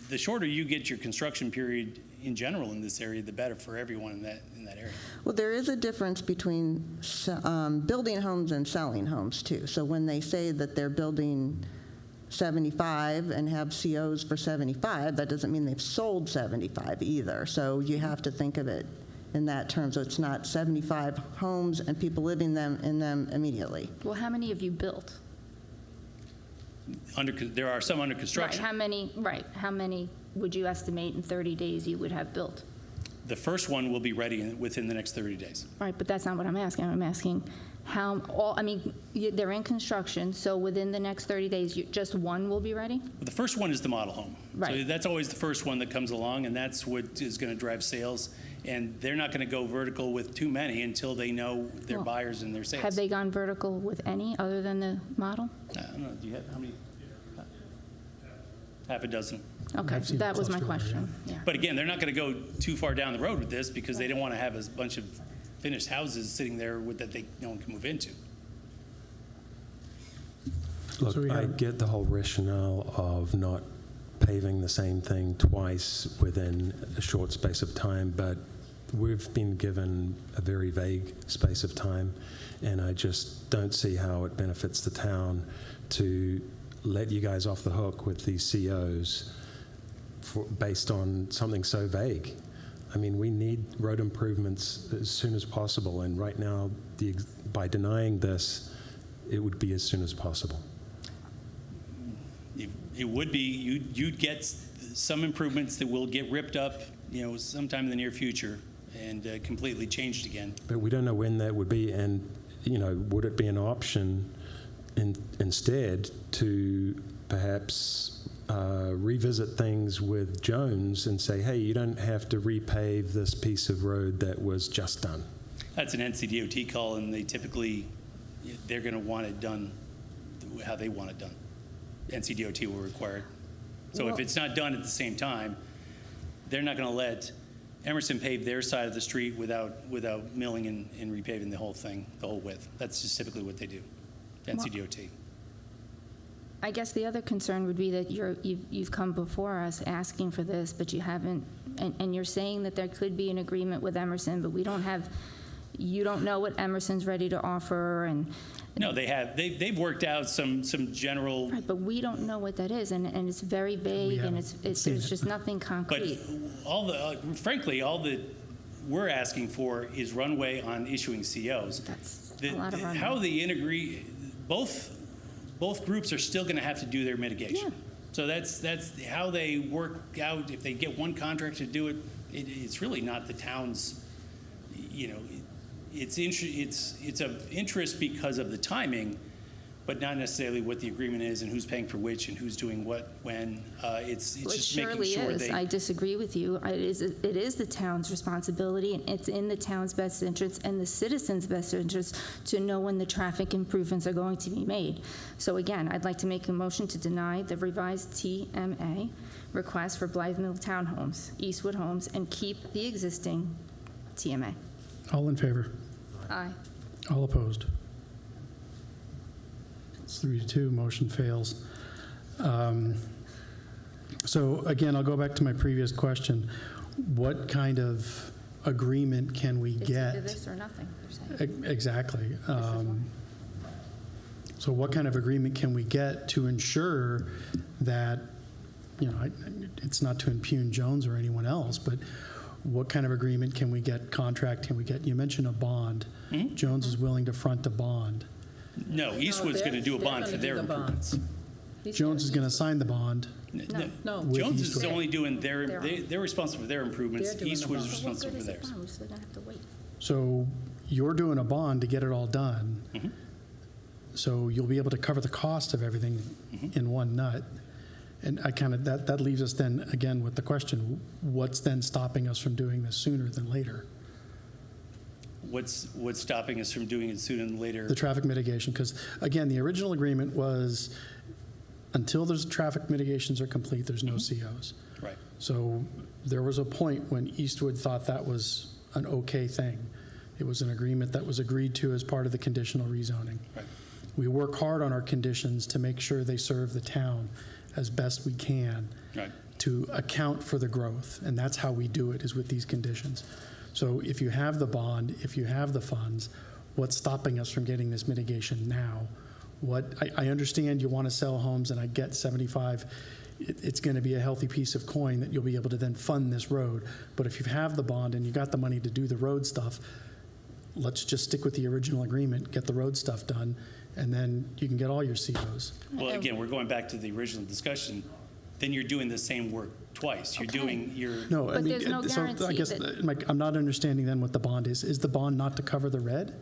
the shorter you get your construction period in general in this area, the better for everyone in that area. Well, there is a difference between building homes and selling homes, too. So when they say that they're building 75 and have COs for 75, that doesn't mean they've sold 75 either. So you have to think of it in that term. So it's not 75 homes and people living in them immediately. Well, how many have you built? There are some under construction. Right, how many would you estimate in 30 days you would have built? The first one will be ready within the next 30 days. Right, but that's not what I'm asking. I'm asking they're in construction, so within the next 30 days, just one will be ready? The first one is the model home. Right. So that's always the first one that comes along, and that's what is going to drive sales. And they're not going to go vertical with too many until they know their buyers and their sales. Have they gone vertical with any other than the model? I don't know. Do you have how many? Half a dozen. Okay, that was my question. Yeah. But again, they're not going to go too far down the road with this because they don't want to have a bunch of finished houses sitting there that no one can move into. Look, I get the whole rationale of not paving the same thing twice within a short space of time, but we've been given a very vague space of time, and I just don't see how it benefits the town to let you guys off the hook with these COs based on something so vague. I mean, we need road improvements as soon as possible, and right now, by denying this, it would be as soon as possible. It would be, you'd get some improvements that will get ripped up, sometime in the near future and completely changed again. But we don't know when that would be, and, would it be an option instead to perhaps revisit things with Jones and say, hey, you don't have to repave this piece of road that was just done? That's an NCDOT call, and they're going to want it done how they want it done. NCDOT will require it. So if it's not done at the same time, they're not going to let Emerson pave their side of the street without milling and repaving the whole thing, the whole width. That's just typically what they do, NCDOT. I guess the other concern would be that you've come before us asking for this, but you haven't, and you're saying that there could be an agreement with Emerson, but you don't know what Emerson's ready to offer, and no, they have. They've worked out some general. Right, but we don't know what that is, and it's very vague, and there's just nothing concrete. But frankly, all that we're asking for is runway on issuing COs. That's a lot of runway. How they integrate, both groups are still going to have to do their mitigation. Yeah. So that's how they work out. If they get one contractor to do it, it's really not the town's. It's of interest because of the timing, but not necessarily what the agreement is and who's paying for which and who's doing what when. It's just making sure they. I disagree with you. It is the town's responsibility, and it's in the town's best interest and the citizens' best interest to know when the traffic improvements are going to be made. So again, I'd like to make a motion to deny the revised TMA request for Blythe Mill Townhomes, Eastwood Homes, and keep the existing TMA. All in favor? Aye. All opposed? It's 3-2, motion fails. So again, I'll go back to my previous question. What kind of agreement can we get? It's either this or nothing, you're saying. Exactly. So what kind of agreement can we get to ensure that, it's not to impugn Jones or anyone else, but what kind of agreement can we get, contract can we get? You mentioned a bond. Mm-hmm. Jones is willing to front a bond. No, Eastwood's going to do a bond for their improvements. Jones is going to sign the bond. No. with Jones is Eastwood. only doing they're responsible for their improvements. They're doing the Eastwood is bond. responsible for theirs. We're still gonna have to wait. So you're doing a bond to get it all done. Mhm. So you'll be able to cover the cost of everything in one nut. And I kind of, that leaves us then again with the question, what's then stopping us from doing this sooner than later? What's stopping us from doing it sooner than later? The traffic mitigation, because again, the original agreement was until there's traffic mitigations are complete, there's no COs. Right. So there was a point when Eastwood thought that was an okay thing. It was an agreement that was agreed to as part of the conditional rezoning. Right. We work hard on our conditions to make sure they serve the town as best we can Right. to account for the growth. And that's how we do it, is with these conditions. So if you have the bond, if you have the funds, what's stopping us from getting this mitigation now? I understand you want to sell homes, and I get 75. It's going to be a healthy piece of coin that you'll be able to then fund this road. But if you have the bond and you got the money to do the road stuff, let's just stick with the original agreement, get the road stuff done, and then you can get all your COs. Well, again, we're going back to the original discussion. Then you're doing the same work twice. You're doing your. No, But there's no so I guarantee guess that- I'm not understanding then what the bond is. Is the bond not to cover the red?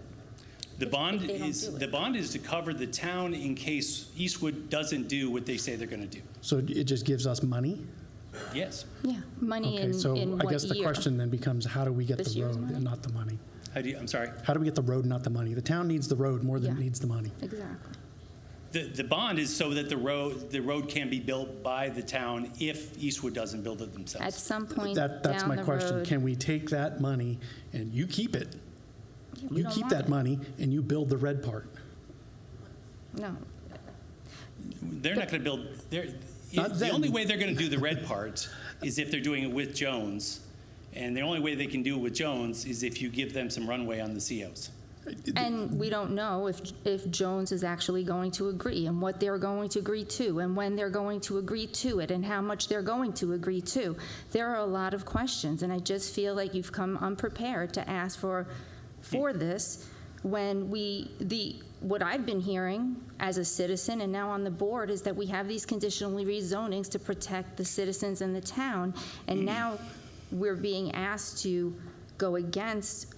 The bond they don't is do it. the bond is to cover the town in case Eastwood doesn't do what they say they're going to do. So it just gives us money? Yes. Yeah, money Okay, in so in I what guess the year? question then becomes, how do we get This the year's road money? and not the money? I'm sorry. How do we get the road, not the money? The town needs the road more than it Yeah. needs the money. Exactly. The bond is so that the road can be built by the town if Eastwood doesn't build it themselves. At some point That's down my the question. road. Can we take that money and you keep it? Yeah, we You don't keep want that it. money and you build the red part. No. They're not going to build. Not The them. only way they're going to do the red part is if they're doing it with Jones, and the only way they can do it with Jones is if you give them some runway on the COs. And we don't know if Jones is actually going to agree and what they're going to agree to and when they're going to agree to it and how much they're going to agree to. There are a lot of questions, and I just feel like you've come unprepared to ask for this when what I've been hearing as a citizen and now on the board is that we have these conditionally rezonings to protect the citizens in the town, and now we're being asked to go against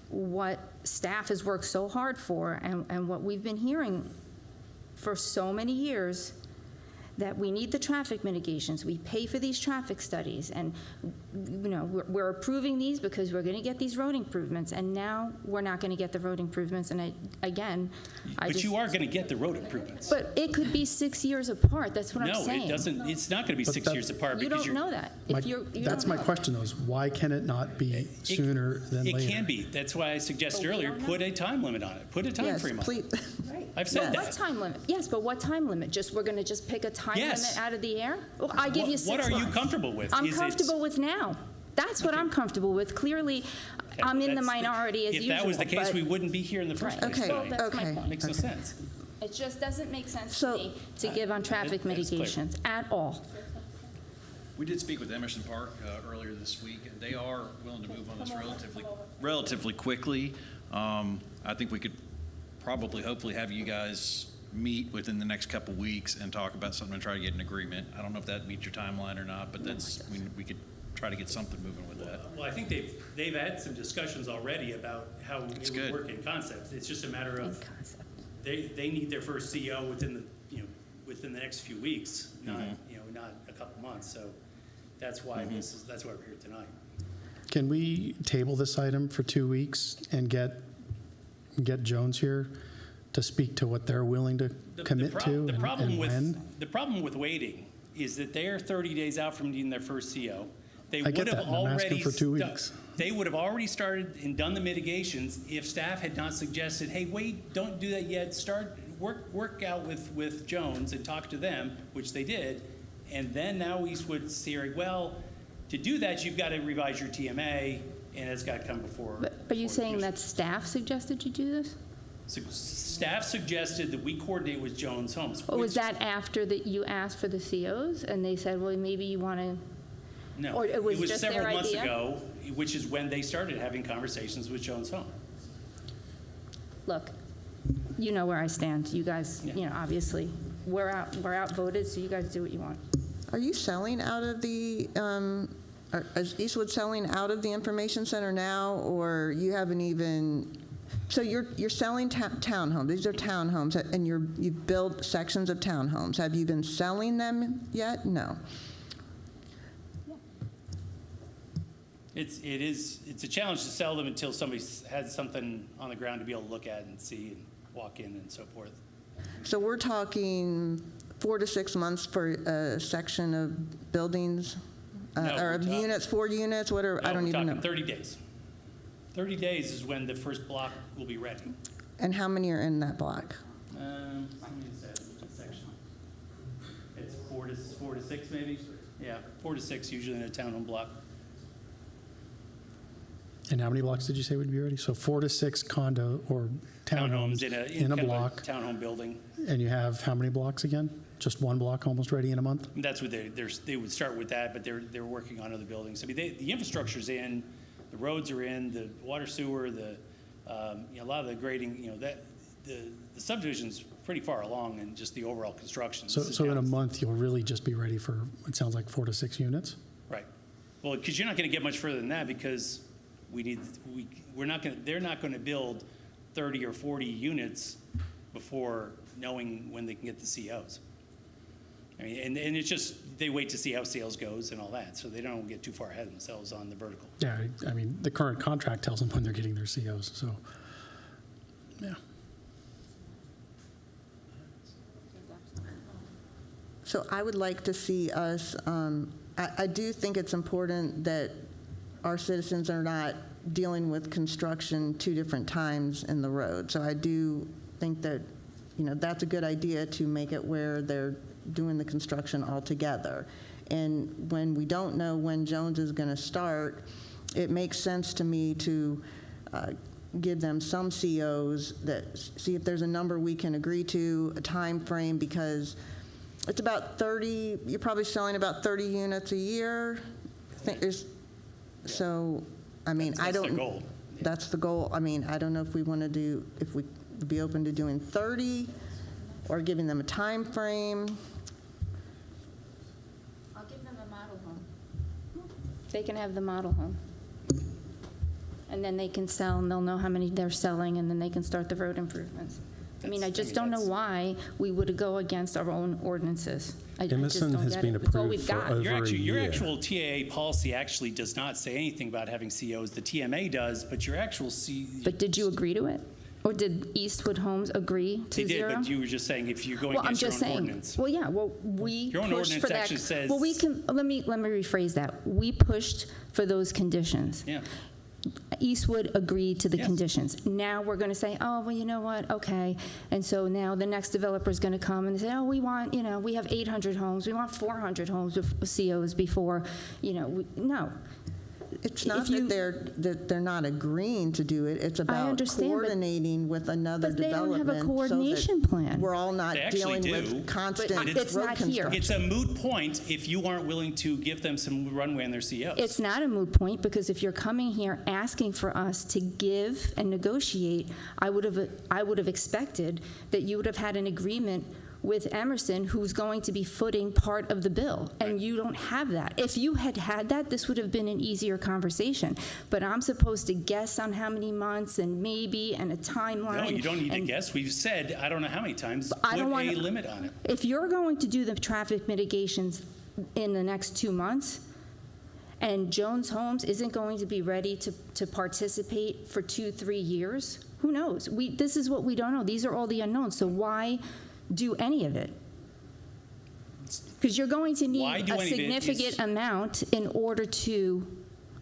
what staff has worked so hard for and what we've been hearing for so many years, that we need the traffic mitigations. We pay for these traffic studies, and we're approving these because we're going to get these road improvements, and now we're not going to get the road improvements. And But you are going to get the road improvements. But it could be 6 years apart. That's what I'm No, saying. it doesn't. It's not going to be But 6 years apart You because don't know that. That's my question, though, is why can it not be sooner than later? It can be. That's why I suggested earlier, put a time limit on it. Put a time Yes, frame on please. it. I've said What that. time limit? Yes, but what time limit? We're going to just pick a time Yes. limit out of the air? Well, I give you 6 What are you months. comfortable with? I'm Is it- comfortable with now. That's what I'm comfortable with. Clearly, I'm in the That's minority as If usual. that was the case, but we wouldn't be here in the first Right. place Okay, tonight. Well, that's my point. Makes no sense. It just doesn't make sense to me to give on traffic That's clear. mitigations at all. We did speak with Emerson Park earlier this week, and they are willing to move on this relatively quickly. I think we could probably, hopefully, have you guys meet within the next couple weeks and talk about something and try to get an agreement. I don't know if that meets your timeline or not, but we could try to get something moving with that. Well, I think they've had some discussions already about how it would work in concept. It's just a matter of they need their first CO within the next few weeks, not not a couple months. So that's why that's why we're here tonight. Can we table this item for 2 weeks and get Jones here to speak to what they're willing to commit to The problem and when? the problem with waiting is that they're 30 days out from needing their first CO. They I would get have that, and I'm asking already for 2 weeks. They would have already started and done the mitigations if staff had not suggested, hey, wait, don't do that yet. Start work out with Jones and talk to them, which they did. And then now Eastwood's hearing, well, to do that, you've got to revise your TMA, and it's got to come before. But are you saying that staff suggested you do this? So staff suggested that we coordinate with Jones Homes. Or was that after that you asked for the COs and they said, well, maybe you want to? No, Or it was just several their months idea? ago, which is when they started having conversations with Jones Home. Look, you know where I stand. You guys, you know, obviously, we're outvoted, so you guys do what you want. Are you selling out of the, is Eastwood selling out of the information center now, or you haven't even, so you're selling townhomes, these are townhomes, and you've built sections of townhomes. Have you been selling them yet? No. It's a challenge to sell them until somebody has something on the ground to be able to look at and see and walk in and so forth. So we're talking 4 to 6 months for a section of buildings, or of units, 4 units, whatever, No, I don't we're even know. talking 30 days. 30 days is when the first block will be ready. And how many are in that block? How many is that section? It's 4 to 6 maybe? Yeah, 4 to 6 usually in a townhome block. And how many blocks did you say would be ready? So 4 to 6 condo or townhomes in a block. Townhome building. And you have how many blocks again? Just 1 block almost ready in a month? And that's what they would start with that, but they're working on other buildings. I mean, the infrastructure's in, the roads are in, the water sewer, a lot of the grading, the subdivision's pretty far along in just the overall construction. So in a month, you'll really just be ready for, it sounds like 4 to 6 units? Right. Well, because you're not going to get much further than that, because they're not going to build 30 or 40 units before knowing when they can get the COs. I mean, and it's just, they wait to see how sales goes and all that, so they don't get too far ahead of themselves on the vertical. Yeah, I mean, the current contract tells them when they're getting their COs, so, yeah. So I would like to see us, I do think it's important that our citizens are not dealing with construction 2 different times in the road. So I do think that, that's a good idea to make it where they're doing the construction all together. And when we don't know when Jones is going to start, it makes sense to me to give them some COs, see if there's a number we can agree to, a time frame, because it's about 30, you're probably selling about 30 units a year. So, I mean, that's the goal. That's the goal. I mean, I don't know if we want to do, if we would be open to doing 30 or giving them a time frame. I'll give them a model home. They can have the model home. And then they can sell, and they'll know how many they're selling, and then they can start the road improvements. I just don't know why we would go against our own ordinances. Emerson has been approved for over a year. Your actual TAA policy actually does not say anything about having COs. The TMA does, but your actual But did you agree to it? Or did Eastwood Homes agree to zero? They did, but you were just saying if you're going against your own ordinance. Well, yeah, we your own pushed ordinance for that. Actually says. Well, we can, let me rephrase that. We pushed for those conditions. Yeah. Eastwood agreed to the conditions. Now we're going to say, oh, well, you know what, okay. And so now the next developer is going to come and say, oh, we want, we have 800 homes. We want 400 homes with COs before, no. It's not that they're not agreeing to do it. It's about coordinating with another development. But they don't have a coordination plan. We're all not dealing with constant it's road not construction. here. It's a moot point if you aren't willing to give them some runway on their COs. It's not a moot point, because if you're coming here asking for us to give and negotiate, I would have expected that you would have had an agreement with Emerson, who's going to be footing part of the bill, and you don't have that. If you had that, this would have been an easier conversation. But I'm supposed to guess on how many months and maybe and a timeline. No, you don't need to guess. We've said, I don't know how many times, put a limit on it. If you're going to do the traffic mitigations in the next 2 months, and Jones Homes isn't going to be ready to participate for 2-3 years, who knows? This is what we don't know. These are all the unknowns. So why do any of it? Because you're going to need a significant amount in order to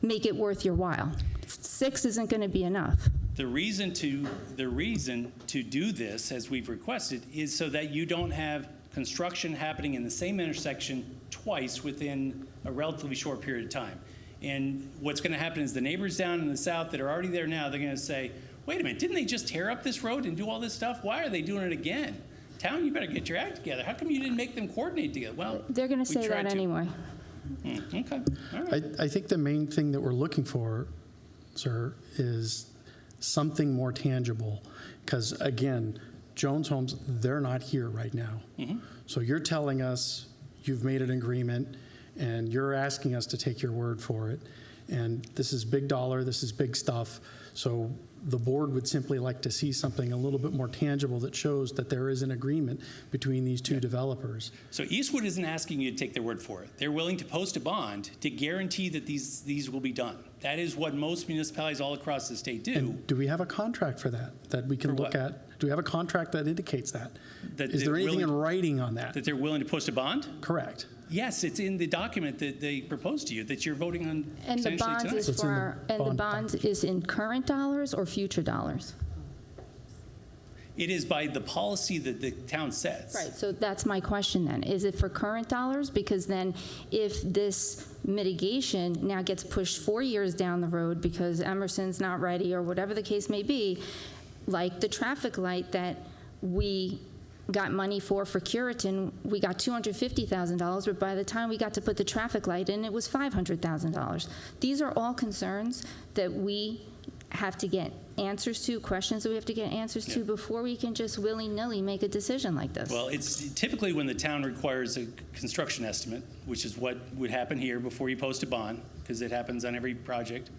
make it worth your while. 6 isn't going to be enough. The reason to do this, as we've requested, is so that you don't have construction happening in the same intersection twice within a relatively short period of time. And what's going to happen is the neighbors down in the south that are already there now, they're going to say, wait a minute, didn't they just tear up this road and do all this stuff? Why are they doing it again? Town, you better get your act together. How come you didn't make them coordinate together? Well, they're going to say that anyway. Okay. All right. I think the main thing that we're looking for, sir, is something more tangible. Because again, Jones Homes, they're not here right now. So you're telling us you've made an agreement and you're asking us to take your word for it. And this is big dollar, this is big stuff. So the board would simply like to see something a little bit more tangible that shows that there is an agreement between these two developers. So Eastwood isn't asking you to take their word for it. They're willing to post a bond to guarantee that these will be done. That is what most municipalities all across the state do. And do we have a contract for that we can look at? Do we have a contract that indicates that? Is there anything in writing on that? That they're willing to post a bond? Correct. Yes, it's in the document that they proposed to you that you're voting on. And the bond tonight. is the bond is in current dollars or future dollars? It is by the policy that the town sets. Right, so that's my question then. Is it for current dollars? Because then if this mitigation now gets pushed 4 years down the road because Emerson's not ready or whatever the case may be, like the traffic light that we got money for Curitin, we got $250,000, but by the time we got to put the traffic light in, it was $500,000. These are all concerns that we have to get answers to, questions that we have to get answers to before we can just willy-nilly make a decision like this. Well, it's typically when the town requires a construction estimate, which is what would happen here before you post a bond, because it happens on every project.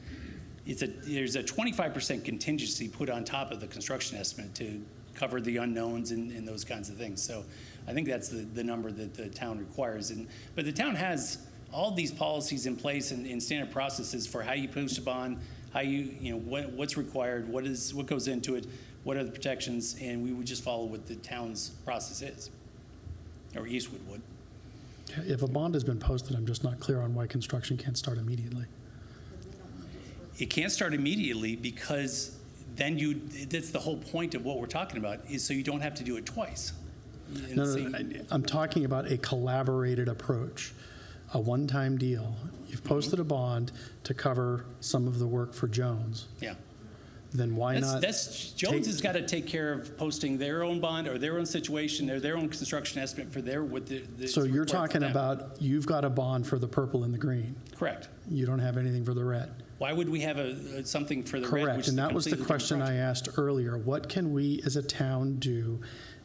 There's a 25% contingency put on top of the construction estimate to cover the unknowns and those kinds of things. So I think that's the number that the town requires. But the town has all these policies in place and standard processes for how you post a bond, how what's required, what goes into it, what are the protections, and we would just follow what the town's process is, or Eastwood would. If a bond has been posted, I'm just not clear on why construction can't start immediately. It can't start immediately because then that's the whole point of what we're talking about, is so you don't have to do it twice. No, I'm talking about a collaborated approach, a one-time deal. You've posted a bond to cover some of the work for Jones. Yeah. Then why not? Jones has got to take care of posting their own bond or their own situation or their own construction estimate for So you're talking about you've got a bond for the purple and the green. Correct. You don't have anything for the red. Why would we have something for the red? Correct, and that was the question I asked earlier. What can we as a town do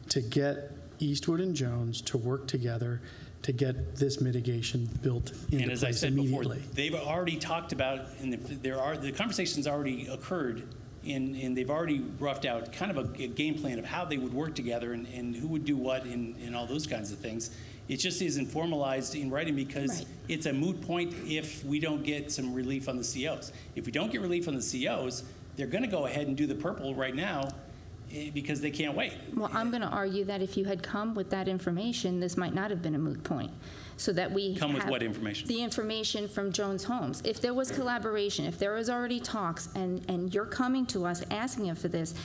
to get Eastwood and Jones to work together to get this mitigation built into and as I place said immediately? Before, they've already talked about, and the conversations already occurred, and they've already roughed out kind of a game plan of how they would work together and who would do what and all those kinds of things. It just isn't formalized in writing because it's a moot point if we don't get some relief on the COs. If we don't get relief on the COs, they're going to go ahead and do the purple right now because they can't wait. Well, I'm going to argue that if you had come with that information, this might not have been a moot point. So that we come with what information? The information from Jones Homes. If there was collaboration, if there was already talks, and you're coming to us asking us for this,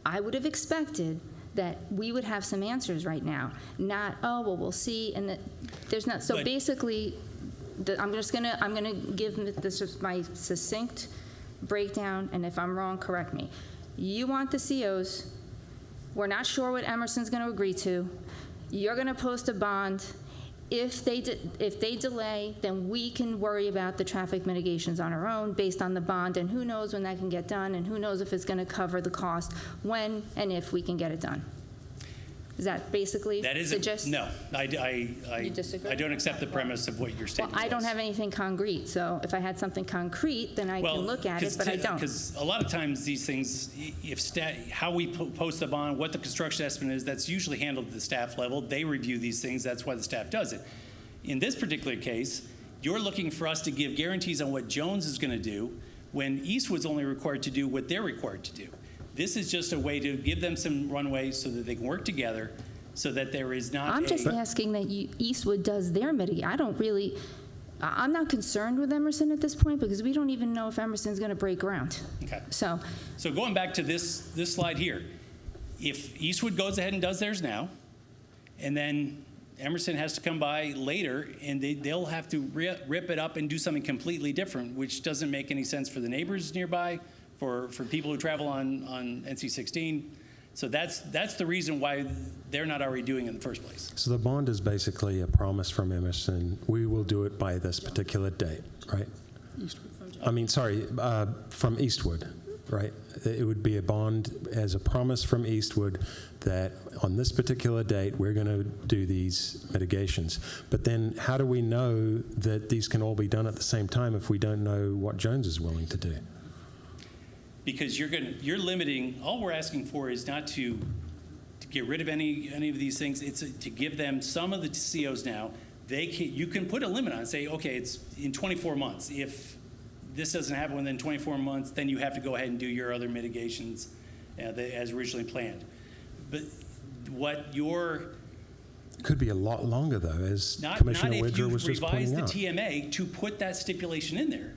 I would have expected that we would have some answers right now. Not, oh, well, we'll see, and that there's not. So basically, I'm gonna give this my succinct breakdown, and if I'm wrong, correct me. You want the COs. We're not sure what Emerson's going to agree to. You're going to post a bond. If they delay, then we can worry about the traffic mitigations on our own based on the bond, and who knows when that can get done, and who knows if it's going to cover the cost when and if we can get it done. Is that basically the gist? No, I disagree? I don't accept the premise of what you're stating. Well, I don't have anything concrete, so if I had something concrete, then I can look at it, but I don't. Because a lot of times these things, how we post the bond, what the construction estimate is, that's usually handled at the staff level. They review these things. That's why the staff does it. In this particular case, you're looking for us to give guarantees on what Jones is going to do when Eastwood's only required to do what they're required to do. This is just a way to give them some runway so that they can work together so that there is not I'm just asking that Eastwood does their mitigation. I'm not concerned with Emerson at this point because we don't even know if Emerson's going to break ground. Okay. So going back to this slide here, if Eastwood goes ahead and does theirs now, and then Emerson has to come by later, and they'll have to rip it up and do something completely different, which doesn't make any sense for the neighbors nearby, for people who travel on NC-16. So that's the reason why they're not already doing it in the first place. So the bond is basically a promise from Emerson. We will do it by this particular date, right? Eastwood. I mean, sorry, from Eastwood. right? It would be a bond as a promise from Eastwood that on this particular date, we're going to do these mitigations. But then how do we know that these can all be done at the same time if we don't know what Jones is willing to do? Because you're limiting, all we're asking for is not to get rid of any of these things. It's to give them some of the COs now. You can put a limit on it, say, okay, it's in 24 months. If this doesn't happen within 24 months, then you have to go ahead and do your other mitigations as originally planned. But what could be a lot longer, though, as not Commissioner if Widger you was just revise pointing the out. TMA to put that stipulation in there.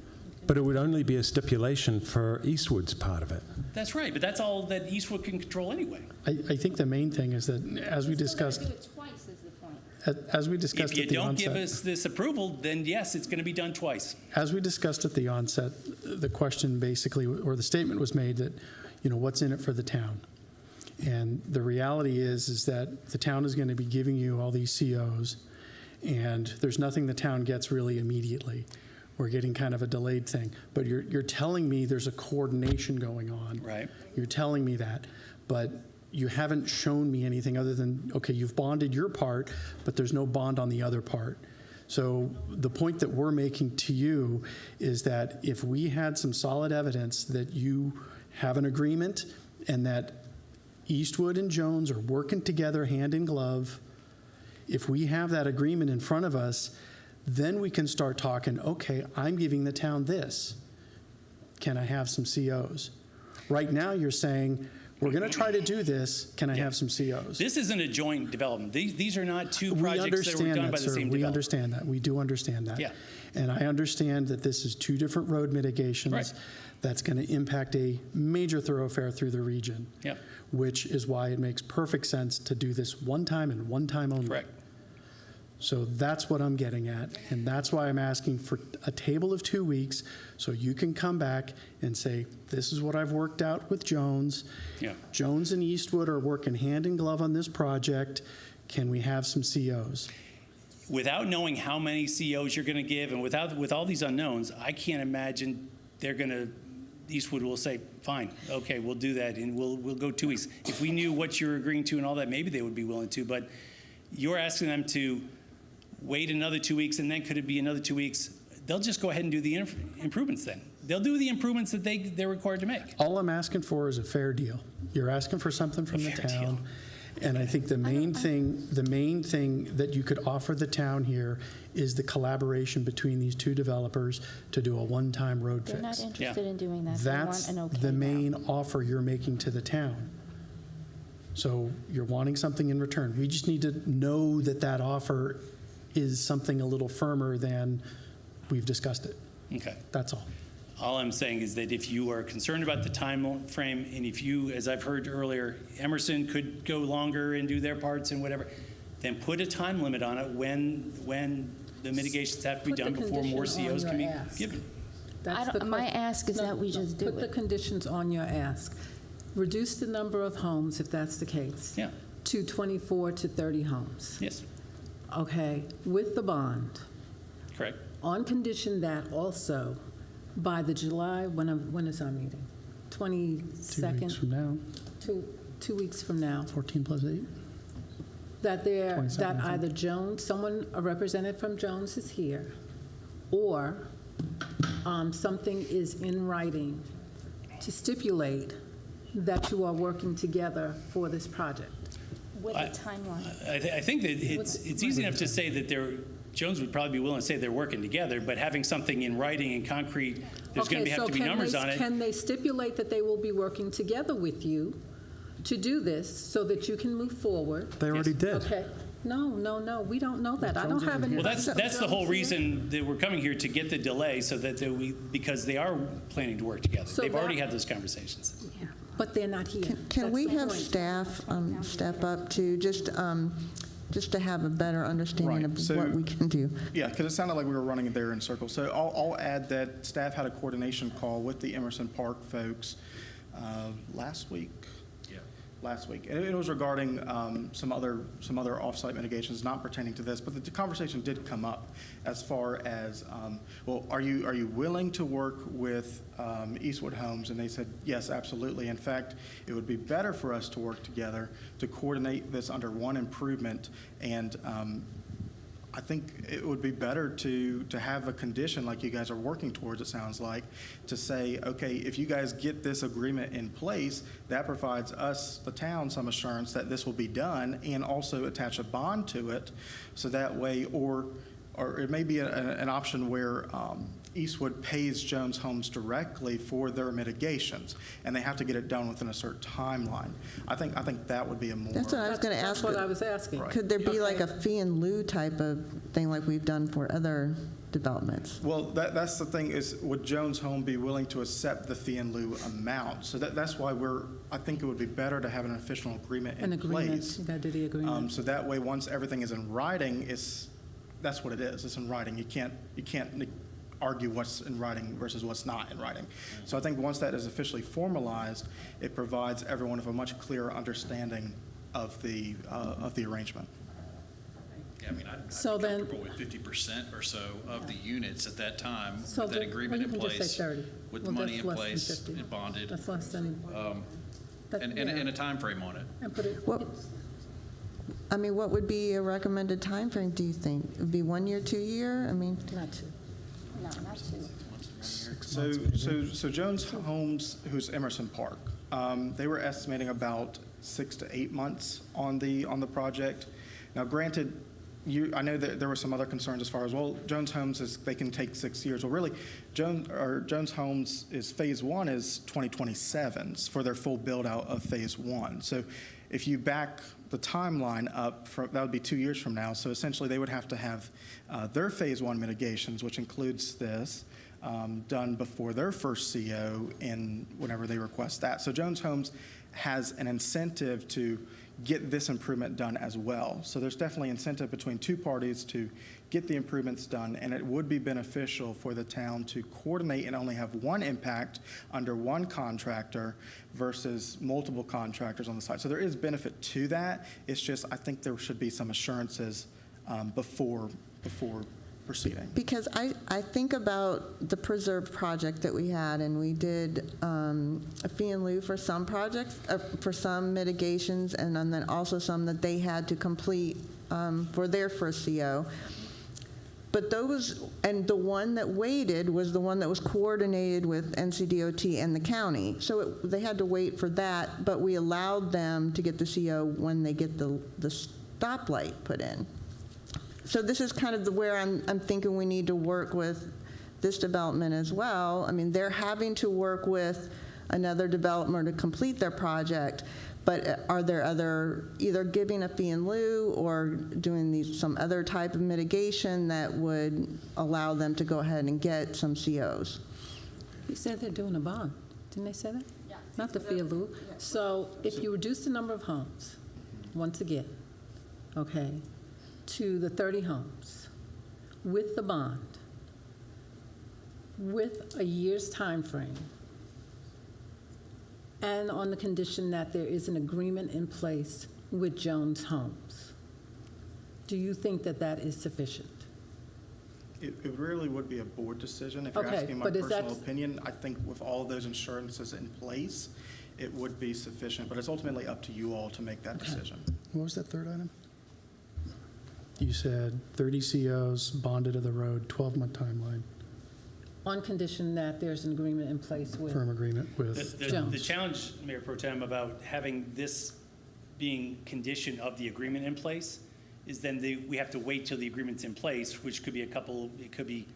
But it would only be a stipulation for Eastwood's part of it. That's right, but that's all that Eastwood can control anyway. I think the main thing is that, as we discussed, Do it twice is the point. as we discussed If you at the don't onset, give us this approval, then yes, it's going to be done twice. as we discussed at the onset, the question basically, or the statement was made that, what's in it for the town? And the reality is that the town is going to be giving you all these COs, and there's nothing the town gets really immediately. We're getting kind of a delayed thing. But you're telling me there's a coordination going on. Right. You're telling me that. But you haven't shown me anything other than, okay, you've bonded your part, but there's no bond on the other part. So the point that we're making to you is that if we had some solid evidence that you have an agreement and that Eastwood and Jones are working together hand in glove, if we have that agreement in front of us, then we can start talking, okay, I'm giving the town this. Can I have some COs? Right now you're saying, we're going to try to do this. Can I have some COs? This isn't a joint development. These are not two projects that were done by the same We developer. understand that. We do understand that. Yeah. And I understand that this is two different road mitigations. Right. That's going to impact a major thoroughfare through the region. Yep. Which is why it makes perfect sense to do this one time and one time only. Correct. So that's what I'm getting at, and that's why I'm asking for a table of 2 weeks so you can come back and say, this is what I've worked out with Jones. Yeah. Jones and Eastwood are working hand in glove on this project. Can we have some COs? Without knowing how many COs you're going to give and with all these unknowns, I can't imagine Eastwood will say, fine, okay, we'll do that, and we'll go 2 weeks. If we knew what you're agreeing to and all that, maybe they would be willing to, but you're asking them to wait another 2 weeks, and then could it be another 2 weeks? They'll just go ahead and do the improvements then. They'll do the improvements that they're required to make. All I'm asking for is a fair deal. You're asking for something from the town. And I think the main thing that you could offer the town here is the collaboration between these two developers to do a one-time road They're fix. not interested in doing that. That's They want an okay the now. main offer you're making to the town. So you're wanting something in return. We just need to know that that offer is something a little firmer than we've discussed it. Okay. That's all. All I'm saying is that if you are concerned about the time frame, and if you, as I've heard earlier, Emerson could go longer and do their parts and whatever, then put a time limit on it when the mitigations have to be Put the done before more condition on COs can be your ask. given. My ask is that we just do Put the it. conditions on your ask. Reduce the number of homes, if that's the case. Yeah. To 24 to 30 homes. Yes. Okay, with the bond. Correct. On condition that also, by the July, when is our meeting? 22nd? 2 weeks from now, 2 weeks from now. 14 plus 8. That 27, either Jones, a representative from Jones is here, or something is in writing to stipulate that you are working together for this project. With a timeline. I think that it's easy enough to say that Jones would probably be willing to say they're working together, but having something in writing and concrete, there's going to have to be numbers on it. Can they stipulate that they will be working together with you to do this so that you can move forward? They already did. Okay. No, we don't know that. I don't have any. Well, that's the whole reason that we're coming here, to get the delay so that because they are planning to work together. So They've already that- had those conversations. But they're not here. Can we That's the have point. staff step up to just to have a better understanding of So- what we can do? Yeah, because it sounded like we were running there in circles. So I'll add that staff had a coordination call with the Emerson Park folks last week. last week. And it was regarding some other off-site mitigations not pertaining to this, but the conversation did come up as far as, well, are you willing to work with Eastwood Homes? And they said, yes, absolutely. In fact, it would be better for us to work together to coordinate this under one improvement, and I think it would be better to have a condition like you guys are working towards, it sounds like, to say, okay, if you guys get this agreement in place, that provides us, the town, some assurance that this will be done, and also attach a bond to it, so that way, or it may be an option where Eastwood pays Jones Homes directly for their mitigations, and they have to get it done within a certain timeline. I think that would be a more. That's what I was going to ask. That's what I was asking. Right. Could there be like a fee in lieu type of thing like we've done for other developments? Well, that's the thing is, would Jones Home be willing to accept the fee in lieu amount? So that's why I think it would be better to have an official agreement in place. You got to do the agreement. So that way, once everything is in writing, that's what it is. It's in writing. You can't argue what's in writing versus what's not in writing. So I think once that is officially formalized, it provides everyone with a much clearer understanding of the arrangement. Yeah, I mean, I'd So be then- comfortable with 50% or so of the units at that time, So with that then- agreement well, in you can just say place, 30. with Well, money that's in less than place 50. and bonded, That's less than. and a time frame on it. And put it. I mean, what would be a recommended time frame, do you think? It would be 1 year, 2 year? I mean, Not two. No, not two. So Jones Homes, who's Emerson Park, they were estimating about 6 to 8 months on the project. Now, granted, I know that there were some other concerns as far as, well, Jones Homes they can take 6 years. Well, really, Jones Homes phase 1 is 2027 for their full build out of phase 1. So if you back the timeline up, that would be 2 years from now. So essentially, they would have to have their phase 1 mitigations, which includes this, done before their first CO in whenever they request that. So Jones Homes has an incentive to get this improvement done as well. So there's definitely incentive between two parties to get the improvements done, and it would be beneficial for the town to coordinate and only have one impact under one contractor versus multiple contractors on the site. So there is benefit to that. It's just, I think there should be some assurances before proceeding. because I think about the preserve project that we had, and we did a fee in lieu for some projects, for some mitigations, and then also some that they had to complete for their first CO. But and the one that waited was the one that was coordinated with NCDOT and the county. So they had to wait for that, but we allowed them to get the CO when they get the stoplight put in. So this is kind of where I'm thinking we need to work with this development as well. I mean, they're having to work with another developer to complete their project, but are there either giving a fee in lieu or doing some other type of mitigation that would allow them to go ahead and get some COs? You said they're doing a bond. Didn't they say that? Yeah. Not the fee in lieu. So if you reduce the number of homes, once again, okay, to the 30 homes with the bond, with a year's time frame, and on the condition that there is an agreement in place with Jones Homes, do you think that that is sufficient? It really would be a board decision. If you're Okay, asking my but is personal that- opinion, I think with all of those insurances in place, it would be sufficient, but it's ultimately up to you all to make that decision. What was that third item? You said 30 COs, bonded to the road, 12-month timeline, On condition that there's an agreement in place with. firm agreement with The Jones. challenge, Mayor Pro Tem, about having this being condition of the agreement in place is then we have to wait till the agreement's in place, which could be it could be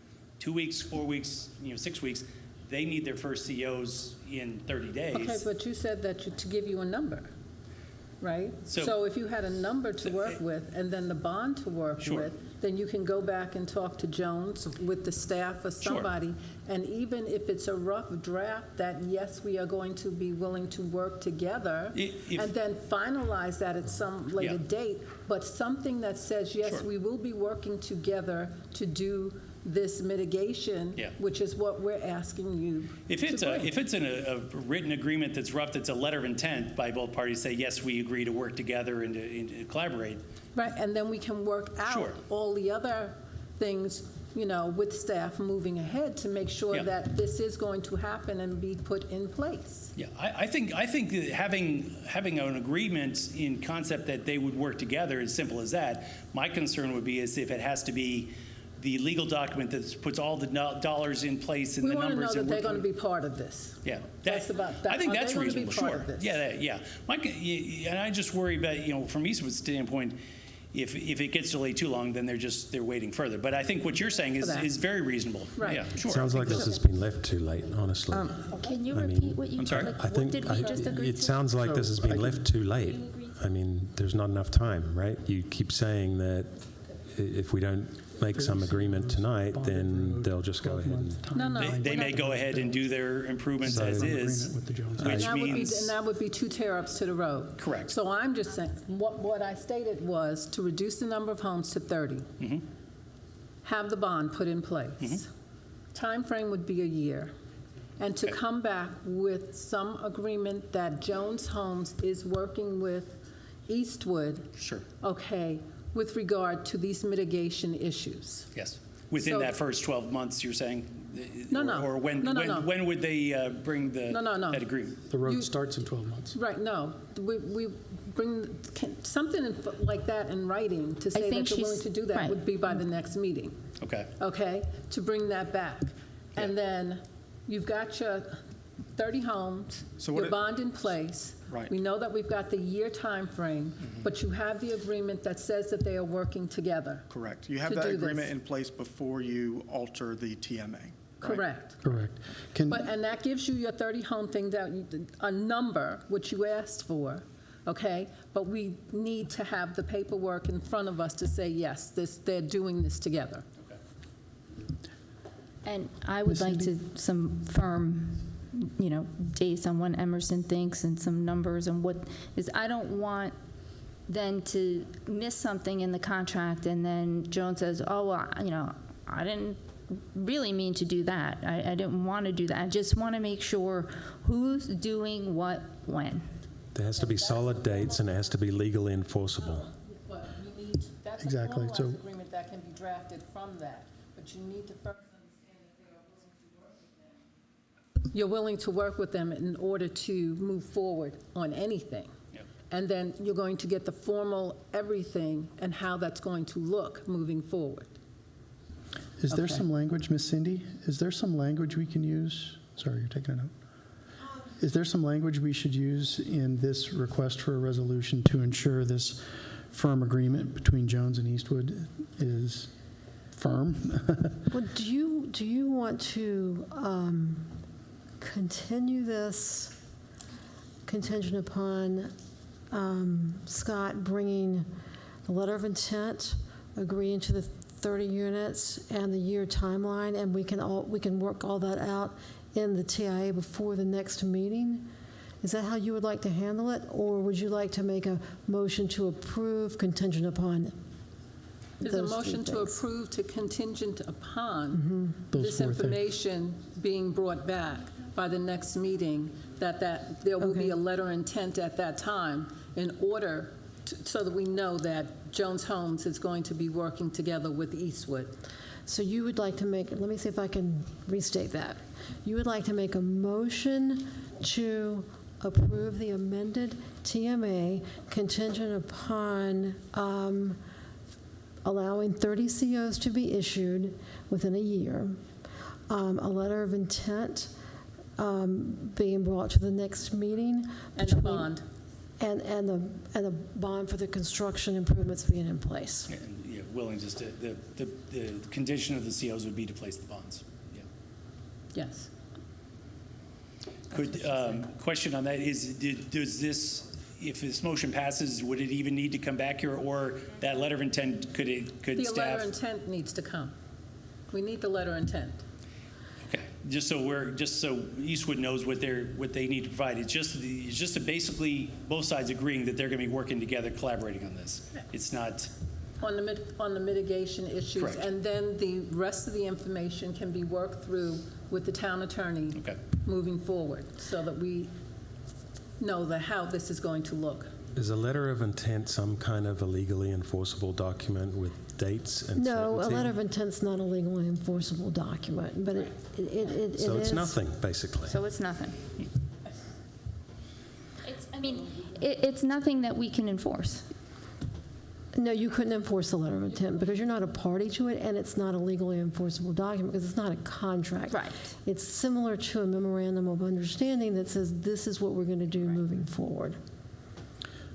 2 weeks, 4 weeks, 6 weeks. They need their first COs in 30 days. Okay, but you said that to give you a number, right? So if you had a number to work with and then the bond to work Sure. with, then you can go back and talk to Jones with the staff or somebody. And even if it's a rough draft, that yes, we are going to be willing to work together and then finalize that at some later date, but something that says, yes, Sure. we will be working together to do this mitigation, Yeah. which is what we're asking you If to it's bring. if it's a written agreement that's rough, that's a letter of intent by both parties, say, yes, we agree to work together and to collaborate. Right, and then we can work out Sure. all the other things, with staff moving ahead to make sure Yeah. that this is going to happen and be put in place. Yeah, I think that having an agreement in concept that they would work together, as simple as that. My concern would be is if it has to be the legal document that puts all the dollars in place and We the want to numbers. know that and they're going to be part of this. Yeah, That's about that. I think Are that's they gonna be reasonable. part Sure. of this? Yeah. And I just worry about from Eastwood's standpoint, if it gets delayed too long, then they're waiting further. But I think what you're saying is very reasonable. Right. Yeah, sure. Sounds like this has been left too late, honestly. Can you I repeat mean, what you? I'm sorry? Like, I think what did we just agree it to? sounds like this has been left too late. I mean, there's not enough time, right? You keep saying that if we don't make some agreement tonight, then they'll just go ahead and... No. They may go ahead and do their improvements as is, which means... And that would be 2 tear-ups to the road. Correct. So I'm just saying, what I stated was to reduce the number of homes to 30. Mm-hmm. Have the bond put in place. Time frame would be a year. And to come back with some agreement that Jones Homes is working with Eastwood. Sure. Okay, with regard to these mitigation issues. Yes. Within So- that first 12 months, you're saying? No, no. Or when would they bring that agreement? The road starts in 12 months. Right, no. We bring something like that in writing to say think that you're willing she's- to do that right. would be by the next meeting, Okay. okay? To bring that back. And then you've got your 30 homes, So what your it- bond in place. Right. We know that we've got the year time frame, but you have the agreement that says that they are working together. Correct. You have to that do agreement this. in place before you alter the TMA. right? Correct. Correct. And that gives you your 30 home thing down, a number, which you asked for, okay? But we need to have the paperwork in front of us to say, yes, they're doing this together. And I would like to some firm, dates on when Emerson thinks and some numbers and what is, I don't want then to miss something in the contract and then Jones says, oh, well, I didn't really mean to do that. I didn't want to do that. I just want to make sure who's doing what when. There has to be solid dates and it has to be legally enforceable. But you need, that's a Exactly, so- formalized agreement that can be drafted from that, but you need to first understand that they are willing to work with them. You're willing to work with them in order to move forward on anything. Yep. And then you're going to get the formal everything and how that's going to look moving forward. Is there Okay. some language, Miss Cindy? Is there some language we can use? Sorry, you're taking a note. Is there some language we should use in this request for a resolution to ensure this firm agreement between Jones and Eastwood is firm? Well, do you want to continue this contingent upon Scott bringing the letter of intent, agreeing to the 30 units and the year timeline, and we can work all that out in the TIA before the next meeting? Is that how you would like to handle it, or would you like to make a motion to approve contingent upon There's a those three motion to things? approve to contingent upon Those this 4 things. information being brought back by the next meeting, that there will be Okay. a letter of intent at that time in order, so that we know that Jones Homes is going to be working together with Eastwood. So you would like to make, let me see if I can restate that. You would like to make a motion to approve the amended TMA contingent upon allowing 30 COs to be issued within a year, a letter of intent being brought to the next meeting. And a bond. And the bond for the construction improvements being in place. And, yeah, willing just to, the condition of the COs would be to place the bonds. Yeah. Yes. Could, question on that is, does this, if this motion passes, would it even need to come back here, or that letter of intent, could The staff? letter of intent needs to come. We need the letter of intent. Okay, just so Eastwood knows what they need to provide. It's just basically both sides agreeing that they're going to be working together, collaborating on this. It's not On the mitigation issues. Correct. And then the rest of the information can be worked through with the town attorney moving forward, so that we know how this is going to look. Is a letter of intent some kind of a legally enforceable document with dates and No, a certainty? letter of intent's not a legally enforceable document, but it So it's is- nothing, basically. So it's nothing. It's nothing that we can enforce. No, you couldn't enforce the letter of intent because you're not a party to it, and it's not a legally enforceable document because it's not a contract. Right. It's similar to a memorandum of understanding that says this is what we're going to do moving forward.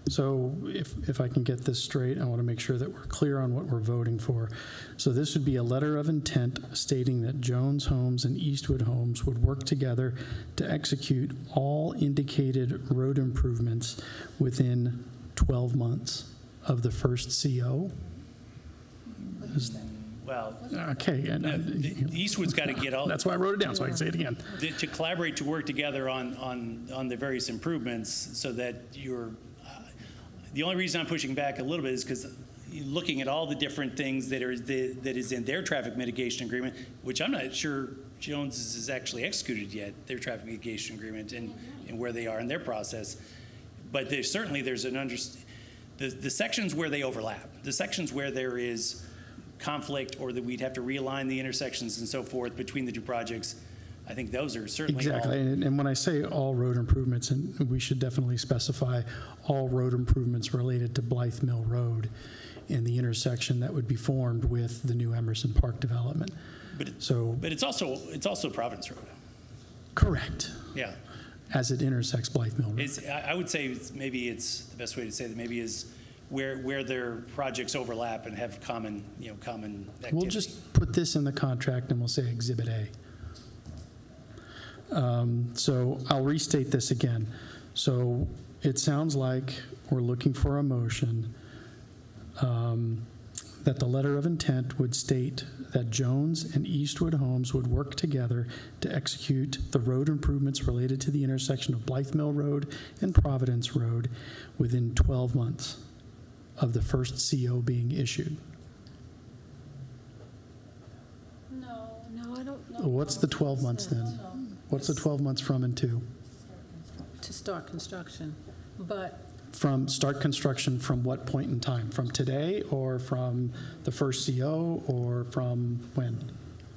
So if I can get this straight, I want to make sure that we're clear on what we're voting for. So this would be a letter of intent stating that Jones Homes and Eastwood Homes would work together to execute all indicated road improvements within 12 months of the first CO? Well, Okay. Eastwood's got to get all. That's why I wrote it down, so I can say it again. To collaborate, to work together on the various improvements so that you're, the only reason I'm pushing back a little bit is because looking at all the different things that is in their traffic mitigation agreement, which I'm not sure Jones has actually executed yet, their traffic mitigation agreement and where they are in their process. But there's the sections where they overlap, the sections where there is conflict or that we'd have to realign the intersections and so forth between the two projects, I think those are certainly Exactly, and when I say all road improvements, and we should definitely specify all road improvements related to Blythe Mill Road and the intersection that would be formed with the new Emerson Park development. But it's also Providence Road. Correct. Yeah. As it intersects Blythe Mill Road. I would say maybe it's the best way to say that maybe is where their projects overlap and have common activity. We'll just put this in the contract and we'll say Exhibit A. So I'll restate this again. So it sounds like we're looking for a motion that the letter of intent would state that Jones and Eastwood Homes would work together to execute the road improvements related to the intersection of Blythe Mill Road and Providence Road within 12 months of the first CO being issued. No, I don't know. What's the 12 months then? What's the 12 months from and to? To start construction, but From start construction from what point in time? From today or from the first CO or from when?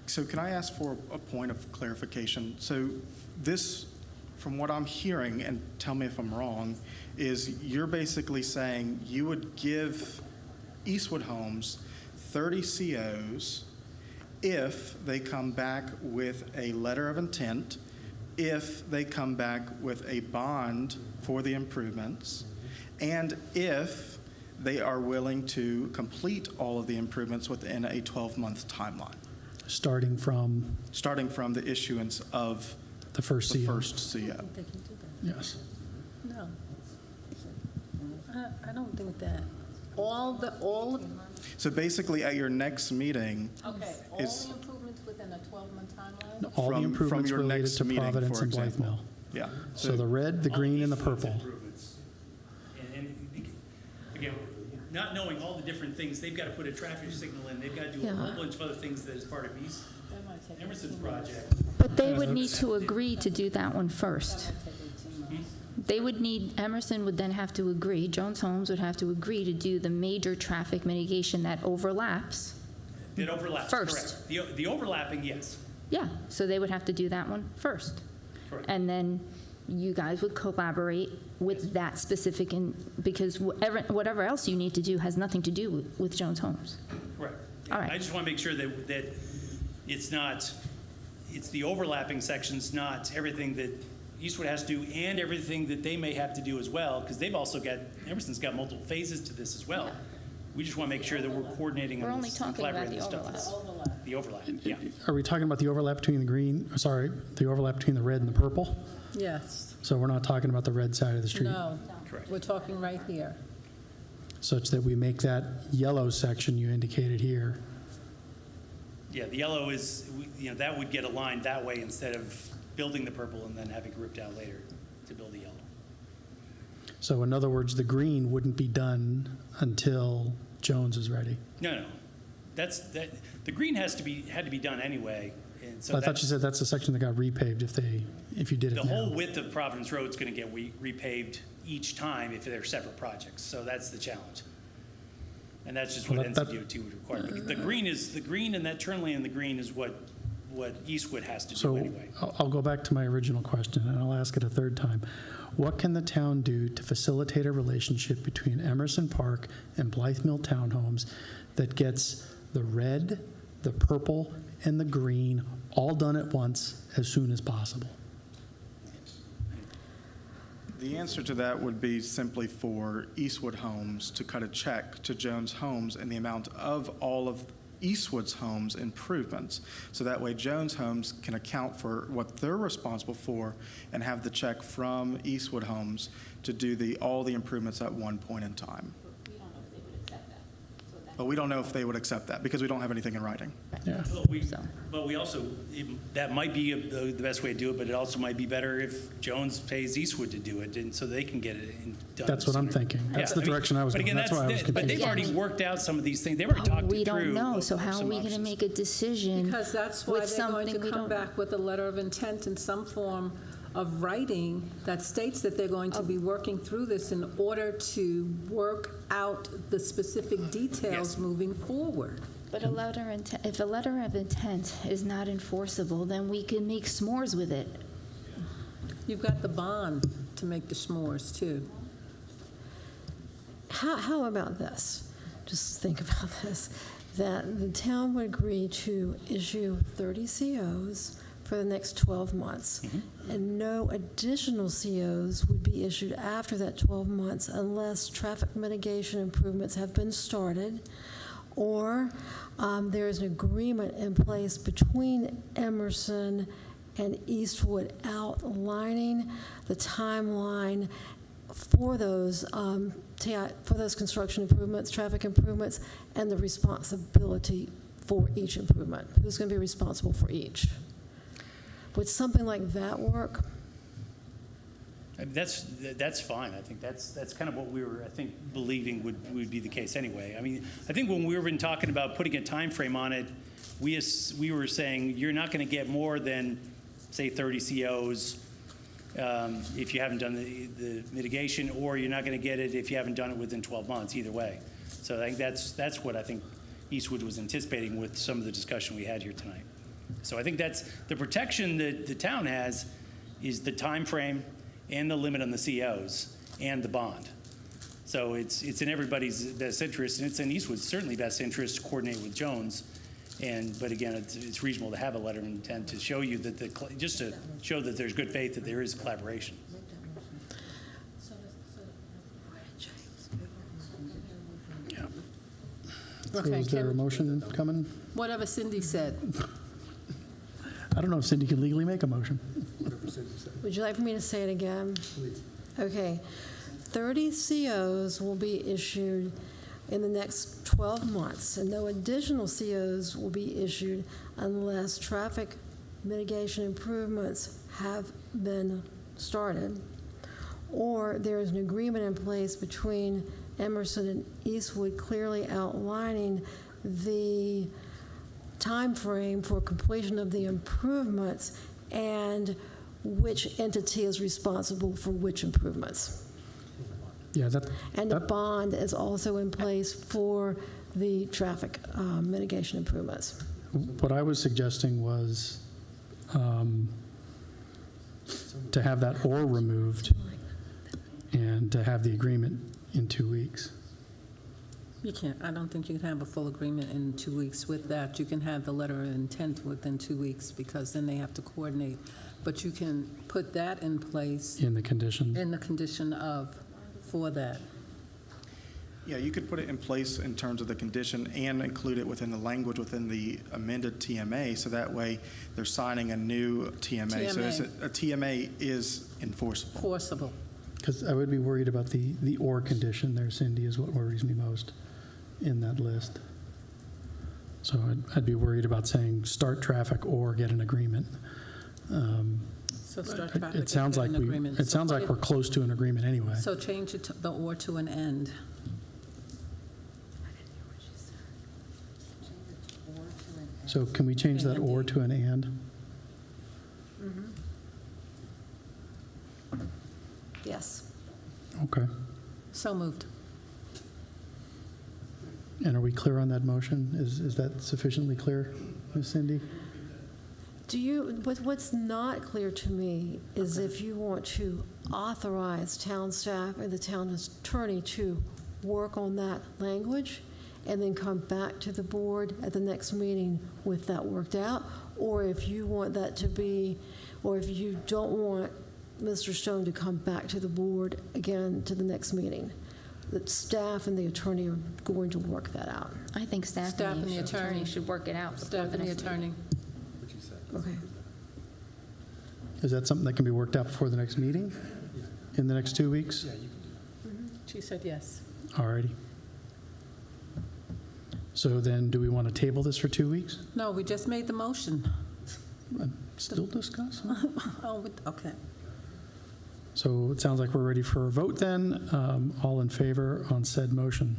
So can I ask for a point of clarification? So this, from what I'm hearing, and tell me if I'm wrong, is you're basically saying you would give Eastwood Homes 30 COs if they come back with a letter of intent, if they come back with a bond for the improvements, and if they are willing to complete all of the improvements within a 12-month timeline. Starting from the issuance of the first CO. they can do that. Yes. No. I don't think that. So basically, at your next meeting, Okay, all the improvements within a 12-month timeline? All the from improvements your related next to meeting, Providence for and Blythe example. Mill. Yeah. So the red, the green, and the purple. And again, not knowing all the different things, they've got to put a traffic signal in, they've got to do a whole bunch of other things that is part of Emerson's project. But they would need to agree to do that one first. Emerson would then have to agree, Jones Homes would have to agree to do the major traffic mitigation that overlaps. It overlaps, First. correct. The overlapping, yes. Yeah, so they would have to do that one first. Correct. And then you guys would collaborate with that specific, because whatever else you need to do has nothing to do with Jones Homes. Correct. All right. I just want to make sure that it's the overlapping sections, not everything that Eastwood has to do and everything that they may have to do as well, because Emerson's got multiple phases to this as well. Yeah. We just want to make sure that we're coordinating We're on only this, talking about collaborating the on stuff. The overlap, yeah. Are we talking about the overlap between the overlap between the red and the purple? Yes. So we're not talking about the red side of the street? No. Correct. We're talking right here. Such that we make that yellow section you indicated here. Yeah, the yellow is, that would get aligned that way instead of building the purple and then having it ripped out later to build the yellow. So in other words, the green wouldn't be done until Jones is ready. No. The green had to be done anyway. And so I thought you said that's the section that got repaved if you did it now. the whole width of Providence Road is going to get repaved each time if they're separate projects. So that's the challenge. And that's just what NCDOT would require. But the green and that turn lane in the green is what Eastwood has to do anyway. I'll go back to my original question, and I'll ask it a third time. What can the town do to facilitate a relationship between Emerson Park and Blythe Mill Townhomes that gets the red, the purple, and the green all done at once as soon as possible? The answer to that would be simply for Eastwood Homes to cut a check to Jones Homes in the amount of all of Eastwood's Homes improvements. So that way Jones Homes can account for what they're responsible for and have the check from Eastwood Homes to do all the improvements at one point in time. But we don't know if they would accept that because we don't have anything in writing. Yeah. But we also, that might be the best way to do it, but it also might be better if Jones pays Eastwood to do it, and so they can get it done. That's what I'm thinking. That's the direction I was going. That's why I was confused. But they've already worked out some of these things. They've already talked it through. We don't know, so how are we going to make a decision? Because that's why they're going to come back with a letter of intent in some form of writing that states that they're going to be working through this in order to work out the specific details moving forward. But if a letter of intent is not enforceable, then we can make s'mores with it. You've got the bond to make the s'mores, too. How about this? Just think about this, that the town would agree to issue 30 COs for the next 12 months, and no additional COs would be issued after that 12 months unless traffic mitigation improvements have been started, or there is an agreement in place between Emerson and Eastwood outlining the timeline for those construction improvements, traffic improvements, and the responsibility for each improvement. Who's going to be responsible for each? Would something like that work? That's fine. I think that's kind of what we were, believing would be the case anyway. I mean, I think when we've been talking about putting a time frame on it, we were saying you're not going to get more than, say, 30 COs if you haven't done the mitigation, or you're not going to get it if you haven't done it within 12 months, either way. So I think that's what I think Eastwood was anticipating with some of the discussion we had here tonight. So I think that's the protection that the town has is the time frame and the limit on the COs and the bond. So it's in everybody's best interest, and it's in Eastwood's certainly best interest to coordinate with Jones. But again, it's reasonable to have a letter of intent to show you that just to show that there's good faith that there is collaboration. Yeah. Okay, is there a motion coming? Whatever Cindy said. I don't know if Cindy can legally make a motion. Would you like for me to say it again? Please. Okay. 30 COs will be issued in the next 12 months, and no additional COs will be issued unless traffic mitigation improvements have been started, or there is an agreement in place between Emerson and Eastwood clearly outlining the time frame for completion of the improvements and which entity is responsible for which improvements. Yeah, and the bond is also in place for the traffic mitigation improvements. What I was suggesting was to have that or removed and to have the agreement in 2 weeks. You can't, I don't think you can have a full agreement in 2 weeks with that. You can have the letter of intent within 2 weeks because then they have to coordinate. But you can put that in place. In the condition. In the condition of, for that. Yeah, you could put it in place in terms of the condition and include it within the language within the amended TMA, so that way they're signing a new TMA. So a TMA is enforceable. Enforceable. Because I would be worried about the or condition there, Cindy, is what worries me most in that list. So I'd be worried about saying start traffic or get an agreement. So start traffic. It sounds like we're close to an agreement anyway. So change it to the or to an end. So can we change that or to an and? Yes. Okay. So moved. And are we clear on that motion? Is that sufficiently clear, Ms. Cindy? What's not clear to me is if you want to authorize town staff and the town attorney to work on that language and then come back to the board at the next meeting with that worked out, or if you want that to be, or if you don't want Mr. Stone to come back to the board again to the next meeting. The staff and the attorney are going to work that out. I think staff and the attorney should work it out. Staff and the attorney. Okay. Is that something that can be worked out before the next meeting? In the next 2 weeks? She said yes. All righty. So then, do we want to table this for 2 weeks? No, we just made the motion. Still discuss? Oh, okay. So it sounds like we're ready for a vote then. All in favor on said motion?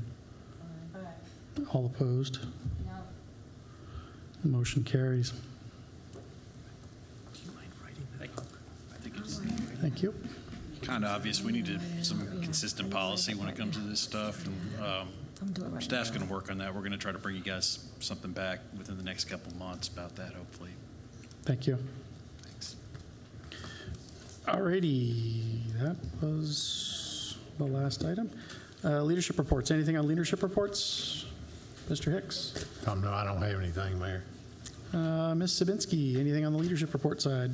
All opposed? No. The motion carries. Thank you. Kind of obvious. We need some consistent policy when it comes to this stuff. And staff's going to work on that. We're going to try to bring you guys something back within the next couple months about that, hopefully. Thank you. Thanks. All righty. That was the last item. Leadership reports. Anything on leadership reports? Mr. Hicks? No, I don't have anything, Mayor. Ms. Sabinski, anything on the leadership report side?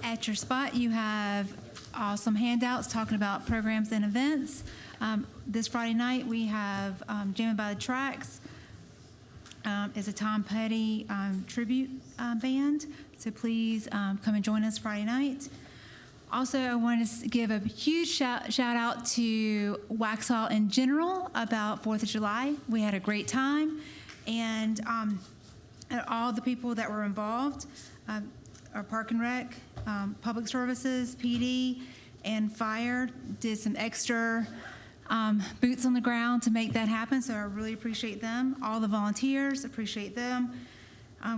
At your spot, you have awesome handouts talking about programs and events. This Friday night, we have Jamming by the Tracks. Is a Tom Petty tribute band. So please come and join us Friday night. Also, I want to give a huge shout out to Waxhaw in general about 4th of July. We had a great time. And all the people that were involved, our Park and Rec, Public Services, PD, and Fire did some extra boots on the ground to make that happen, so I really appreciate them. All the volunteers, appreciate them.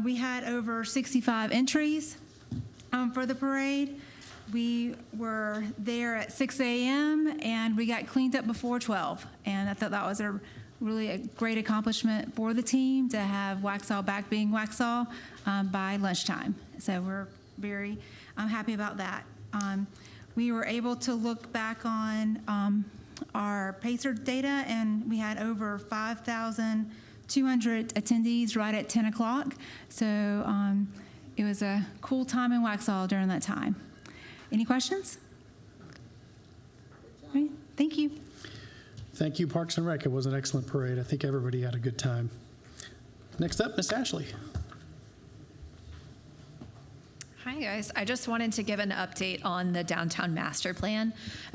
We had over 65 entries for the parade. We were there at 6 a.m. and we got cleaned up before 12, and I thought that was really a great accomplishment for the team to have Waxhaw back being Waxhaw by lunchtime. So we're very happy about that. We were able to look back on our PACER data, and we had over 5,200 attendees right at 10 o'clock. So it was a cool time in Waxhaw during that time. Any questions? All right, thank you. Thank you, Parks and Rec. It was an excellent parade. I think everybody had a good time. Next up, Miss Ashley. Hi, guys. I just wanted to give an update on the downtown master plan.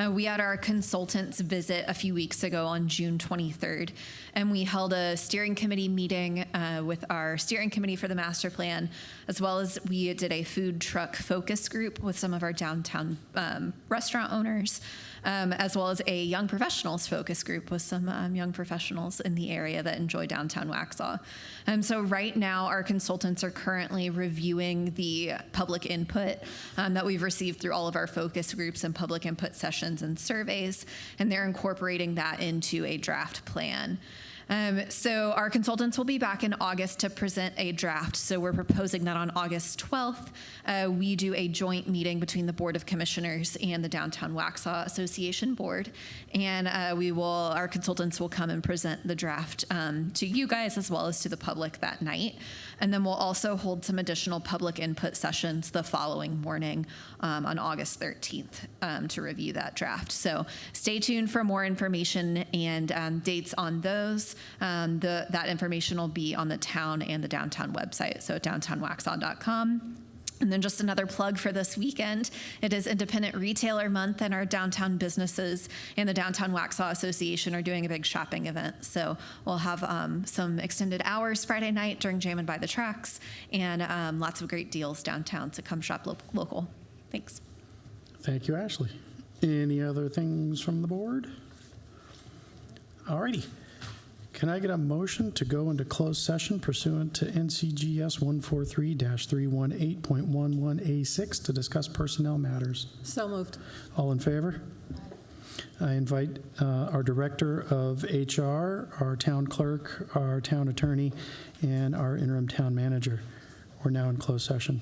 We had our consultants visit a few weeks ago on June 23rd, and we held a steering committee meeting with our steering committee for the master plan, as well as we did a food truck focus group with some of our downtown restaurant owners, as well as a young professionals focus group with some young professionals in the area that enjoy downtown Waxhaw. So right now, our consultants are currently reviewing the public input that we've received through all of our focus groups and public input sessions and surveys, and they're incorporating that into a draft plan. So our consultants will be back in August to present a draft. So we're proposing that on August 12th, we do a joint meeting between the Board of Commissioners and the Downtown Waxhaw Association Board. And our consultants will come and present the draft to you guys as well as to the public that night. And then we'll also hold some additional public input sessions the following morning on August 13th to review that draft. So stay tuned for more information and dates on those. That information will be on the town and the downtown website, so downtownwaxhaw.com. And then just another plug for this weekend. It is Independent Retailer Month, and our downtown businesses and the Downtown Waxhaw Association are doing a big shopping event. So we'll have some extended hours Friday night during Jammin' by the Tracks, and lots of great deals downtown, so come shop local. Thanks. Thank you, Ashley. Any other things from the board? All righty. Can I get a motion to go into closed session pursuant to NCGS 143-318.11A6 to discuss personnel matters? So moved. All in favor? I invite our Director of HR, our Town Clerk, our Town Attorney, and our Interim Town Manager. We're now in closed session.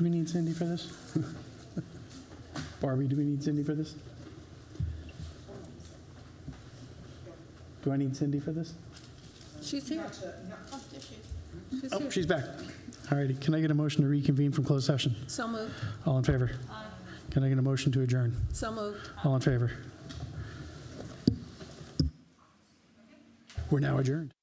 Do we need Cindy for this? Barbie, do we need Cindy for this? Do I need Cindy for this? She's here. She's Oh, here. she's back. All righty. Can I get a motion to reconvene from closed session? So moved. All in favor? Can I get a motion to adjourn? So moved. All in favor? We're now adjourned.